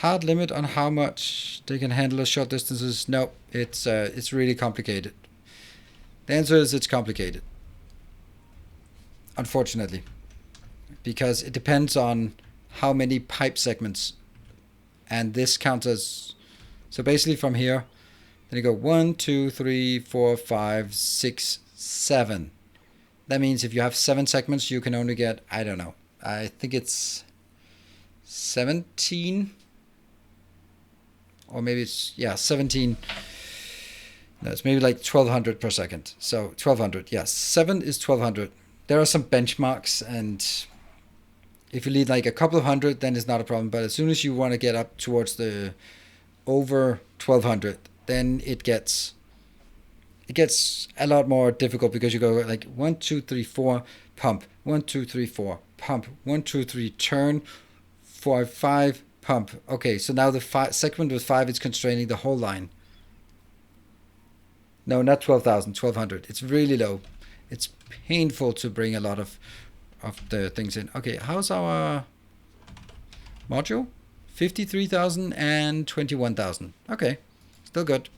S1: Hard limit on how much they can handle at short distances? No, it's really complicated. The answer is it's complicated. Unfortunately. Because it depends on how many pipe segments. And this counts as... So basically from here, then you go 1, 2, 3, 4, 5, 6, 7. That means if you have 7 segments, you can only get, I don't know, I think it's 17, or maybe it's, yeah, 17. No, it's maybe like 1200 per second. So 1200, yes, 7 is 1200. There are some benchmarks, and if you need like a couple of hundred, then it's not a problem. But as soon as you want to get up towards the over 1200, then it gets a lot more difficult, because you go like 1, 2, 3, 4, pump, 1, 2, 3, 4, pump, 1, 2, 3, turn, 4, 5, pump. Okay, so now the segment with 5 is constraining the whole line. No, not 12,000, 1200. It's really low. It's painful to bring a lot of the things in. Okay, how's our module? 53,000 and 21,000. Okay, still good.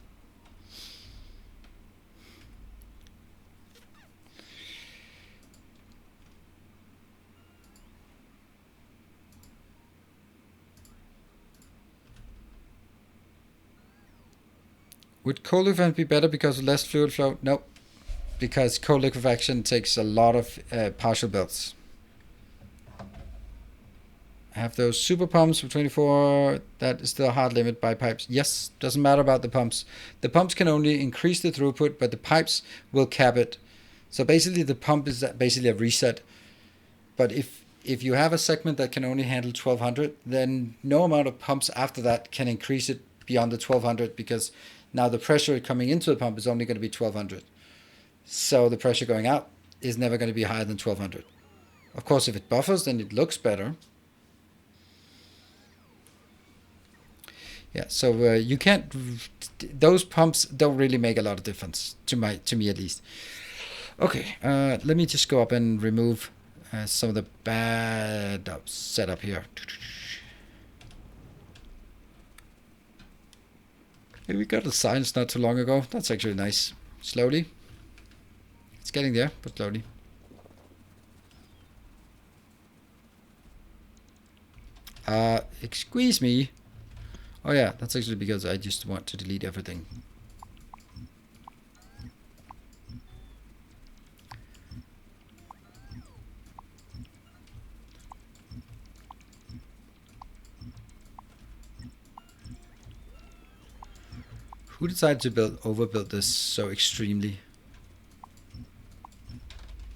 S1: Would cold liquefaction be better because of less fluid flow? Nope. Because cold liquefaction takes a lot of partial builds. I have those super pumps for 24. That is still a hard limit by pipes. Yes, doesn't matter about the pumps. The pumps can only increase the throughput, but the pipes will cap it. So basically the pump is basically a reset. But if you have a segment that can only handle 1200, then no amount of pumps after that can increase it beyond the 1200, because now the pressure coming into the pump is only going to be 1200. So the pressure going out is never going to be higher than 1200. Of course, if it buffers, then it looks better. Yeah, so you can't... Those pumps don't really make a lot of difference, to me at least. Okay, let me just go up and remove some of the bad setup here. Hey, we got a science not too long ago. That's actually nice. Slowly. It's getting there, but slowly. Excuse me. Oh yeah, that's actually because I just want to delete everything. Who decided to overbuild this so extremely?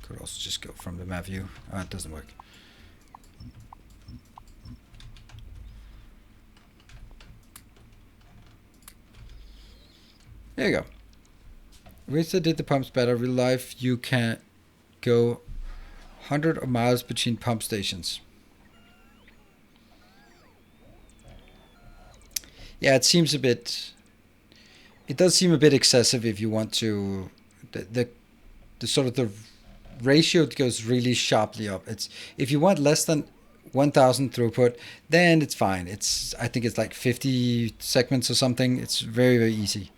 S1: Could also just go from the map view. It doesn't work. There you go. Rita did the pumps better. Real life, you can go 100 miles between pump stations. Yeah, it seems a bit... It does seem a bit excessive if you want to... The sort of the ratio goes really sharply up. It's if you want less than 1000 throughput, then it's fine. I think it's like 50 segments or something. It's very, very easy.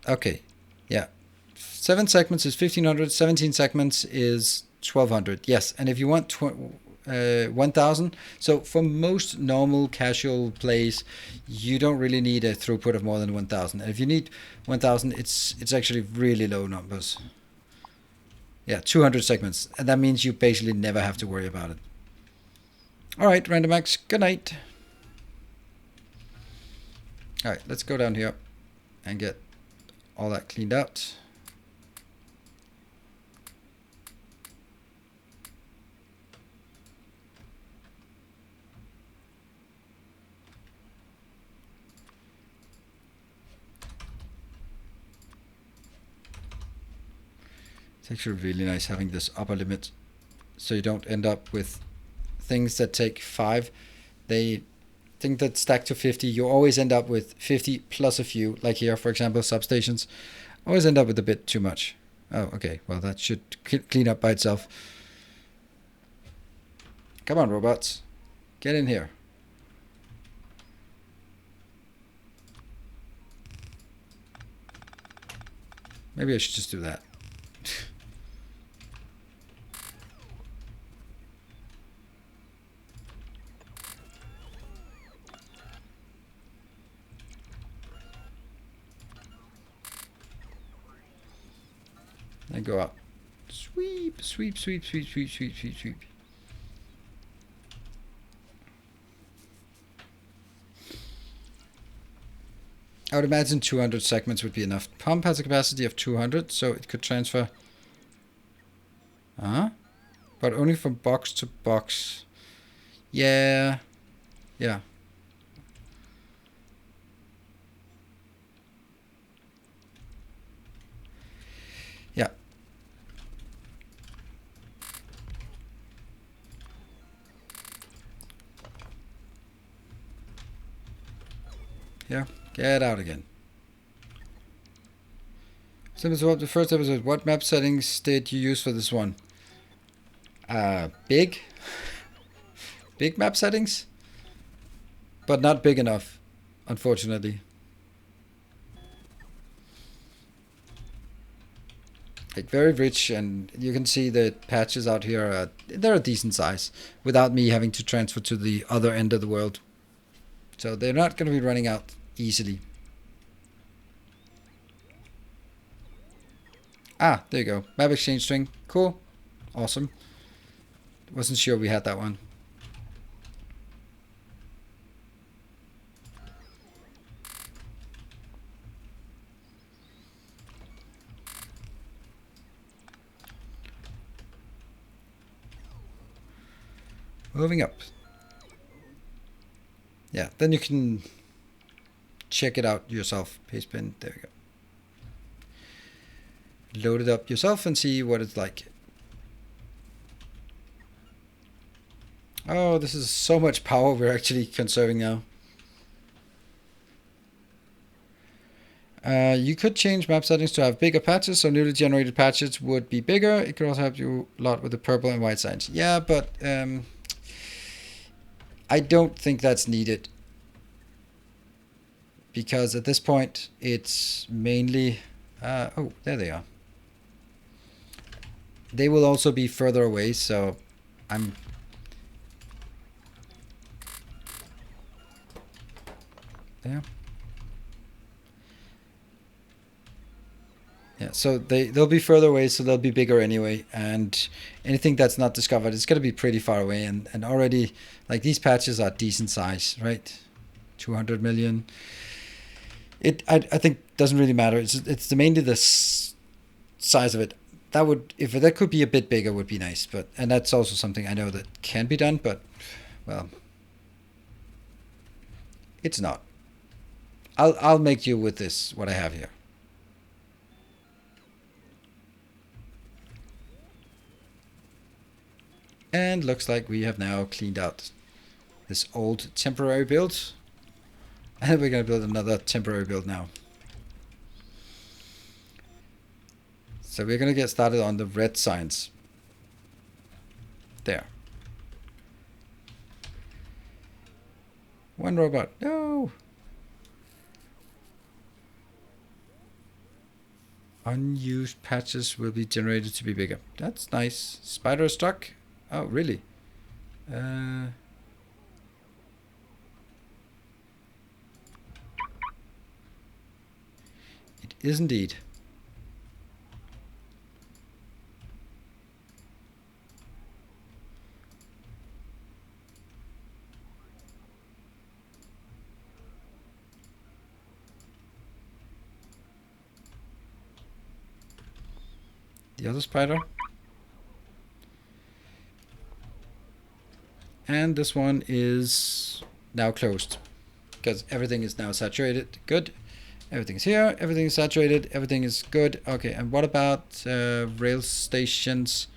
S1: Okay, yeah. 7 segments is 1500, 17 segments is 1200. Yes, and if you want 1000, so for most normal casual plays, you don't really need a throughput of more than 1000. And if you need 1000, it's actually really low numbers. Yeah, 200 segments, and that means you basically never have to worry about it. All right, Randomax, good night. All right, let's go down here and get all that cleaned out. It's actually really nice having this upper limit, so you don't end up with things that take 5. They think that stack to 50. You always end up with 50 plus a few, like here, for example, substations. Always end up with a bit too much. Oh, okay. Well, that should clean up by itself. Come on, robots. Get in here. Maybe I should just do that. And go up. Sweep, sweep, sweep, sweep, sweep, sweep, sweep, sweep. I would imagine 200 segments would be enough. Pump has a capacity of 200, so it could transfer. But only from box to box. Yeah. Yeah. Yeah. Yeah. Get out again. So the first episode. What map settings did you use for this one? Big. Big map settings. But not big enough, unfortunately. Like very rich, and you can see the patches out here. They're a decent size without me having to transfer to the other end of the world. So they're not going to be running out easily. Ah, there you go. Map exchange string. Cool. Awesome. Wasn't sure we had that one. Moving up. Yeah, then you can check it out yourself. Paste bin. There we go. Load it up yourself and see what it's like. Oh, this is so much power we're actually conserving now. You could change map settings to have bigger patches, so newly generated patches would be bigger. It could also help you a lot with the purple and white signs. Yeah, but I don't think that's needed. Because at this point, it's mainly... oh, there they are. They will also be further away, so I'm... There. Yeah, so they'll be further away, so they'll be bigger anyway. And anything that's not discovered is going to be pretty far away. And already, like, these patches are decent size, right? 200 million. I think doesn't really matter. It's mainly the size of it. That would, if that could be a bit bigger, would be nice. But and that's also something I know that can be done, but well, it's not. I'll make you with this what I have here. And looks like we have now cleaned out this old temporary build. And we're going to build another temporary build now. So we're going to get started on the red signs. There. One robot. No! Unused patches will be generated to be bigger. That's nice. Spider is stuck. Oh, really? It is indeed. The other spider. And this one is now closed because everything is now saturated. Good. Everything's here. Everything is saturated. Everything is good. Okay. And what about rail stations?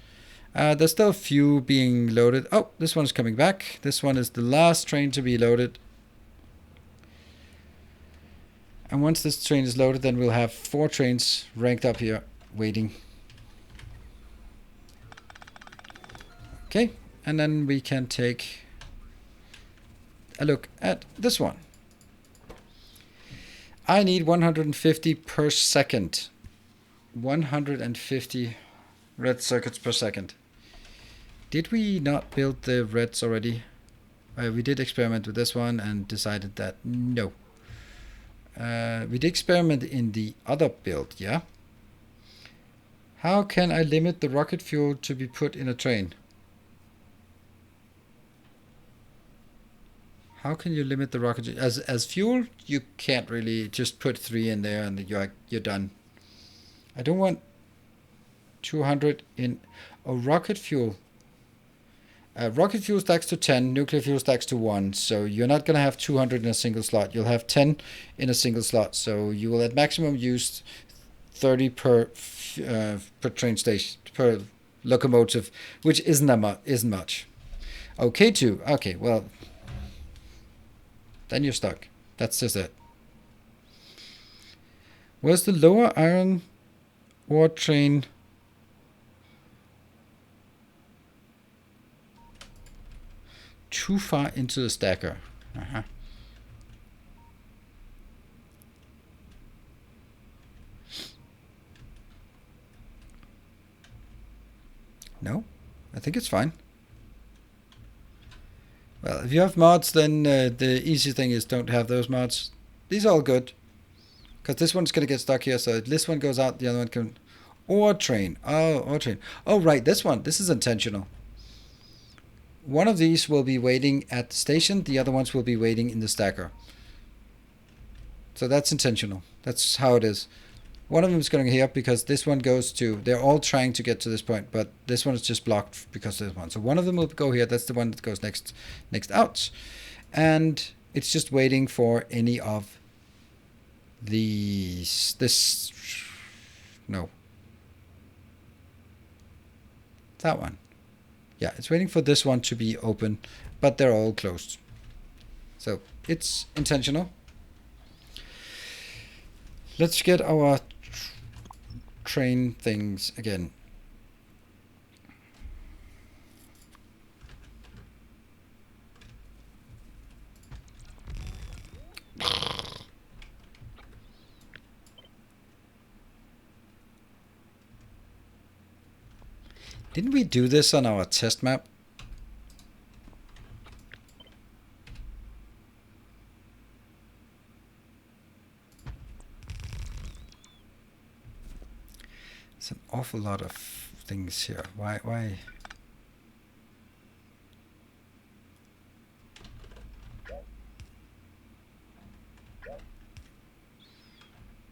S1: There's still a few being loaded. Oh, this one's coming back. This one is the last train to be loaded. And once this train is loaded, then we'll have 4 trains ranked up here waiting. Okay. And then we can take a look at this one. I need 150 per second. 150 red circuits per second. Did we not build the reds already? We did experiment with this one and decided that no. We did experiment in the other build, yeah? How can I limit the rocket fuel to be put in a train? How can you limit the rocket as fuel? You can't really just put 3 in there and you're done. I don't want 200 in a rocket fuel. Rocket fuel stacks to 10, nuclear fuel stacks to 1. So you're not going to have 200 in a single slot. You'll have 10 in a single slot. So you will at maximum use 30 per train station, per locomotive, which isn't much. Okay, too. Okay, well, then you're stuck. That's just it. Was the lower iron ore train too far into the stacker? No, I think it's fine. Well, if you have mods, then the easy thing is don't have those mods. These are all good. Because this one's going to get stuck here, so if this one goes out, the other one can... Ore train. Oh, ore train. Oh, right, this one. This is intentional. One of these will be waiting at the station. The other ones will be waiting in the stacker. So that's intentional. That's how it is. One of them is going here because this one goes to... They're all trying to get to this point, but this one is just blocked because of this one. So one of them will go here. That's the one that goes next out. And it's just waiting for any of these... This... No. That one. Yeah, it's waiting for this one to be open, but they're all closed. So it's intentional. Let's get our train things again. Didn't we do this on our test map? It's an awful lot of things here. Why?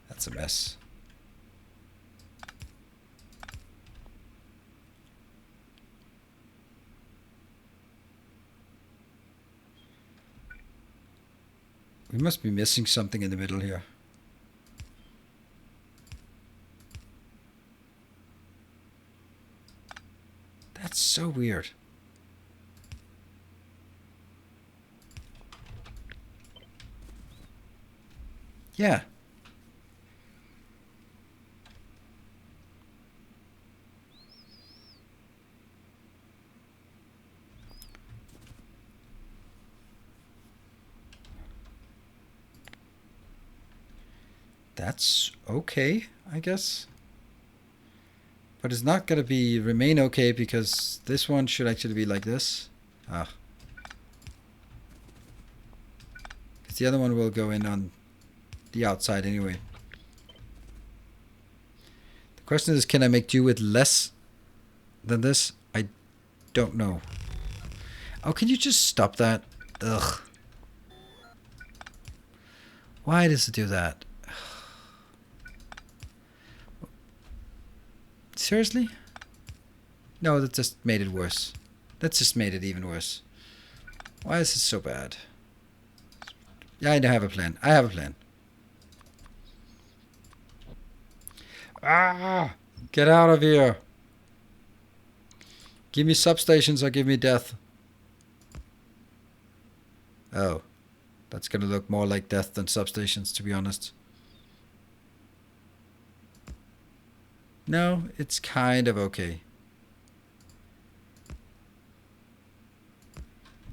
S1: That's a mess. We must be missing something in the middle here. That's so weird. Yeah. That's okay, I guess. But it's not going to remain okay because this one should actually be like this. Ah. Because the other one will go in on the outside anyway. The question is, can I make do with less than this? I don't know. Oh, can you just stop that? Ugh. Why does it do that? Seriously? No, that just made it worse. That just made it even worse. Why is it so bad? Yeah, I have a plan. I have a plan. Ah! Get out of here! Give me substations or give me death. Oh. That's gonna look more like death than substations, to be honest. No, it's kind of okay.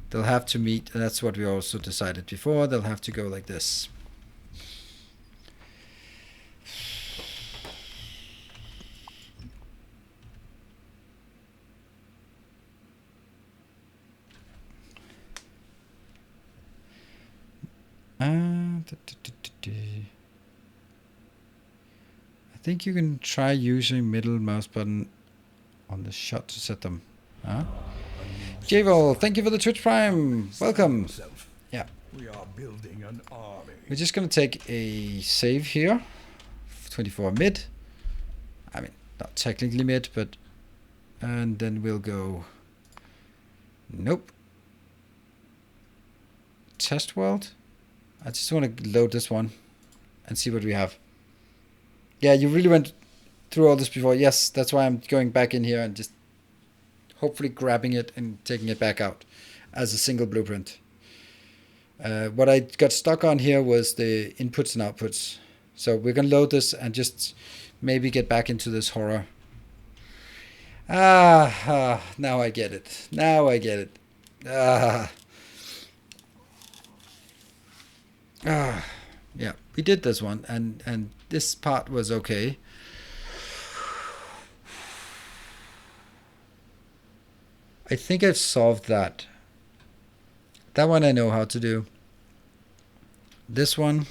S1: they'll have to meet, and that's what we also decided before, they'll have to go like this. I think you can try using middle mouse button on the shot to set them. Javel, thank you for the Twitch Prime. Welcome. Yeah.
S2: We are building an army.
S1: We're just going to take a save here. 24 mid. I mean, not technically mid, but... And then we'll go... Nope. Test world. I just want to load this one and see what we have. Yeah, you really went through all this before. Yes, that's why I'm going back in here and just hopefully grabbing it and taking it back out as a single blueprint. What I got stuck on here was the inputs and outputs. So we're going to load this and just maybe get back into this horror. Now I get it. Now I get it. Yeah, we did this one, and this part was okay. I think I've solved that. That one I know how to do. This one.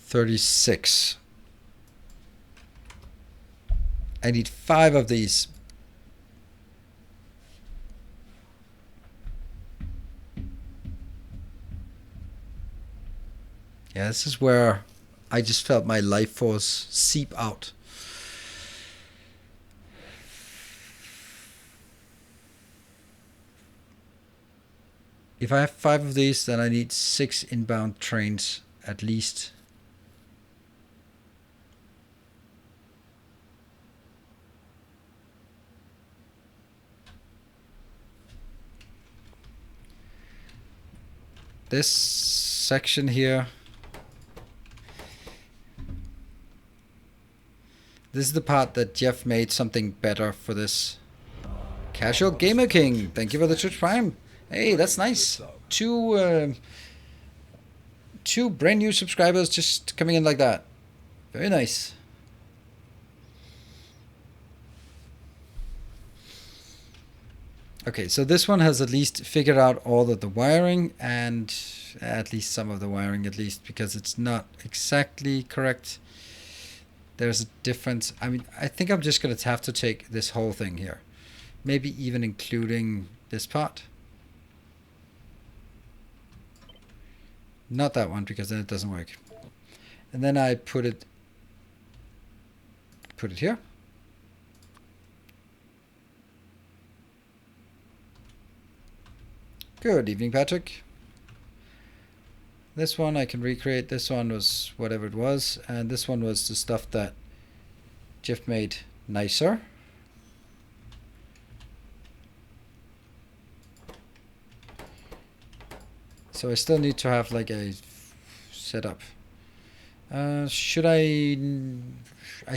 S1: $36. I need 5 of these. Yeah, this is where I just felt my life force seep out. If I have 5 of these, then I need 6 inbound trains at least. This section here, this is the part that Jeff made something better for this. Casual Gamer King, thank you for the Twitch Prime. Hey, that's nice. Two brand new subscribers just coming in like that. Very nice. Okay, so this one has at least figured out all of the wiring, and at least some of the wiring, at least, because it's not exactly correct. There's a difference. I mean, I think I'm just going to have to take this whole thing here. Maybe even including this part. Not that one, because then it doesn't work. And then I put it here. Good evening, Patrick. This one I can recreate. This one was whatever it was. And this one was the stuff that Jeff made nicer. So I still need to have like a setup. Should I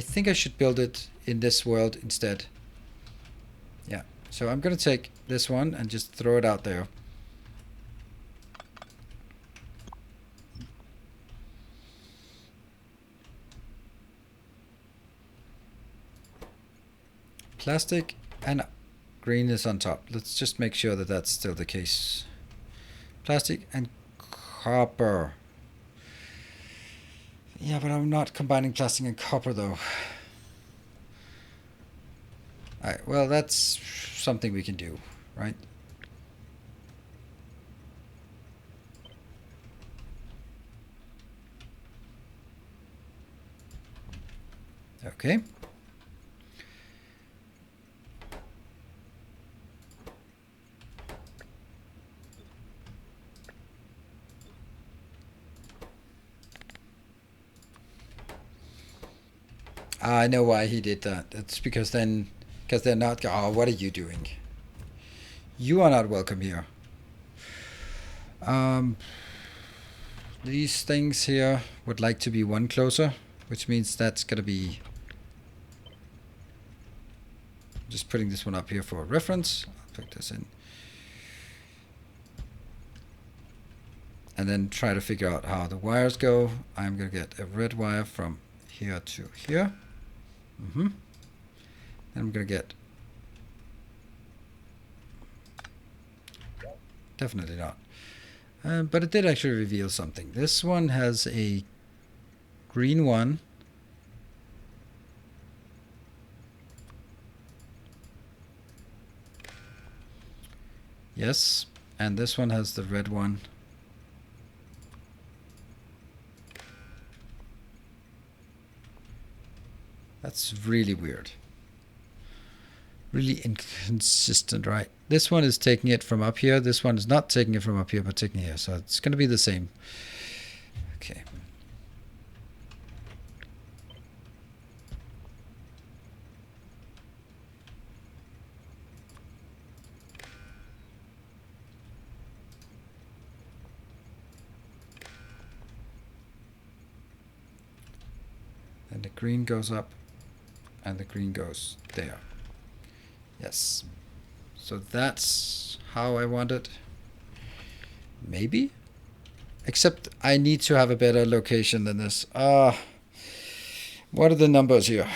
S1: think I should build it in this world instead. Yeah. So I'm going to take this one and just throw it out there. Plastic and green is on top. Let's just make sure that that's still the case. Plastic and copper. Yeah, but I'm not combining plastic and copper though. Alright, well that's something we can do, right? Okay. I know why he did that. It's because they're not. Oh, what are you doing? You are not welcome here. These things here would like to be one closer, which means that's going to be, just putting this one up here for reference. I'll put this in. And then try to figure out how the wires go. I'm going to get a red wire from here to here. Then I'm going to get, definitely not. But it did actually reveal something. This one has a green one. Yes, and this one has the red one. That's really weird. Really inconsistent, right? This one is taking it from up here. This one is not taking it from up here, but taking it here. So it's going to be the same. Okay. And the green goes up, and the green goes there. Yes. So that's how I want it. Maybe? Except I need to have a better location than this. What are the numbers here?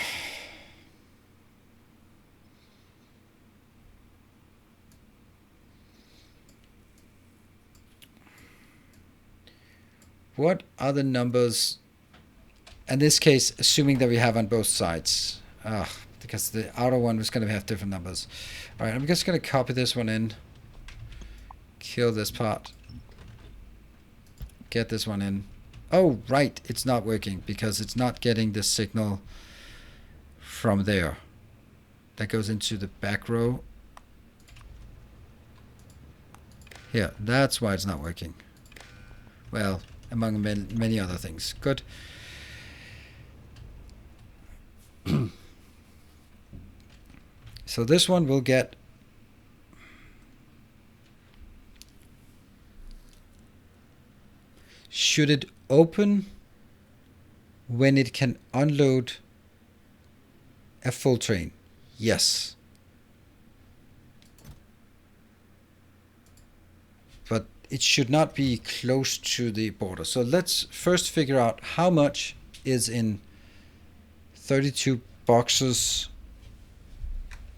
S1: What are the numbers? In this case, assuming that we have on both sides. Because the outer one was going to have different numbers. Alright, I'm just going to copy this one in. Kill this part. Get this one in. Oh, right. It's not working because it's not getting the signal from there. That goes into the back row. Here, that's why it's not working. Well, among many other things. Good. So this one will get should it open when it can unload a full train? Yes. But it should not be close to the border. So let's first figure out how much is in 32 boxes.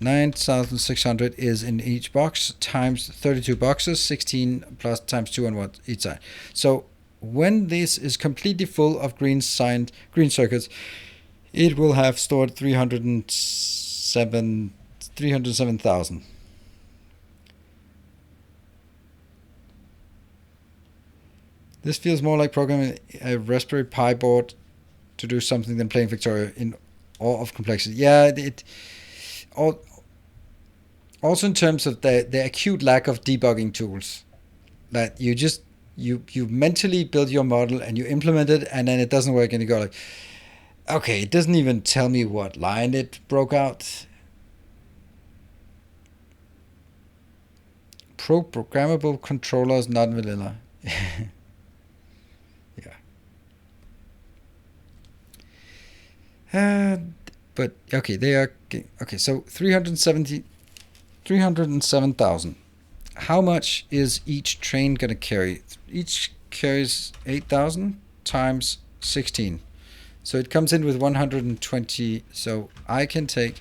S1: 9,600 is in each box times 32 boxes, 16 plus times 2 on what each side. So when this is completely full of green circuits, it will have stored 307,000. This feels more like programming a Raspberry Pi board to do something than playing Factorio in awe of complexity. Yeah, also in terms of the acute lack of debugging tools, that you just you mentally build your model and you implement it and then it doesn't work and you go like, okay, it doesn't even tell me what line it broke out. Programmable controllers, not vanilla. Yeah. But okay, they are okay. So 307,000. How much is each train going to carry? Each carries 8,000 times 16. So it comes in with 120. So I can take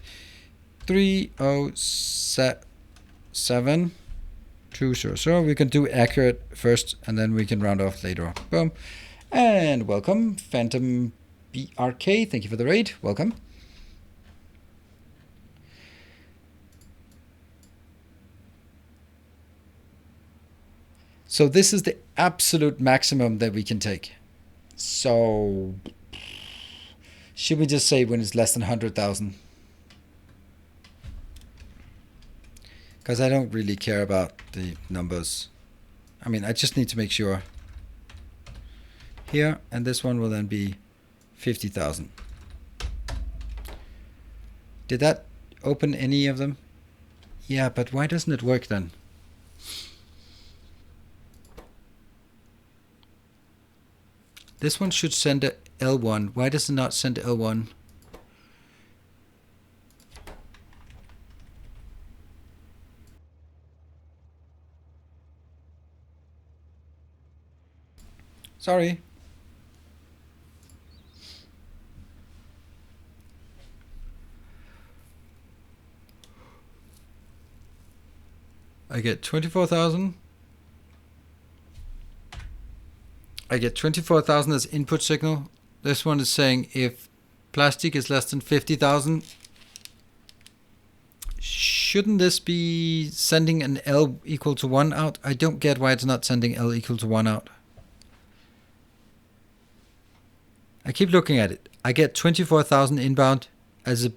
S1: 307,200. We can do accurate first, and then we can round off later on. Boom. And welcome, Phantom BRK. Thank you for the raid. Welcome. So this is the absolute maximum that we can take. So should we just say when it's less than 100,000? Because I don't really care about the numbers. I mean, I just need to make sure. Here, and this one will then be 50,000. Did that open any of them? Yeah, but why doesn't it work then? This one should send L1. Why does it not send L1? Sorry. I get 24,000. I get 24,000 as input signal. This one is saying if plastic is less than 50,000, shouldn't this be sending an L equal to 1 out? I don't get why it's not sending L equal to 1 out. I keep looking at it. I get 24,000 inbound as a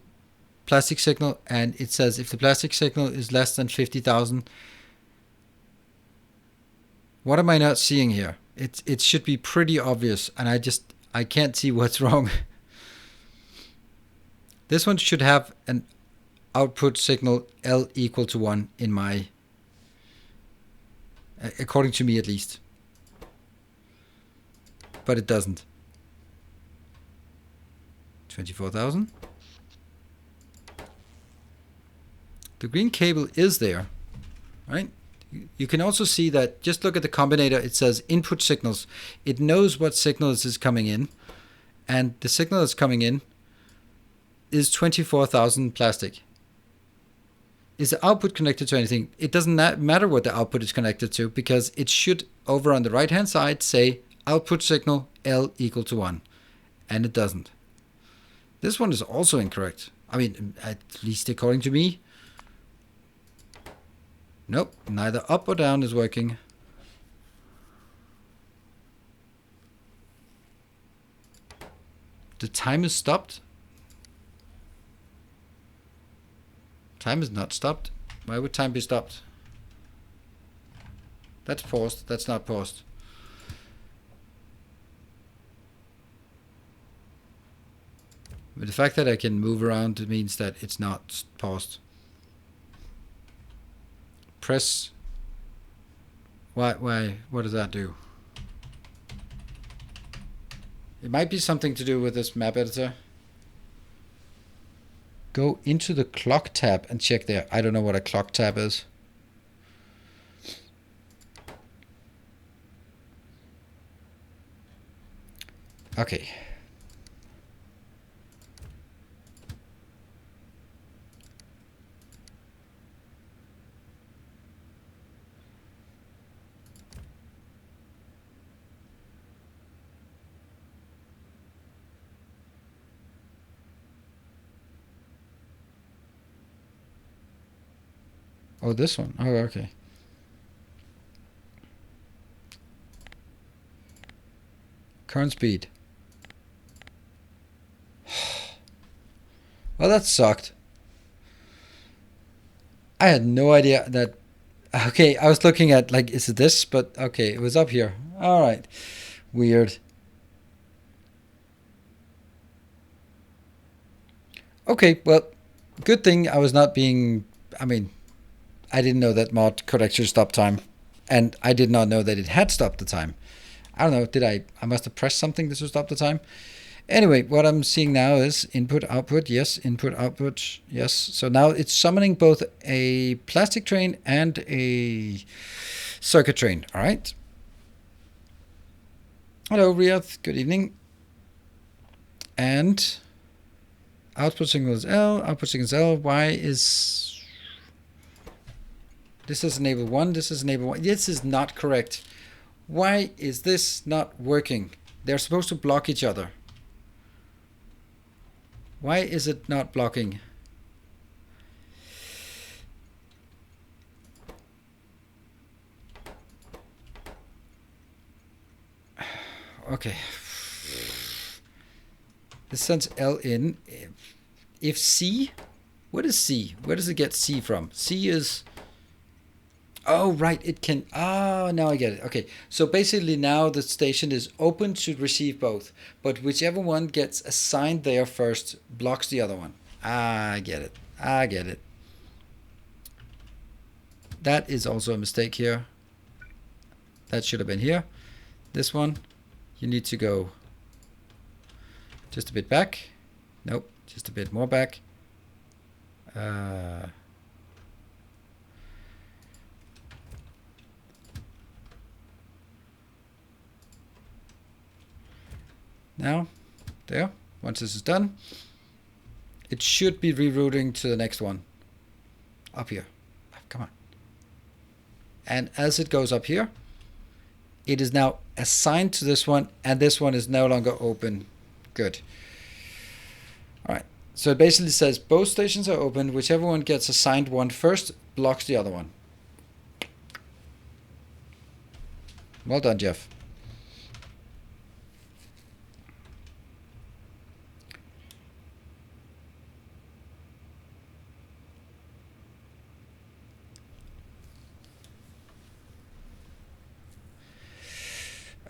S1: plastic signal, and it says if the plastic signal is less than 50,000. What am I not seeing here? It should be pretty obvious, and I can't see what's wrong. This one should have an output signal L equal to 1 in my, according to me at least. But it doesn't. 24,000. The green cable is there, right? You can also see that, just look at the combinator, it says input signals. It knows what signals is coming in, and the signal that's coming in is 24,000 plastic. Is the output connected to anything? It doesn't matter what the output is connected to, because it should, over on the right hand side, say output signal L equal to 1, and it doesn't. This one is also incorrect. I mean, at least according to me. Nope, neither up or down is working. The time is stopped. Time is not stopped. Why would time be stopped? That's paused. That's not paused. But the fact that I can move around means that it's not paused. Press. Why? What does that do? It might be something to do with this map editor. Go into the clock tab and check there. I don't know what a clock tab is. Okay. Oh, this one. Oh, okay. Current speed. Well, that sucked. I had no idea that... Okay, I was looking at, like, is it this? But, okay, it was up here. All right. Weird. Okay, well, good thing I was not being... I mean... I didn't know that mod could actually stop time, and I did not know that it had stopped the time. I don't know, did I must have pressed something to stop the time. Anyway, what I'm seeing now is input, output, yes, input, output, yes. So now it's summoning both a plastic train and a circuit train, all right? Hello, Riyadh, good evening. And output signal is L, output signal is L, Y is... This is enable 1, this is enable 1. This is not correct. Why is this not working? They're supposed to block each other. Why is it not blocking? Okay. This sends L in. If C, what is C? Where does it get C from? C is... Oh, right, it can... Oh, now I get it. Okay, so basically now the station is open to receive both, but whichever one gets assigned there first blocks the other one. I get it. I get it. That is also a mistake here. That should have been here. This one, you need to go Just a bit back. Nope, just a bit more back. Now, there. Once this is done, it should be rerouting to the next one. Up here. Come on. And as it goes up here, it is now assigned to this one, and this one is no longer open. Good. All right. So it basically says both stations are open. Whichever one gets assigned one first blocks the other one. Well done, Jeff.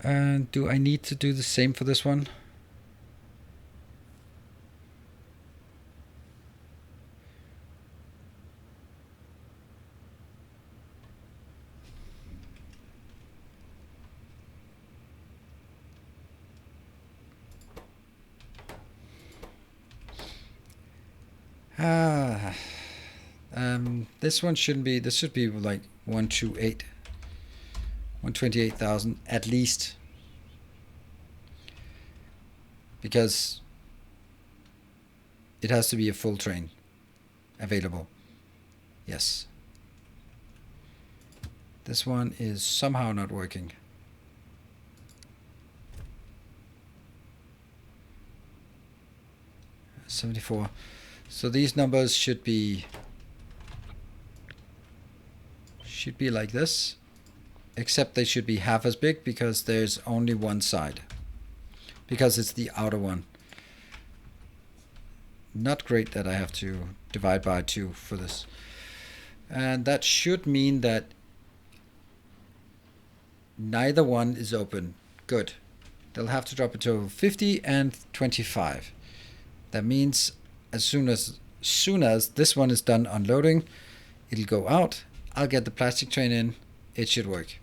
S1: And do I need to do the same for this one? This one shouldn't be, this should be like 128,000 at least. Because it has to be a full train available. Yes. This one is somehow not working. $74. So these numbers should be like this, except they should be half as big because there's only one side, because it's the outer one. Not great that I have to divide by 2 for this. And that should mean that neither one is open. Good. They'll have to drop it to 50 and 25. That means as soon as this one is done unloading, it'll go out. I'll get the plastic train in. It should work.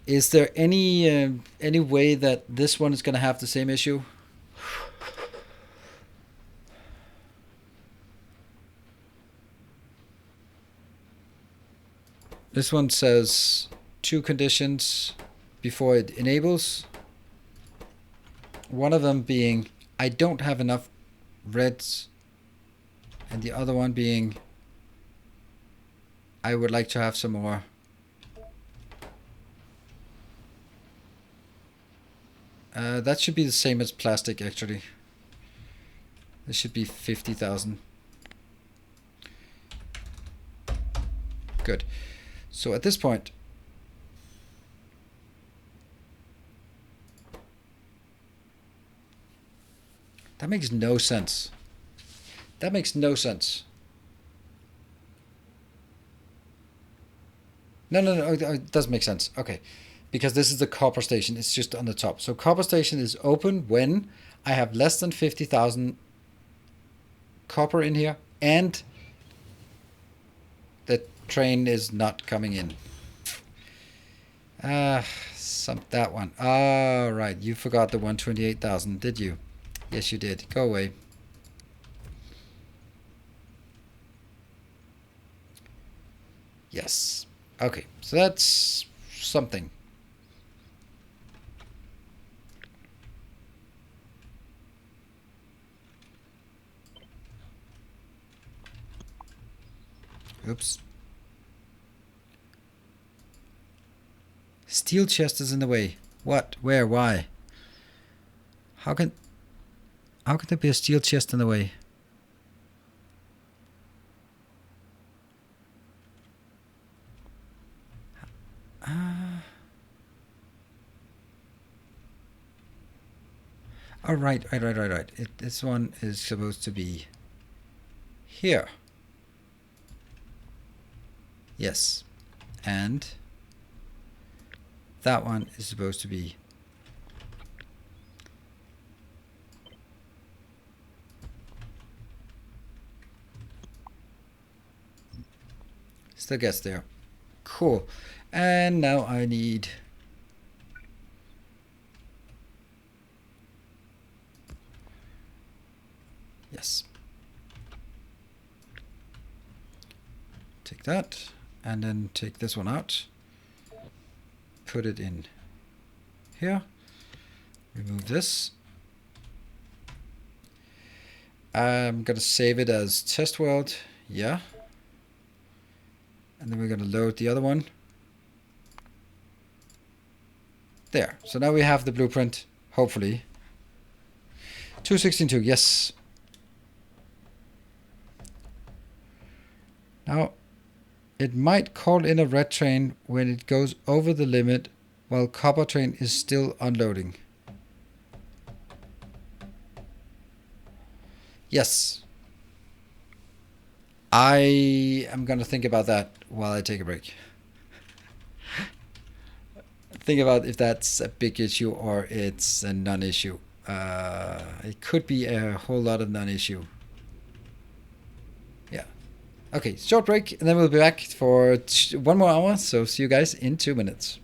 S1: Is there any way that this one is going to have the same issue? This one says 2 conditions before it enables. One of them being I don't have enough reds, and the other one being I would like to have some more. That should be the same as plastic, actually. This should be 50,000. Good. So at this point, that makes no sense. That makes no sense. No, it does make sense. Okay. Because this is the copper station. It's just on the top. So copper station is open when I have less than 50,000 copper in here and the train is not coming in. That one. All right. You forgot the 128,000, did you? Yes, you did. Go away. Yes. Okay. So that's something. Oops. Steel chest is in the way. What? Where? Why? How can there be a steel chest in the way? Oh, right. This one is supposed to be here. Yes. And that one is supposed to be still gets there. Cool. And now I need Take that, and then take this one out. Put it in here. Remove this. I'm gonna save it as test world. Yeah. And then we're gonna load the other one. There. So now we have the blueprint, hopefully. 216.2, yes. Now, it might call in a red train when it goes over the limit while copper train is still unloading. Yes. I am going to think about that while I take a break. Think about if that's a big issue or it's a non-issue. It could be a whole lot of non-issue. Yeah. Okay, short break, and then we'll be back for 1 more hour. So see you guys in 2 minutes.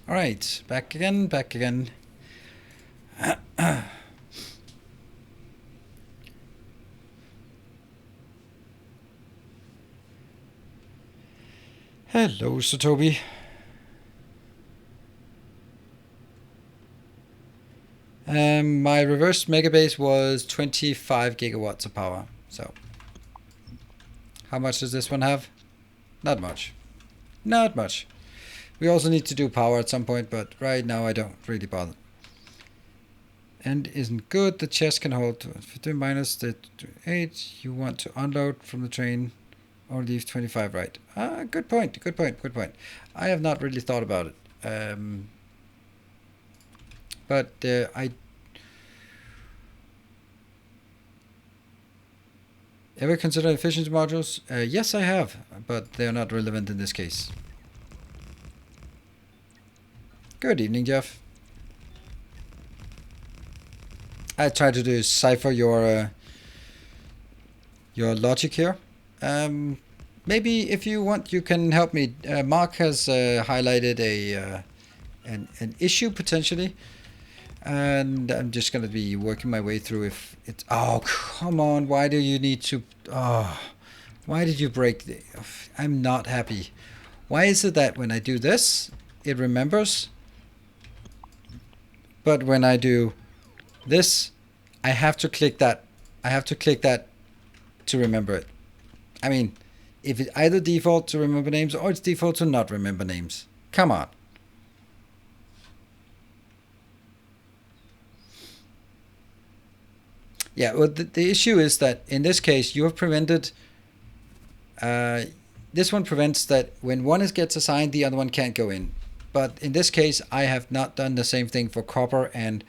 S1: All right, back again, back again. Hello, Satobi. My reverse megabase was 25 gigawatts of power. So, how much does this one have? Not much. Not much. We also need to do power at some point, but right now I don't really bother. End isn't good. The chest can hold 15 minus the 8. You want to unload from the train or leave 25, right? Good point. Good point. Good point. I have not really thought about it. But I ever consider efficiency modules? Yes, I have, but they are not relevant in this case. Good evening, Jeff. I try to decipher your logic here. Maybe if you want, you can help me. Mark has highlighted an issue potentially, and I'm just gonna be working my way through if it's. Oh, come on! Why do you need to? Oh, why did you break the? I'm not happy. Why is it that when I do this, it remembers, but when I do this, I have to click that. I have to click that to remember it. I mean, if it either default to remember names or it's default to not remember names. Come on. Yeah, well, the issue is that in this case, you have prevented. This one prevents that when one gets assigned, the other one can't go in. But in this case, I have not done the same thing for copper and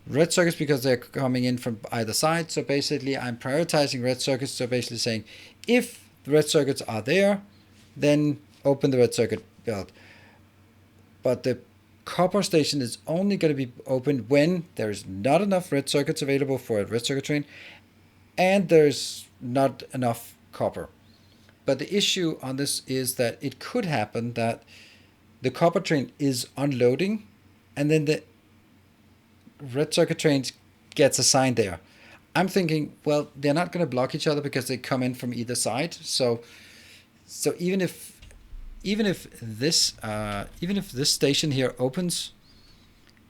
S1: red circuits because they're coming in from either side. So basically, I'm prioritizing red circuits. So basically saying, if the red circuits are there, then open the red circuit build. But the copper station is only going to be opened when there's not enough red circuits available for a red circuit train and there's not enough copper. But the issue on this is that it could happen that the copper train is unloading and then the red circuit train gets assigned there. I'm thinking, well, they're not going to block each other because they come in from either side. So even if this station here opens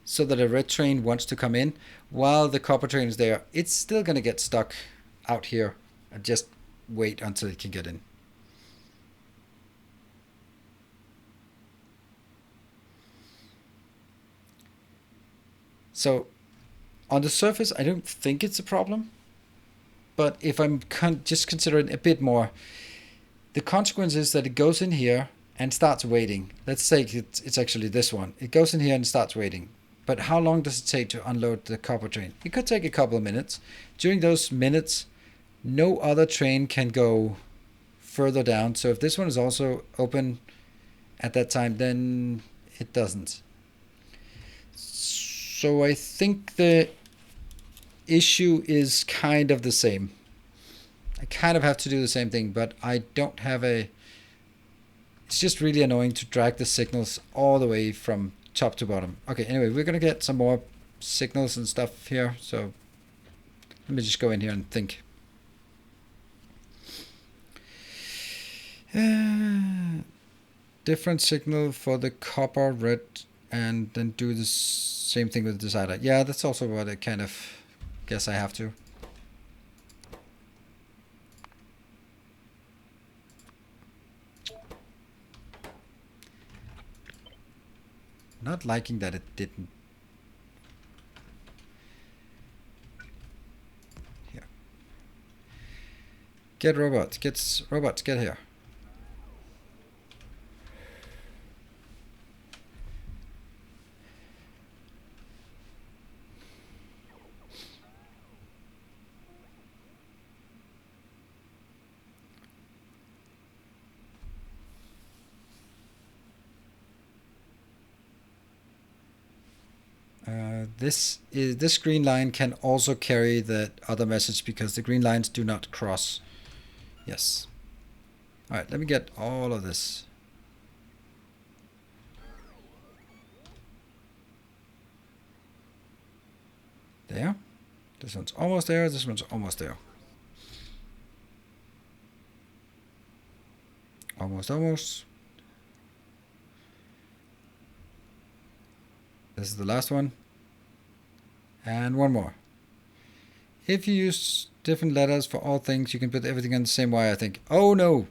S1: so that a red train wants to come in while the copper train is there, it's still going to get stuck out here and just wait until it can get in. So on the surface, I don't think it's a problem. But if I'm just considering a bit more, the consequence is that it goes in here and starts waiting. Let's say it's actually this one. It goes in here and starts waiting. But how long does it take to unload the copper train? It could take a couple of minutes. During those minutes, no other train can go further down. So if this one is also open at that time, then it doesn't. So I think the issue is kind of the same. I kind of have to do the same thing, but I don't have a... It's just really annoying to drag the signals all the way from top to bottom. Okay, anyway, we're going to get some more signals and stuff here. So let me just go in here and think. Different signal for the copper, red, and then do the same thing with the decider. Yeah, that's also what I kind of guess I have to. Not liking that it didn't. Here. Get robots. Get here. This green line can also carry the other message because the green lines do not cross. Yes. All right, let me get all of this. There. This one's almost there. This one's almost there. Almost. This is the last one. And one more. If you use different letters for all things, you can put everything on the same wire, I think. Oh no!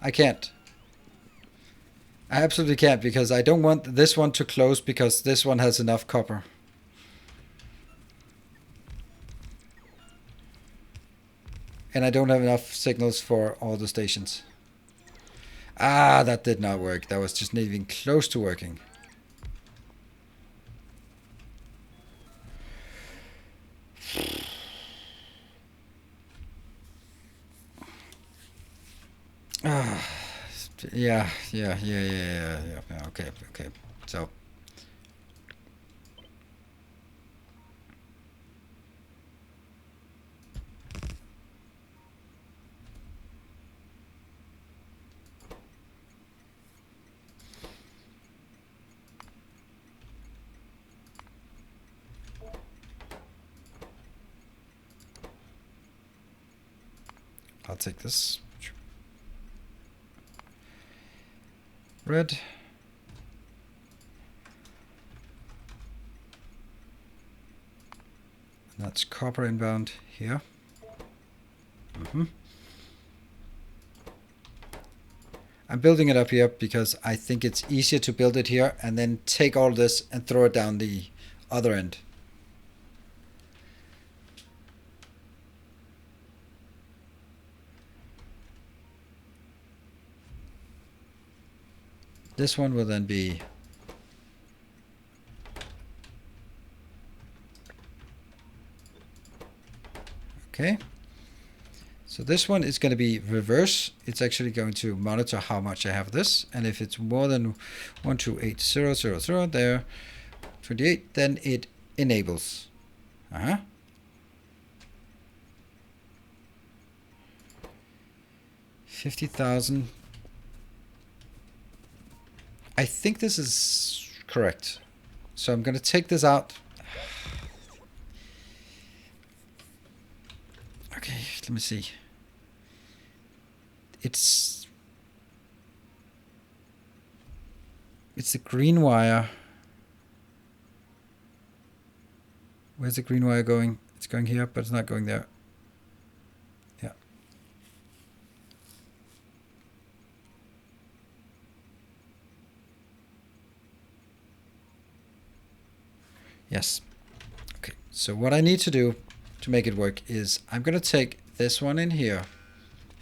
S1: I can't. I absolutely can't because I don't want this one to close because this one has enough copper. And I don't have enough signals for all the stations. Ah, that did not work. That was just not even close to working. Ah, yeah. Okay. So. I'll take this. Red. And that's copper inbound here. I'm building it up here because I think it's easier to build it here and then take all this and throw it down the other end. This one will then be okay. So this one is going to be reverse. It's actually going to monitor how much I have this, and if it's more than 128,000 there, 28, then it enables. 50,000. I think this is correct. So I'm going to take this out. Okay, let me see. It's the green wire. Where's the green wire going? It's going here, but it's not going there. Yeah. Yes. Okay, so what I need to do to make it work is I'm going to take this one in here,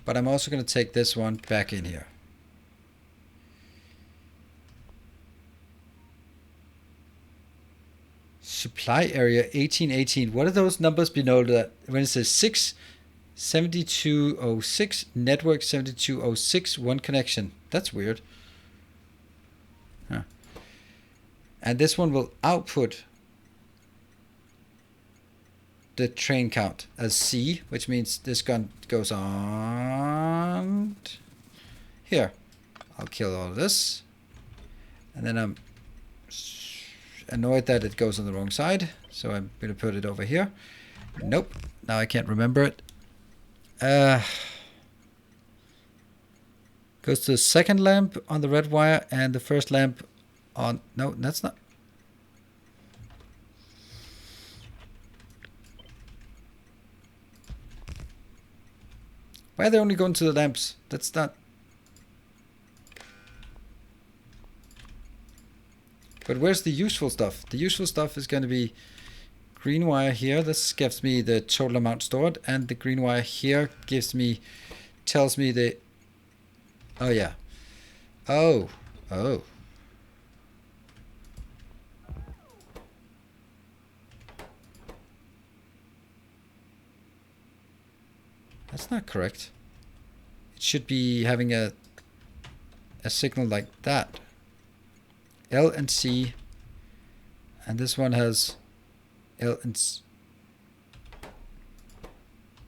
S1: but I'm also going to take this one back in here. Supply area 1818. What are those numbers below that? When it says 67206, network 7206, one connection. That's weird. Huh. And this one will output the train count as C, which means this gun goes on here. I'll kill all of this. And then I'm annoyed that it goes on the wrong side, so I'm going to put it over here. Nope, now I can't remember it. Goes to the second lamp on the red wire and the first lamp on... No, that's not... Why are they only going to the lamps? That's not... But where's the useful stuff? The useful stuff is going to be green wire here. This gives me the total amount stored, and the green wire here tells me the... Oh, yeah. Oh. That's not correct. It should be having a signal like that. L and C, and this one has L and C.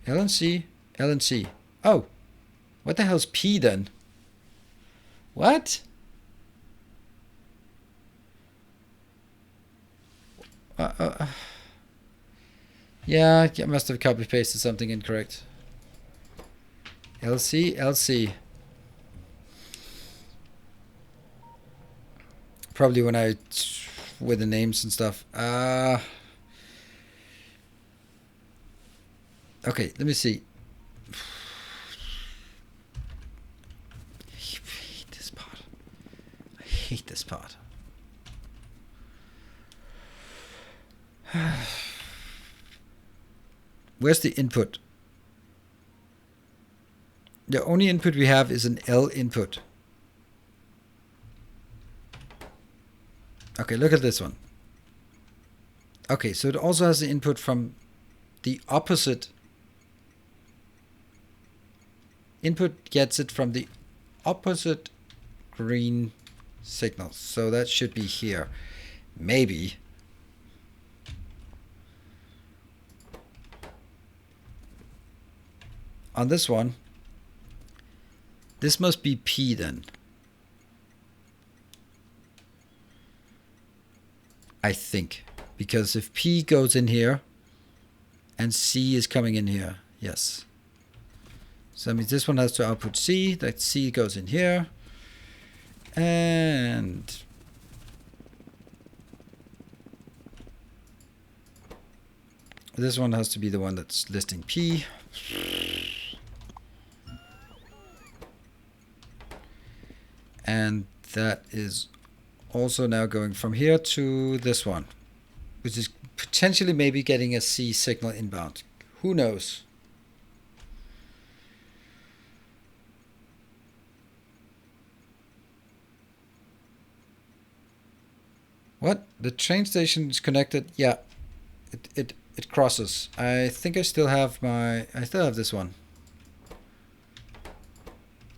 S1: L and C, L and C. Oh, what the hell's P then? What? Yeah, I must have copy pasted something incorrect. LC, LC. Probably when I with the names and stuff. Okay, let me see. I hate this part. I hate this part. Where's the input? The only input we have is an L input. Okay, look at this one. Okay, so it also has the input from the opposite. Input gets it from the opposite green signal. So that should be here. Maybe. On this one, this must be P then. I think. Because if P goes in here and C is coming in here, yes. So that means this one has to output C, that C goes in here. And this one has to be the one that's listing P. And that is also now going from here to this one, which is potentially maybe getting a C signal inbound. Who knows? What? The train station is connected? Yeah, it crosses. I think I still have this one.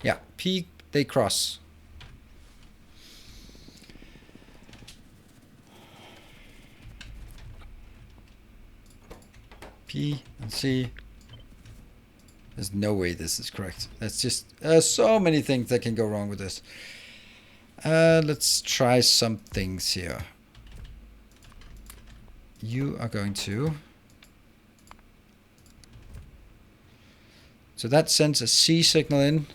S1: Yeah, P, they cross. P and C. There's no way this is correct. That's just so many things that can go wrong with this. Let's try some things here. You are going to. So that sends a C signal in.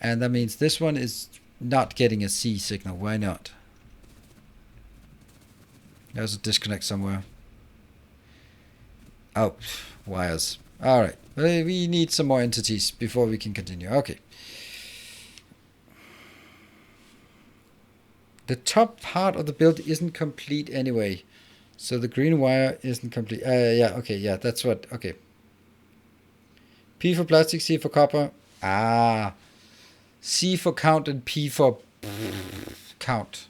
S1: And that means this one is not getting a C signal. Why not? There's a disconnect somewhere. Oh, wires. All right. We need some more entities before we can continue. Okay. The top part of the build isn't complete anyway. So the green wire isn't complete. Yeah, okay, yeah, that's what, okay. P for plastic, C for copper. Ah. C for count and P for count.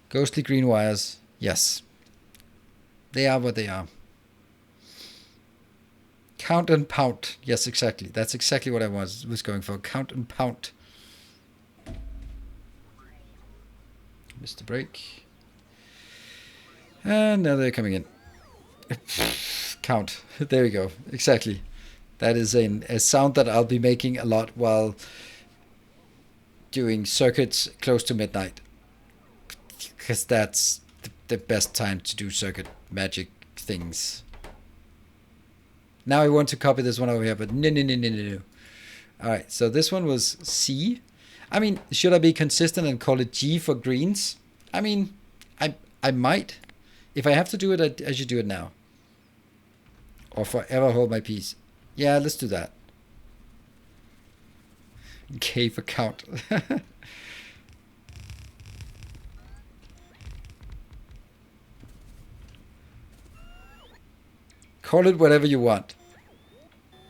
S1: Ghostly green wires. Yes. They are what they are. Count and pound. Yes, exactly. That's exactly what I was going for. Count and pound. Missed the break. And now they're coming in. Count. There we go. Exactly. That is a sound that I'll be making a lot while doing circuits close to midnight. Because that's the best time to do circuit magic things. Now I want to copy this one over here, but no. Alright, so this one was C. I mean, should I be consistent and call it G for greens? I mean, I might. If I have to do it, I should do it now. Or forever hold my peace. Yeah, let's do that. K for count. Call it whatever you want.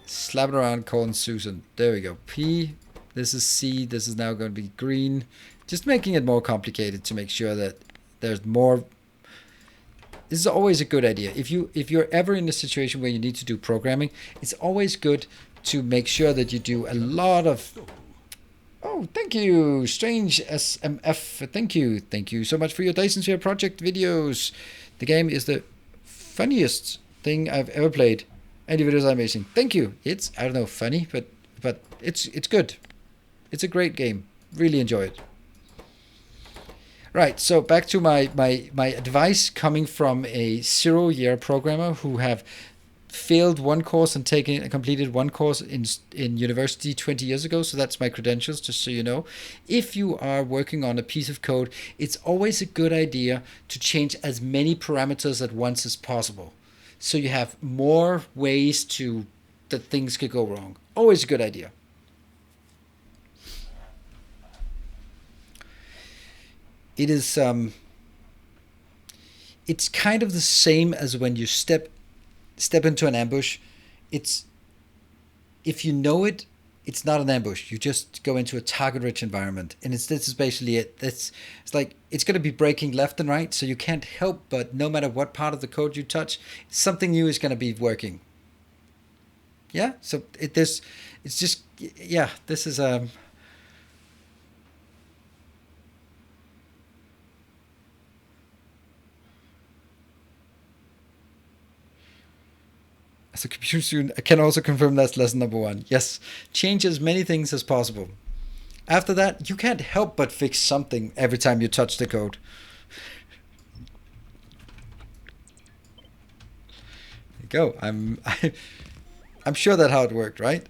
S1: Slap it around, call it Susan. There we go. P. This is C. This is now going to be green. Just making it more complicated to make sure that there's more. This is always a good idea. If you're ever in a situation where you need to do programming, it's always good to make sure that you do a lot of. Oh, thank you, Strange SMF. Thank you so much for your Dyson Sphere project videos. The game is the funniest thing I've ever played. And the videos are amazing. Thank you. It's, I don't know, funny, but it's good. It's a great game. Really enjoy it. Right, so back to my advice coming from a 0-year programmer who have failed one course and completed one course in university 20 years ago. So that's my credentials, just so you know. If you are working on a piece of code, it's always a good idea to change as many parameters at once as possible. So you have more ways that things could go wrong. Always a good idea. It is it's kind of the same as when you step into an ambush. It's if you know it, it's not an ambush. You just go into a target-rich environment, and this is basically it. It's like it's going to be breaking left and right, so you can't help but no matter what part of the code you touch, something new is going to be working. Yeah. So it's just yeah. This is as a computer student, I can also confirm that's lesson number one. Yes, change as many things as possible. After that, you can't help but fix something every time you touch the code. There you go. I'm sure that's how it worked, right?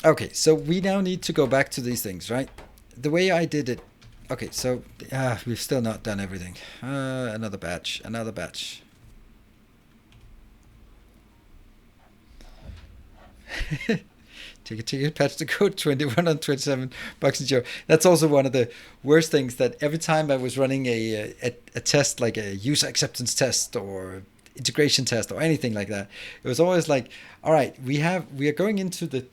S1: Okay, so we now need to go back to these things, right? The way I did it. Okay, so we've still not done everything. Another batch, another batch. Ticket, patch the code 21 on 27 bucks and Joe. That's also one of the worst things that every time I was running a test, like a user acceptance test or integration test or anything like that, it was always like, all right, we are going into the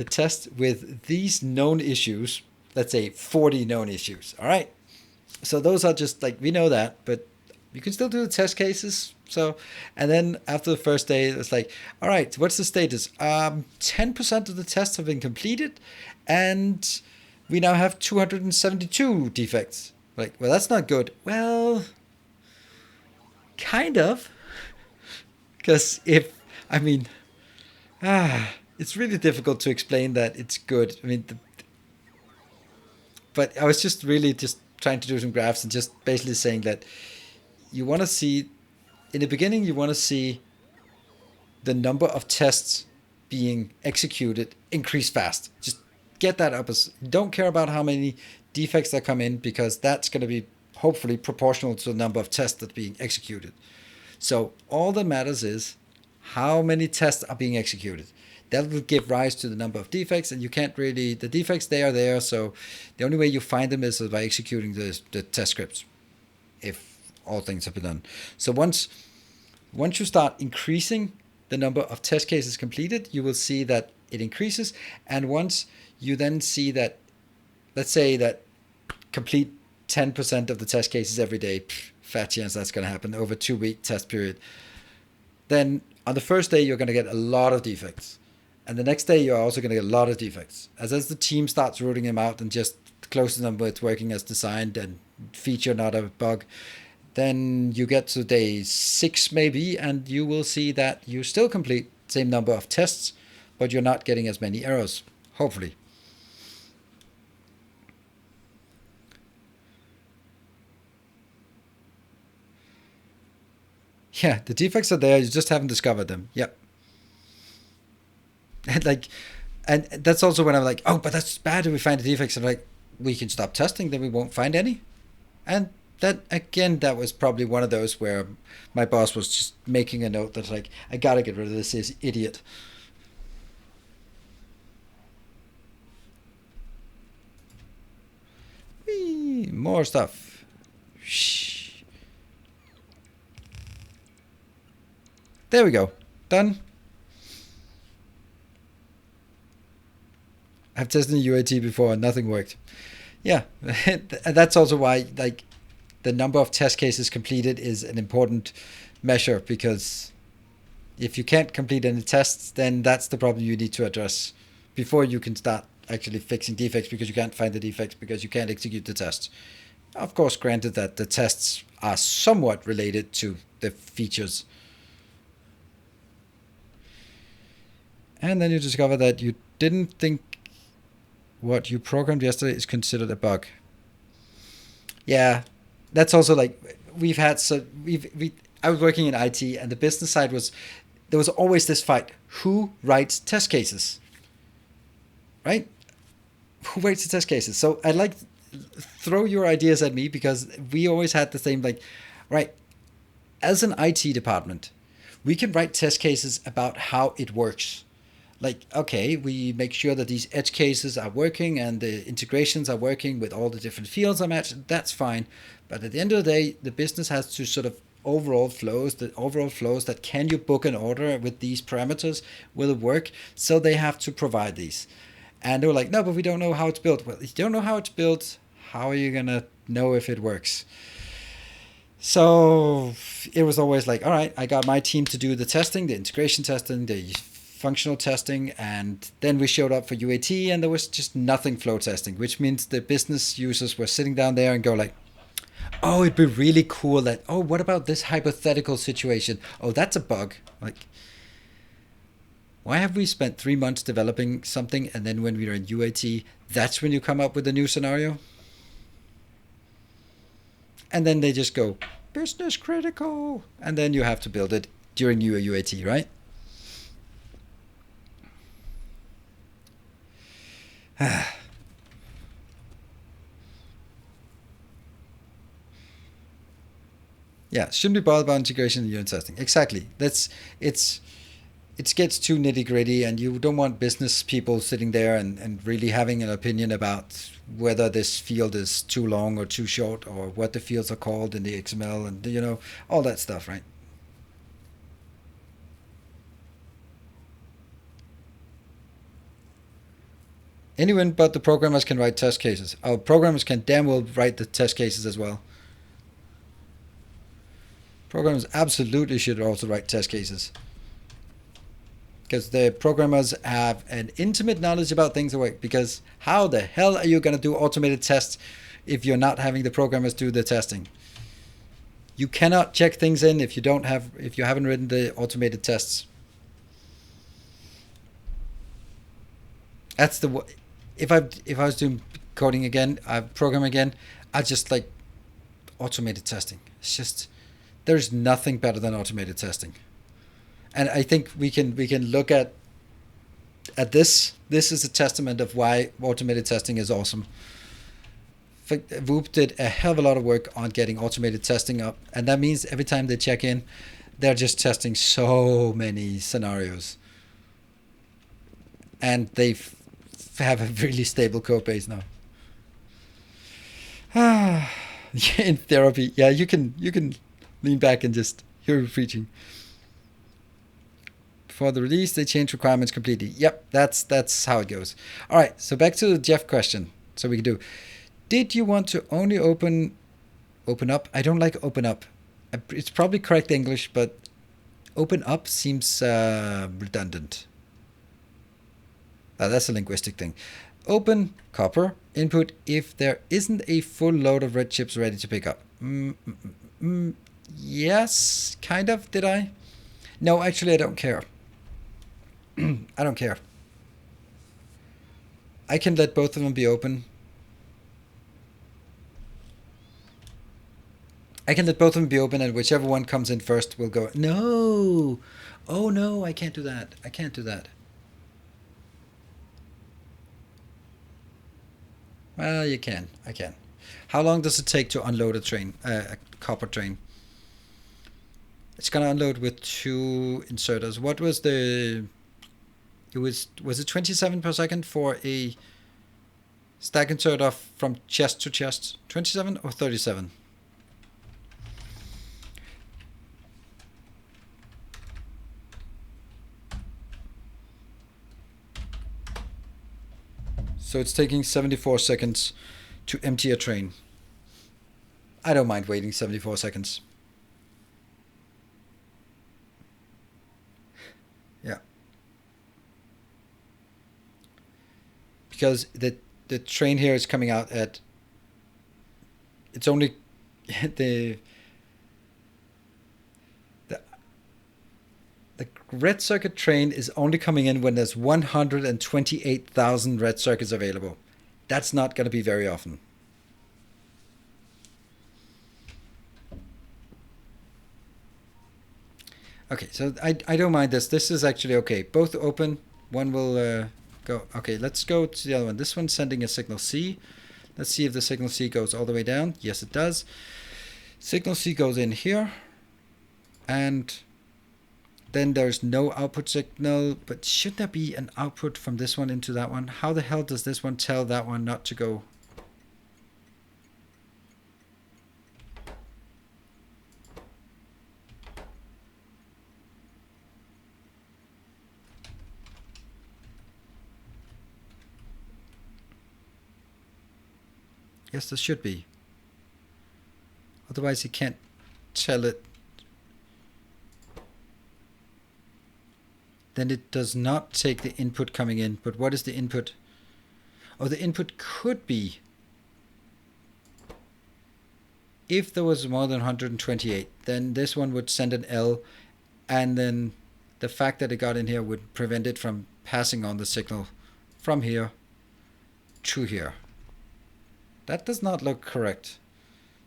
S1: test with these known issues, let's say 40 known issues. All right. So those are just like, we know that, but you can still do the test cases. So, and then after the first day, it's like, all right, what's the status? 10% of the tests have been completed, and we now have 272 defects. Like, well, that's not good. Well, kind of, because I mean, it's really difficult to explain that it's good. I mean, but I was just really just trying to do some graphs and just basically saying that you want to see in the beginning, you want to see the number of tests being executed increase fast. Just get that up. Don't care about how many defects that come in, because that's going to be hopefully proportional to the number of tests that are being executed. So all that matters is how many tests are being executed. That will give rise to the number of defects, and you can't really, the defects, they are there, so the only way you find them is by executing the test scripts, if all things have been done. So once you start increasing the number of test cases completed, you will see that it increases. And once you then see that, let's say that complete 10% of the test cases every day, fat chance that's going to happen over a 2-week test period. Then on the first day, you're going to get a lot of defects. And the next day, you're also going to get a lot of defects. As the team starts rooting them out and just closes them with working as designed and feature, not a bug, then you get to day 6 maybe, and you will see that you still complete the same number of tests, but you're not getting as many errors, hopefully. Yeah, the defects are there, you just haven't discovered them. Yep. And that's also when I'm like, oh, but that's bad if we find the defects. I'm like, we can stop testing, then we won't find any. And that, again, that was probably one of those where my boss was just making a note that's like, I gotta get rid of this idiot. Whee, more stuff. Shh. There we go. Done. I've tested UAT before and nothing worked. Yeah, that's also why like the number of test cases completed is an important measure, because if you can't complete any tests, then that's the problem you need to address before you can start actually fixing defects, because you can't find the defects because you can't execute the tests. Of course, granted that the tests are somewhat related to the features. And then you discover that you didn't think what you programmed yesterday is considered a bug. Yeah, that's also like I was working in IT, and the business side there was always this fight: who writes test cases, right? Who writes the test cases? So I like throw your ideas at me, because we always had the same like, right? As an IT department, we can write test cases about how it works. Like, okay, we make sure that these edge cases are working and the integrations are working with all the different fields are matched. That's fine. But at the end of the day, the business has to sort of the overall flows that can you book an order with these parameters, will it work? So they have to provide these. And they were like, no, but we don't know how it's built. Well, if you don't know how it's built, how are you going to know if it works? So it was always like, all right, I got my team to do the testing, the integration testing, the functional testing, and then we showed up for UAT and there was just nothing flow testing, which means the business users were sitting down there and go like, oh, it'd be really cool that, oh, what about this hypothetical situation? Oh, that's a bug. Like, why have we spent 3 months developing something and then when we are in UAT, that's when you come up with a new scenario? And then they just go, business critical. And then you have to build it during your UAT, right? Yeah, shouldn't be bothered about integration and unit testing. Exactly. It gets too nitty gritty, and you don't want business people sitting there and really having an opinion about whether this field is too long or too short, or what the fields are called in the XML, and all that stuff, right? Anyone but the programmers can write test cases. Our programmers can damn well write the test cases as well. Programmers absolutely should also write test cases, because the programmers have an intimate knowledge about things that work. Because how the hell are you going to do automated tests if you're not having the programmers do the testing? You cannot check things in if you haven't written the automated tests. That's the if I was doing coding again, programming again, I just like automated testing. It's just, there's nothing better than automated testing. And I think we can look at this. This is a testament of why automated testing is awesome. Whoop did a hell of a lot of work on getting automated testing up, and that means every time they check in, they're just testing so many scenarios, and they have a really stable code base now. In therapy, yeah, you can lean back and just hear me preaching. Before the release, they change requirements completely. Yep, that's how it goes. All right, so back to the Jeff question. So we can do, did you want to only open up? I don't like open up. It's probably correct English, but open up seems redundant. That's a linguistic thing. Open copper input if there isn't a full load of red chips ready to pick up. Yes, kind of. Did I? No, actually, I don't care. I don't care. I can let both of them be open. I can let both of them be open, and whichever one comes in first will go. No! Oh no, I can't do that. I can't do that. Well, you can. I can. How long does it take to unload a copper train? It's gonna unload with 2 inserters. What was the? Was it 27 per second for a stack inserter from chest to chest? 27 or 37? So it's taking 74 seconds to empty a train. I don't mind waiting 74 seconds. Yeah. Because the train here is coming out at, it's only the red circuit train is only coming in when there's 128,000 red circuits available. That's not going to be very often. Okay, so I don't mind this. This is actually okay. Both open. One will go. Okay, let's go to the other one. This one's sending a signal C. Let's see if the signal C goes all the way down. Yes, it does. Signal C goes in here. And then there's no output signal, but should there be an output from this one into that one? How the hell does this one tell that one not to go? Yes, there should be. Otherwise, you can't tell it. Then it does not take the input coming in. But what is the input? Oh, the input could be, if there was more than 128, then this one would send an L, and then the fact that it got in here would prevent it from passing on the signal from here to here. That does not look correct.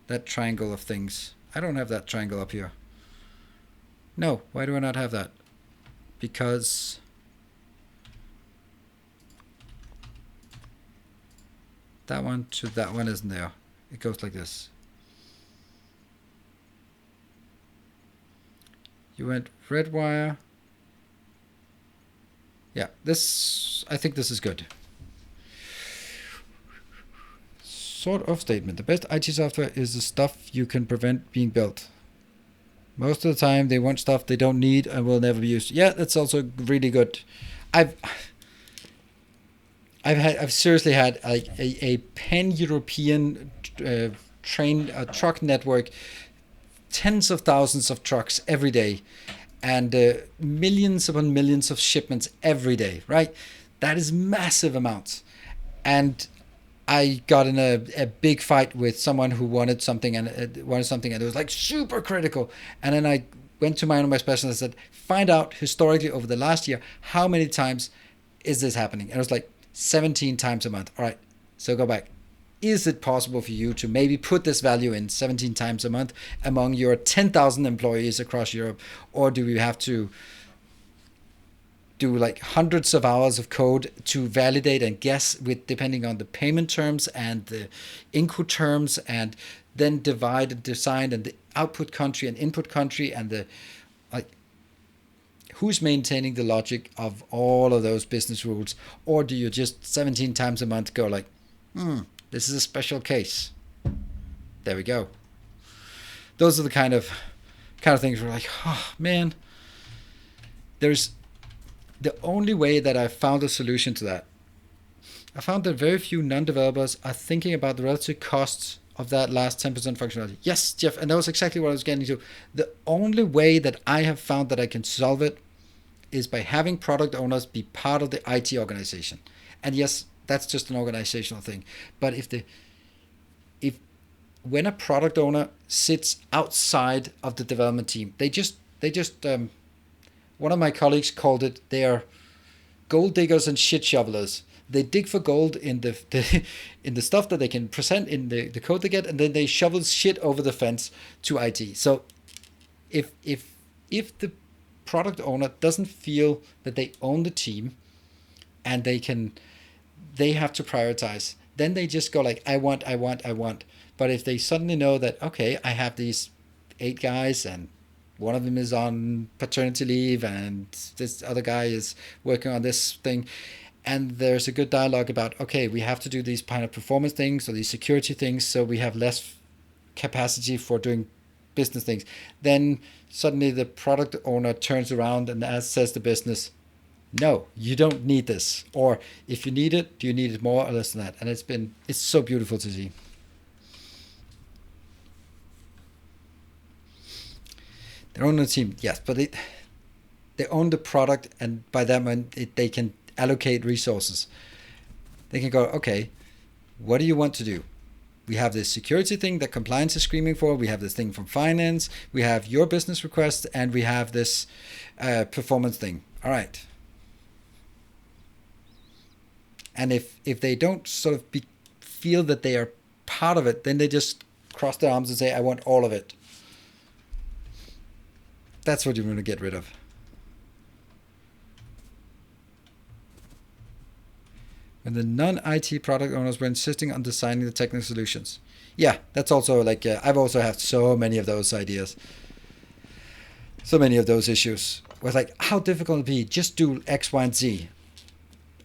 S1: That triangle of things. I don't have that triangle up here. No, why do I not have that? Because that one to that one isn't there. It goes like this. You went red wire. Yeah, this, I think this is good. Sort of statement. The best IT software is the stuff you can prevent being built. Most of the time they want stuff they don't need and will never be used. Yeah, that's also really good. I've seriously had like a pan-European truck network, tens of thousands of trucks every day, and millions upon millions of shipments every day, right? That is massive amounts. And I got in a big fight with someone who wanted something, and it was like super critical. And then I went to my specialist and said, find out historically over the last year, how many times is this happening? And it was like 17 times a month. All right, so go back. Is it possible for you to maybe put this value in 17 times a month among your 10,000 employees across Europe? Or do we have to do like hundreds of hours of code to validate and guess with depending on the payment terms and the input terms, and then divide and design and the output country and input country and the like, who's maintaining the logic of all of those business rules? Or do you just 17 times a month go like, this is a special case. There we go. Those are the kind of things where like, oh man, there's the only way that I found a solution to that. I found that very few non-developers are thinking about the relative costs of that last 10% functionality. Yes, Jeff, and that was exactly what I was getting to. The only way that I have found that I can solve it is by having product owners be part of the IT organization. And yes, that's just an organizational thing. But when a product owner sits outside of the development team, they just one of my colleagues called it, they are gold diggers and shit shovelers. They dig for gold in the in the stuff that they can present in the code they get, and then they shovel shit over the fence to IT. So if the product owner doesn't feel that they own the team and they have to prioritize, then they just go like, I want. But if they suddenly know that, okay, I have these 8 guys and one of them is on paternity leave and this other guy is working on this thing, and there's a good dialogue about, okay, we have to do these kind of performance things or these security things, so we have less capacity for doing business things. Then suddenly the product owner turns around and says to business, no, you don't need this. Or if you need it, do you need it more or less than that? And it's so beautiful to see. They own the team, yes, but they own the product, and by that they can allocate resources. They can go, okay, what do you want to do? We have this security thing that compliance is screaming for. We have this thing from finance. We have your business request, and we have this performance thing. All right. And if they don't sort of feel that they are part of it, then they just cross their arms and say, I want all of it. That's what you want to get rid of. When the non-IT product owners were insisting on designing the technical solutions. Yeah, that's also like, I've also had so many of those ideas. So many of those issues. was like, how difficult it be? Just do X, Y, and Z.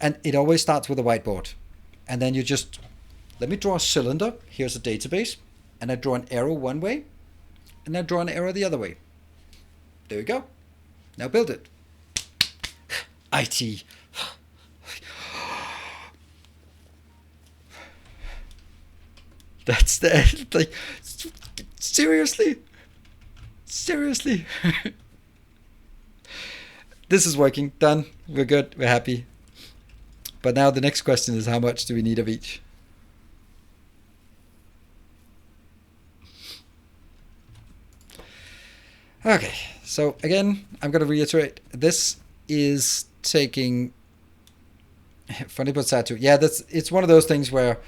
S1: And it always starts with a whiteboard. And then you just, let me draw a cylinder. Here's a database. And I draw an arrow one way. And I draw an arrow the other way. There you go. Now build it. IT. That's the, like, seriously? Seriously? This is working. Done. We're good. We're happy. But now the next question is, how much do we need of each? Okay. So again, I'm going to reiterate. This is taking... Funny but sad too. Yeah, it's one of those things where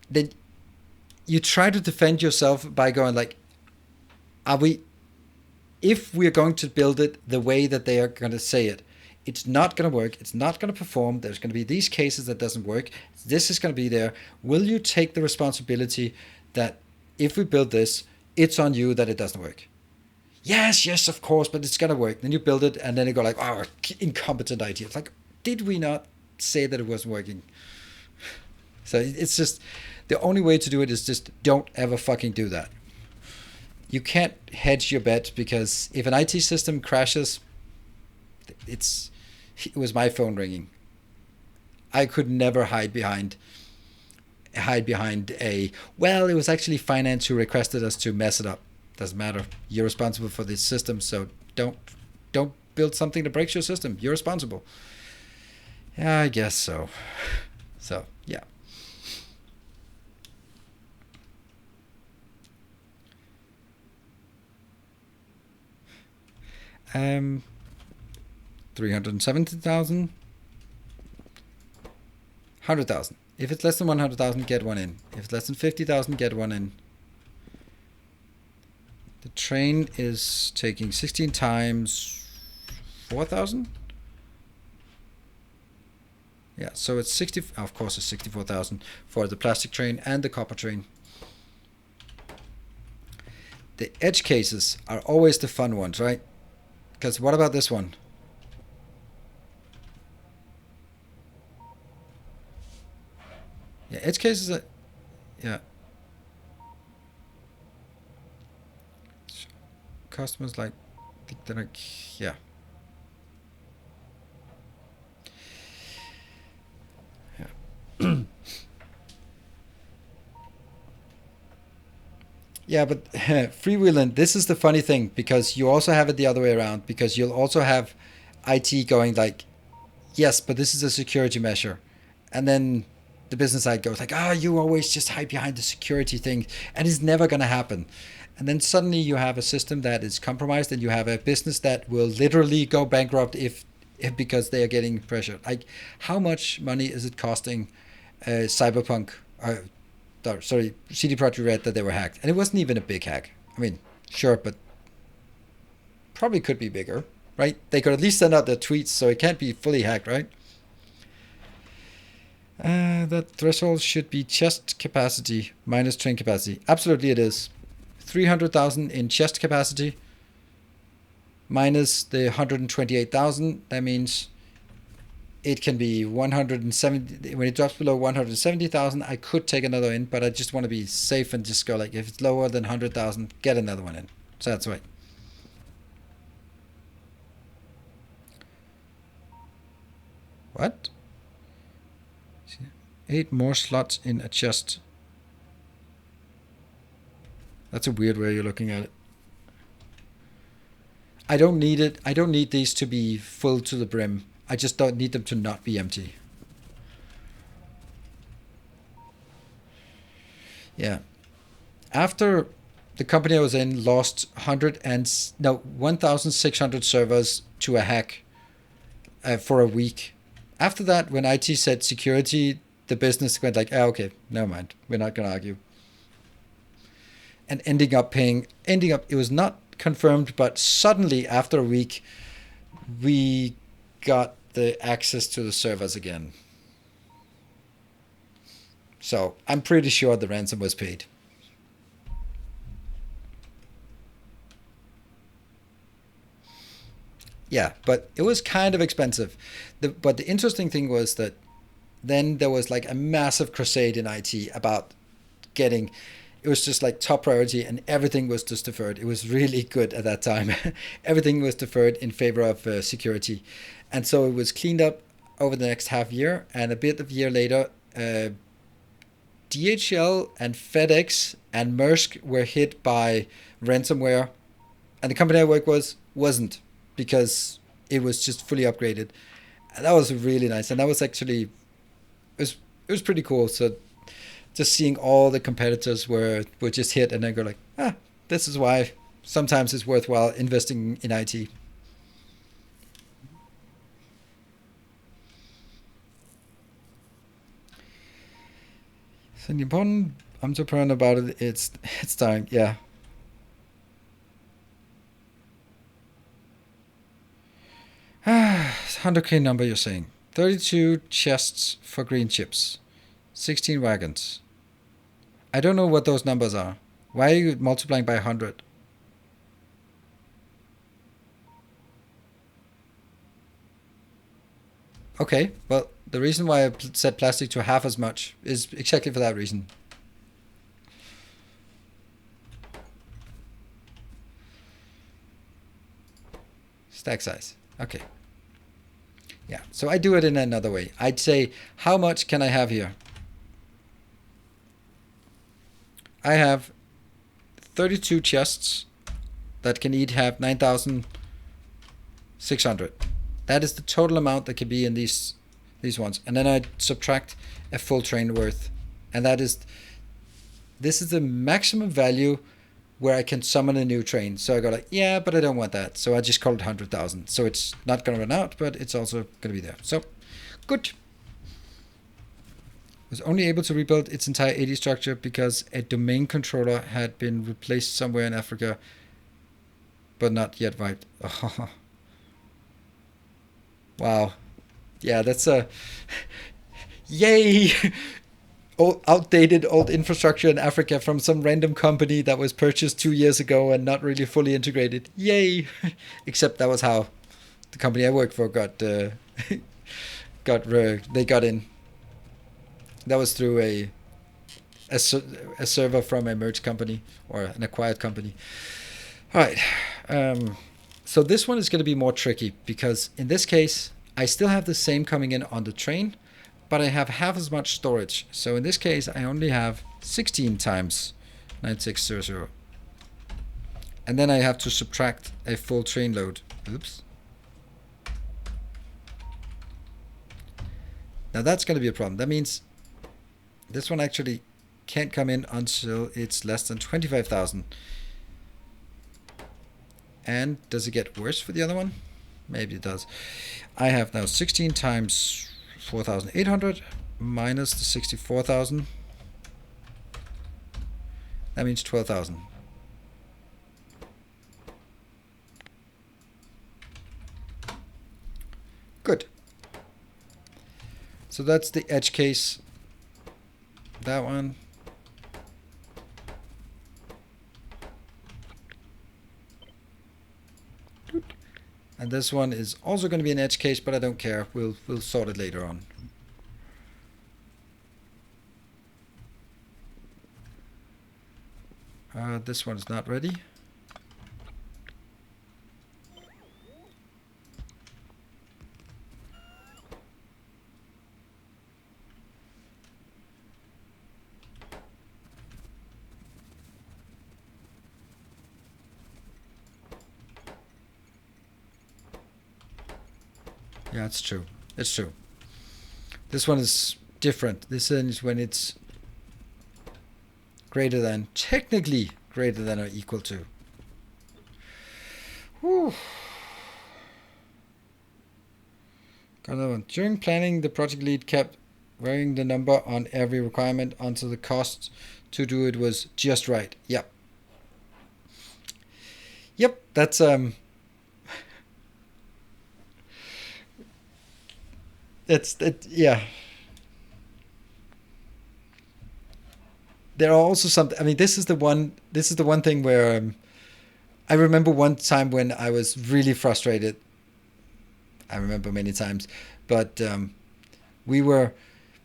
S1: then you try to defend yourself by going like, if we're going to build it the way that they are going to say it, it's not going to work. It's not going to perform. There's going to be these cases that doesn't work. This is going to be there. Will you take the responsibility that if we build this, it's on you that it doesn't work? Yes, of course, but it's going to work. Then you build it, and then you go like, oh, incompetent IT. It's like, did we not say that it wasn't working? So it's just, the only way to do it is just don't ever fucking do that. You can't hedge your bet, because if an IT system crashes, it was my phone ringing. I could never hide behind a, well, it was actually finance who requested us to mess it up. Doesn't matter. You're responsible for this system, so don't build something that breaks your system. You're responsible. Yeah, I guess so. So, yeah. Um, 370,000, 100,000. If it's less than 100,000, get one in. If it's less than 50,000, get one in. The train is taking 16 times 4,000. Yeah, so it's 60. Of course, it's 64,000 for the plastic train and the copper train. The edge cases are always the fun ones, right? Because what about this one? Yeah, edge cases are, yeah. Customers like, they're like, yeah. Yeah, but freewheeling, this is the funny thing, because you also have it the other way around, because you'll also have IT going like, yes, but this is a security measure. And then the business side goes like, you always just hide behind the security thing, and it's never going to happen. And then suddenly you have a system that is compromised, and you have a business that will literally go bankrupt if because they are getting pressure. Like, how much money is it costing Cyberpunk? CD Projekt Red that they were hacked, and it wasn't even a big hack. I mean, sure, but probably could be bigger, right? They could at least send out their tweets, so it can't be fully hacked, right? That threshold should be chest capacity minus train capacity. Absolutely, it is. 300,000 in chest capacity minus the 128,000. That means it can be 170. When it drops below 170,000, I could take another in, but I just want to be safe and just go like, if it's lower than 100,000, get another one in. So that's right. What? 8 more slots in a chest. That's a weird way you're looking at it. I don't need it. I don't need these to be full to the brim. I just don't need them to not be empty. Yeah. After the company I was in lost 1,600 servers to a hack for a week. After that, when IT said security, the business went like, okay, never mind. We're not going to argue. And ending up, it was not confirmed, but suddenly after a week, we got the access to the servers again. So I'm pretty sure the ransom was paid. Yeah, but it was kind of expensive. But the interesting thing was that then there was like a massive crusade in IT about getting, it was just like top priority, and everything was just deferred. It was really good at that time. Everything was deferred in favor of security. And so it was cleaned up over the next half year, and a bit of a year later, DHL and FedEx and Maersk were hit by ransomware, and the company I work wasn't, because it was just fully upgraded. And that was really nice, and that was actually, it was pretty cool. So just seeing all the competitors were just hit, and then go like, this is why sometimes it's worthwhile investing in IT. So the important entrepreneur about it, it's time, yeah. 100K number you're saying. 32 chests for green chips. 16 wagons. I don't know what those numbers are. Why are you multiplying by 100? Okay, well, the reason why I set plastic to half as much is exactly for that reason. Stack size. Okay. Yeah, so I do it in another way. I'd say, how much can I have here? I have 32 chests that can each have 9,600. That is the total amount that can be in these ones. And then I subtract a full train worth. And this is the maximum value where I can summon a new train. So I go like, yeah, but I don't want that. So I just call it 100,000. So it's not going to run out, but it's also going to be there. So, good. Was only able to rebuild its entire AD structure because a domain controller had been replaced somewhere in Africa, but not yet wiped. Oh. Wow. Yeah, that's a... Yay! Outdated old infrastructure in Africa from some random company that was purchased 2 years ago and not really fully integrated. Yay! Except that was how the company I worked for got they got in. That was through a server from a merged company or an acquired company. All right. So this one is going to be more tricky because in this case, I still have the same coming in on the train, but I have half as much storage. So in this case, I only have 16 times 9600. And then I have to subtract a full train load. Oops. Now that's going to be a problem. That means this one actually can't come in until it's less than 25,000. And does it get worse for the other one? Maybe it does. I have now 16 times 4,800 minus the 64,000. That means 12,000. Good. So that's the edge case. That one. And this one is also going to be an edge case, but I don't care. We'll sort it later on. This one is not ready. Yeah, it's true. It's true. This one is different. This is when it's greater than, technically greater than or equal to. Whew. Got another one. During planning, the project lead kept varying the number on every requirement until the cost to do it was just right. Yep. Yep, that's yeah. There are also some. I mean, this is the one. This is the one thing where I remember one time when I was really frustrated I remember many times. But we were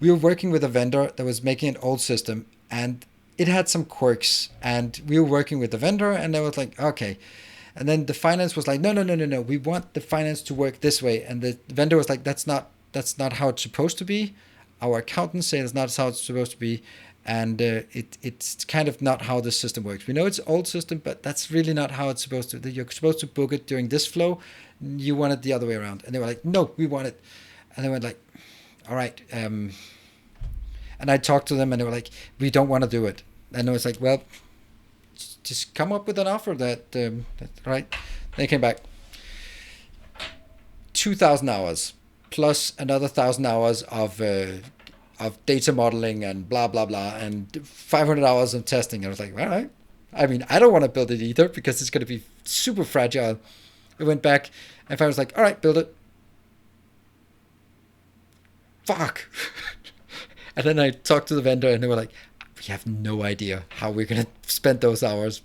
S1: we were working with a vendor that was making an old system, and it had some quirks. And we were working with the vendor, and they was like, okay. And then the finance was like, no, no, no, no, no. We want the finance to work this way. And the vendor was like, that's not how it's supposed to be. Our accountants say that's not how it's supposed to be, and it's kind of not how the system works. We know it's an old system, but that's really not how it's supposed to. You're supposed to book it during this flow. You want it the other way around. And they were like, no, we want it. And they went like, all right. And I talked to them, and they were like, we don't want to do it. And I was like, well, just come up with an offer that right. They came back 2,000 hours plus another 1,000 hours of data modeling and blah blah blah and 500 hours of testing. I was like, all right. I mean, I don't want to build it either because it's going to be super fragile. I went back and I was like, all right, build it. Fuck. And then I talked to the vendor, and they were like, we have no idea how we're going to spend those hours.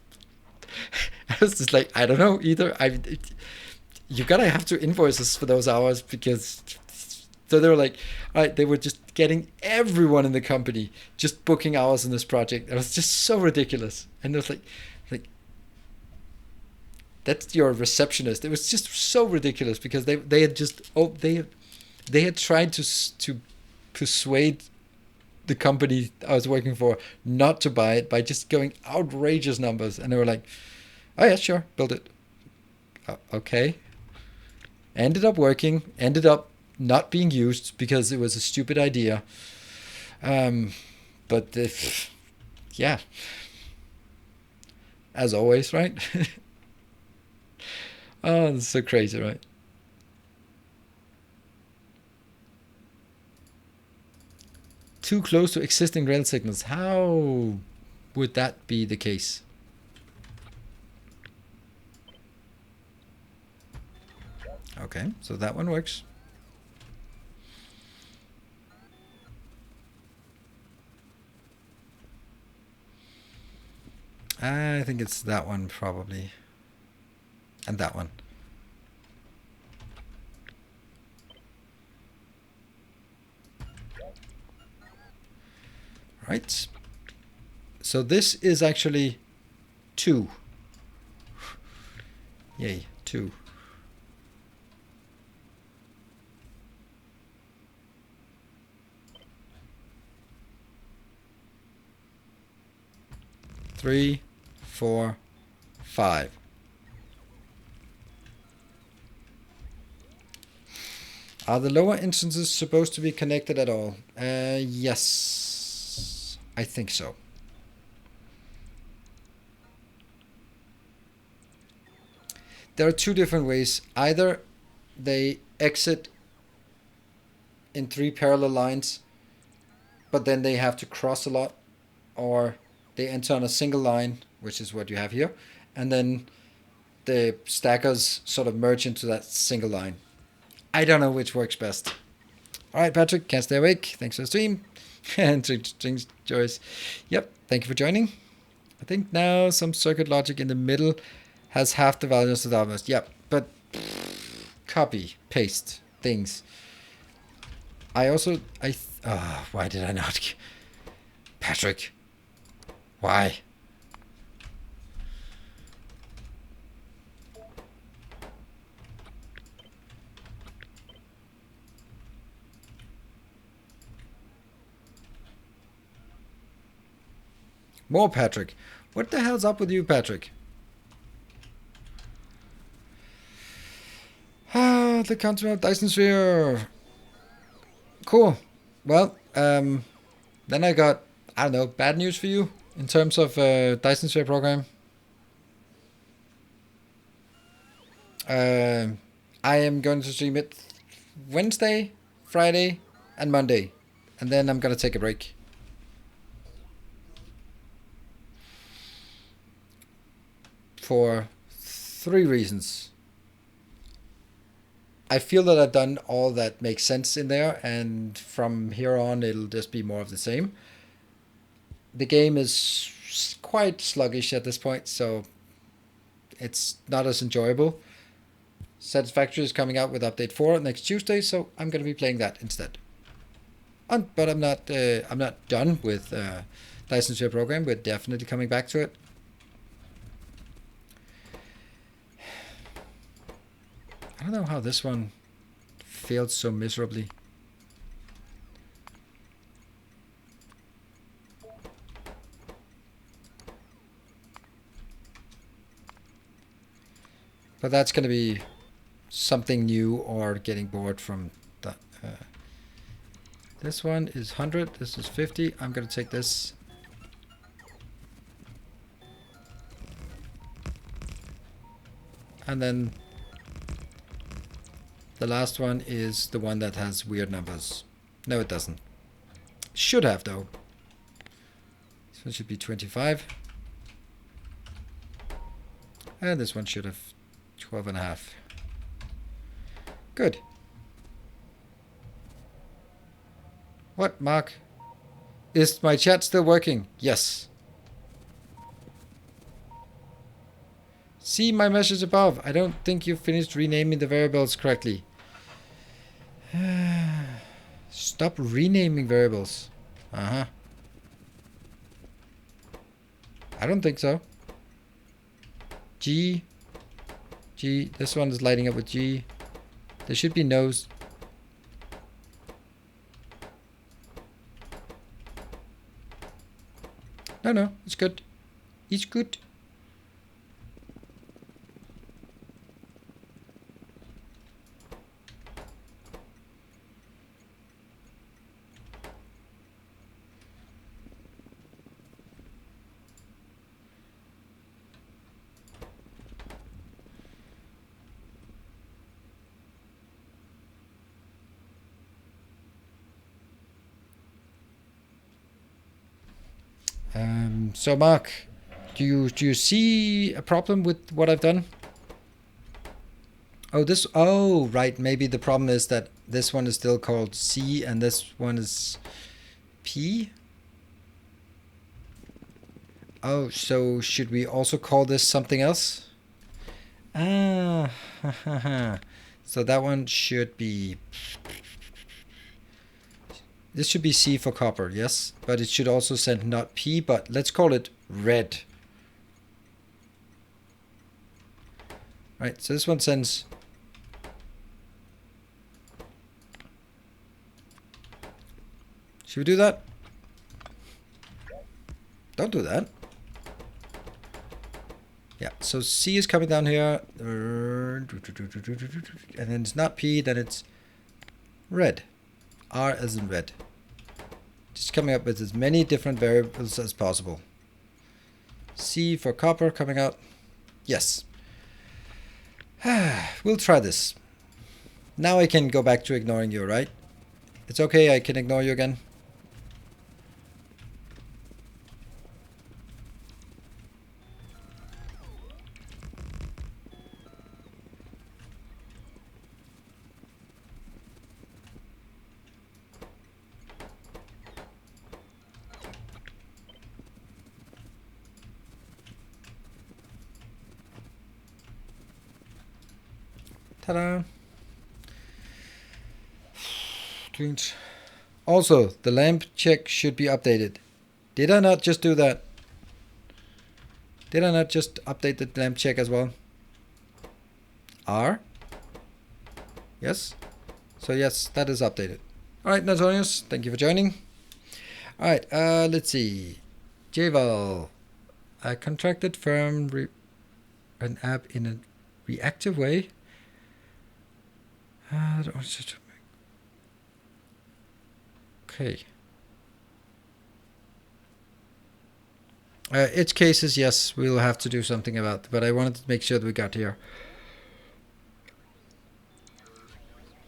S1: I was just like, I don't know either. You gotta have to invoice us for those hours because. So they were like, all right, they were just getting everyone in the company just booking hours in this project. It was just so ridiculous. And it was like that's your receptionist. It was just so ridiculous because they had just they had tried to persuade the company I was working for not to buy it by just going outrageous numbers, and they were like, oh yeah, sure, build it. Okay. Ended up working, ended up not being used because it was a stupid idea. But yeah, as always, right? Oh, it's so crazy, right? Too close to existing rail signals. How would that be the case? Okay, so that one works. I think it's that one probably. And that one. Right. So this is actually 2. Yay, 2. Three, 4, 5. Are the lower instances supposed to be connected at all? Yes, I think so. There are 2 different ways. Either they exit in 3 parallel lines, but then they have to cross a lot, or they enter on a single line, which is what you have here, and then the stackers sort of merge into that single line. I don't know which works best. All right, Patrick, can't stay awake. Thanks for the stream. And Drinks Joyce. Yep, thank you for joining. I think now some circuit logic in the middle has half the values of the others. Yep, but copy, paste things. I also, why did I not? Patrick, why? More Patrick. What the hell's up with you, Patrick? Ah, the Continental Dyson Sphere. Cool. Well, then I got, I don't know, bad news for you in terms of Dyson Sphere program. I am going to stream it Wednesday, Friday, and Monday. And then I'm going to take a break. For 3 reasons. I feel that I've done all that makes sense in there, and from here on it'll just be more of the same. The game is quite sluggish at this point, so it's not as enjoyable. Satisfactory is coming out with update 4 next Tuesday, so I'm going to be playing that instead. But I'm not done with License to Program. We're definitely coming back to it. I don't know how this one failed so miserably. But that's going to be something new or getting bored from that. This one is 100. This is 50. I'm going to take this. And then the last one is the one that has weird numbers. No, it doesn't. Should have, though. This one should be 25. And this one should have 12.5. Good. What, Mark? Is my chat still working? Yes. See my message above. I don't think you finished renaming the variables correctly. Stop renaming variables. I don't think so. G. This one is lighting up with G. There should be no's. No, it's good. It's good. So Mark, do you see a problem with what I've done? Oh, right. Maybe the problem is that this one is still called C and this one is P. Oh, so should we also call this something else? So that one should be... This should be C for copper, yes? But it should also send not P, but let's call it red. Right, so this one sends... Should we do that? Don't do that. Yeah, so C is coming down here. And then it's not P, then it's red. R as in red. Just coming up with as many different variables as possible. C for copper coming out. Yes. We'll try this. Now I can go back to ignoring you, right? It's okay, I can ignore you again. Ta-da! Also, the lamp check should be updated. Did I not just do that? Did I not just update the lamp check as well? R? Yes? So yes, that is updated. Alright, Natonius, thank you for joining. Alright, let's see. Jval. A contracted firm an app in a reactive way. Okay. Edge cases, yes, we'll have to do something about, but I wanted to make sure that we got here.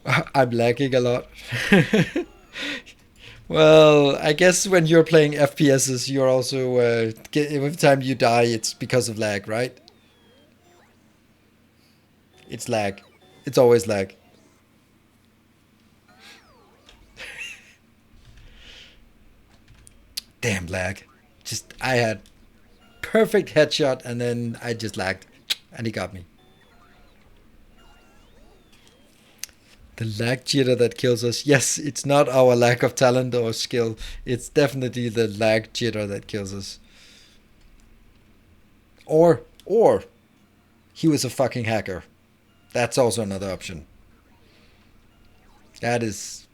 S1: I'm lagging a lot. Well, I guess when you're playing FPSs, you're also, every time you die, it's because of lag, right? It's lag. It's always lag. Damn lag. I had perfect headshot and then I just lagged and he got me. The lag jitter that kills us. Yes, it's not our lack of talent or skill. It's definitely the lag jitter that kills us. Or he was a fucking hacker. That's also another option. That is.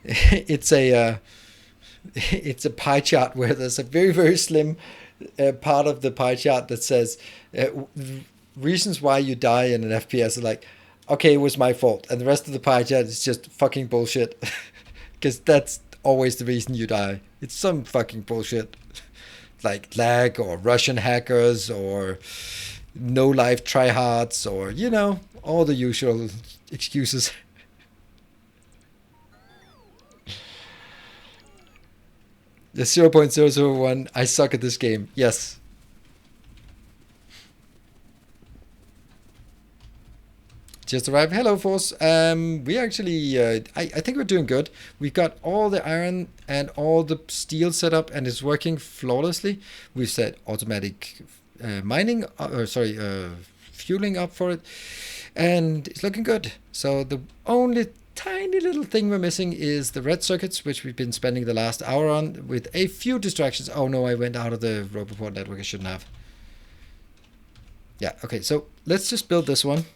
S1: It's a pie chart where there's a very very slim part of the pie chart that says uh, reasons why you die in an FPS are like, okay, it was my fault, and the rest of the pie chart is just fucking bullshit, because that's always the reason you die. It's some fucking bullshit, like lag or Russian hackers or no life tryhards or all the usual excuses. The 0.001, I suck at this game. Yes. Just arrived. Hello, Force. We actually, I think we're doing good. We've got all the iron and all the steel set up, and it's working flawlessly. We've set automatic mining, fueling up for it, and it's looking good. So the only tiny little thing we're missing is the red circuits, which we've been spending the last hour on with a few distractions. Oh no, I went out of the Roboport network. I shouldn't have. Yeah, okay, so let's just build this one.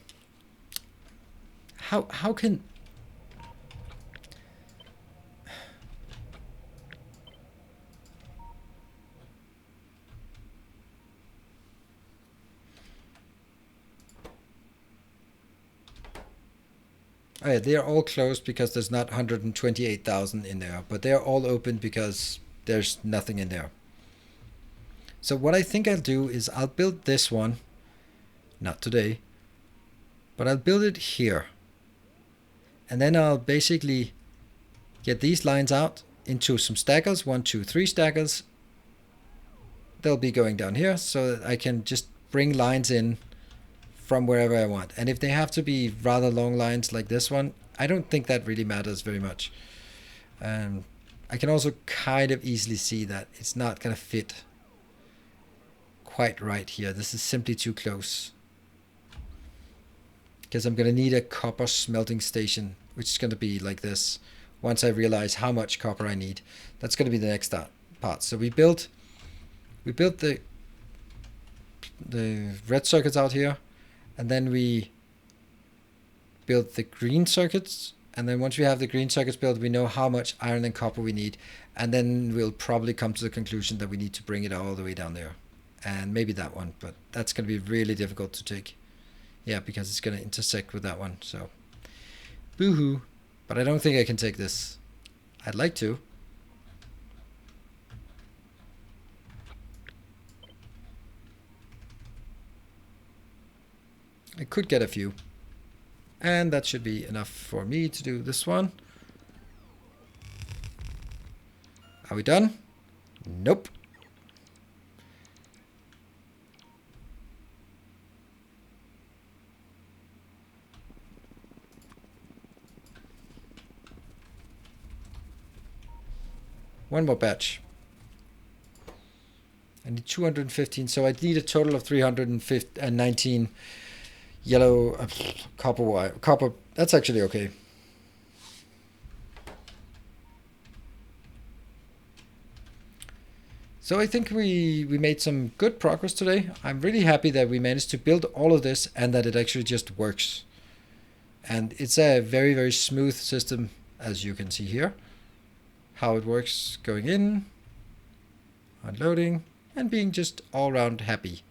S1: How can... Oh yeah, they are all closed because there's not 128,000 in there, but they're all open because there's nothing in there. So what I think I'll do is I'll build this one, not today, but I'll build it here. And then I'll basically get these lines out into some stackers, 1, 2, 3 stackers. They'll be going down here so that I can just bring lines in from wherever I want. And if they have to be rather long lines like this one, I don't think that really matters very much. I can also kind of easily see that it's not going to fit quite right here. This is simply too close. Because I'm going to need a copper smelting station, which is going to be like this. Once I realize how much copper I need, that's going to be the next part. So we built the red circuits out here, and then we built the green circuits. And then once we have the green circuits built, we know how much iron and copper we need, and then we'll probably come to the conclusion that we need to bring it all the way down there, and maybe that one, but that's going to be really difficult to take. Yeah, because it's going to intersect with that one, so boo-hoo. But I don't think I can take this. I'd like to. I could get a few. And that should be enough for me to do this one. Are we done? Nope. One more batch. I need 215, so I need a total of 319 yellow copper wire. Copper, that's actually okay. So I think we made some good progress today. I'm really happy that we managed to build all of this and that it actually just works. And it's a very, very smooth system, as you can see here. How it works going in, unloading, and being just all around happy.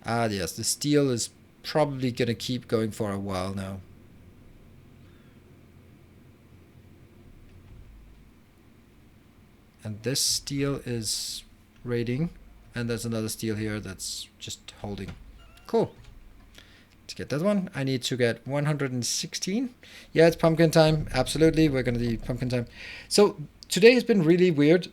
S1: Ah yes, the steel is probably gonna keep going for a while now. And this steel is raiding, and there's another steel here that's just holding. Cool. To get that one, I need to get 116. Yeah, it's pumpkin time. Absolutely, we're gonna do pumpkin time. So today has been really weird.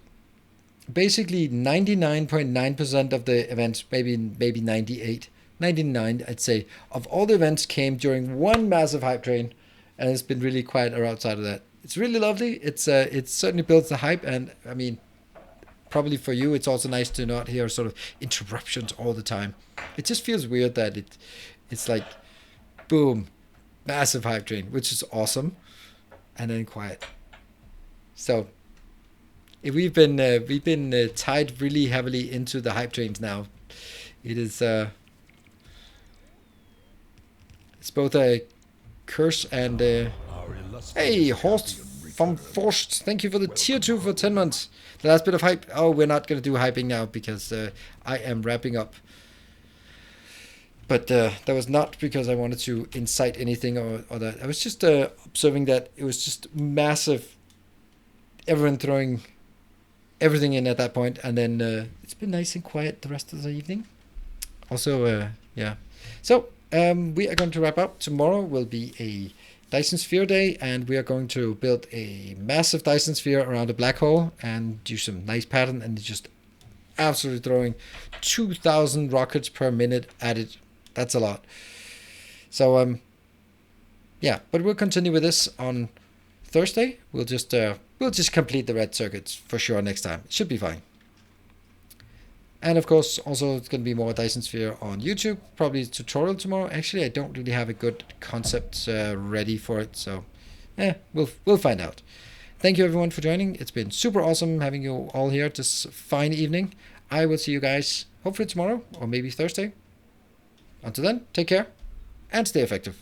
S1: Basically 99.9% of the events, maybe 98, 99 I'd say, of all the events came during one massive hype train, and it's been really quiet outside of that. It's really lovely. It certainly builds the hype, and I mean, probably for you, it's also nice to not hear sort of interruptions all the time. It just feels weird that it's like, boom, massive hype train, which is awesome, and then quiet. So we've been tied really heavily into the hype trains now. It is it's both a curse and hey, Horst from Forst, thank you for the tier 2 for 10 months. The last bit of hype. Oh, we're not going to do hyping now because I am wrapping up. But that was not because I wanted to incite anything or that. I was just observing that it was just massive. Everyone throwing everything in at that point. And then it's been nice and quiet the rest of the evening. Also, yeah. So we are going to wrap up. Tomorrow will be a Dyson Sphere day, and we are going to build a massive Dyson Sphere around a black hole and do some nice pattern, and just absolutely throwing 2,000 rockets per minute at it. That's a lot. So yeah, but we'll continue with this on Thursday. We'll just complete the red circuits for sure next time. It should be fine. And of course, also it's going to be more Dyson Sphere on YouTube. Probably a tutorial tomorrow. Actually, I don't really have a good concept ready for it, so we'll find out. Thank you everyone for joining. It's been super awesome having you all here this fine evening. I will see you guys hopefully tomorrow or maybe Thursday. Until then, take care and stay effective.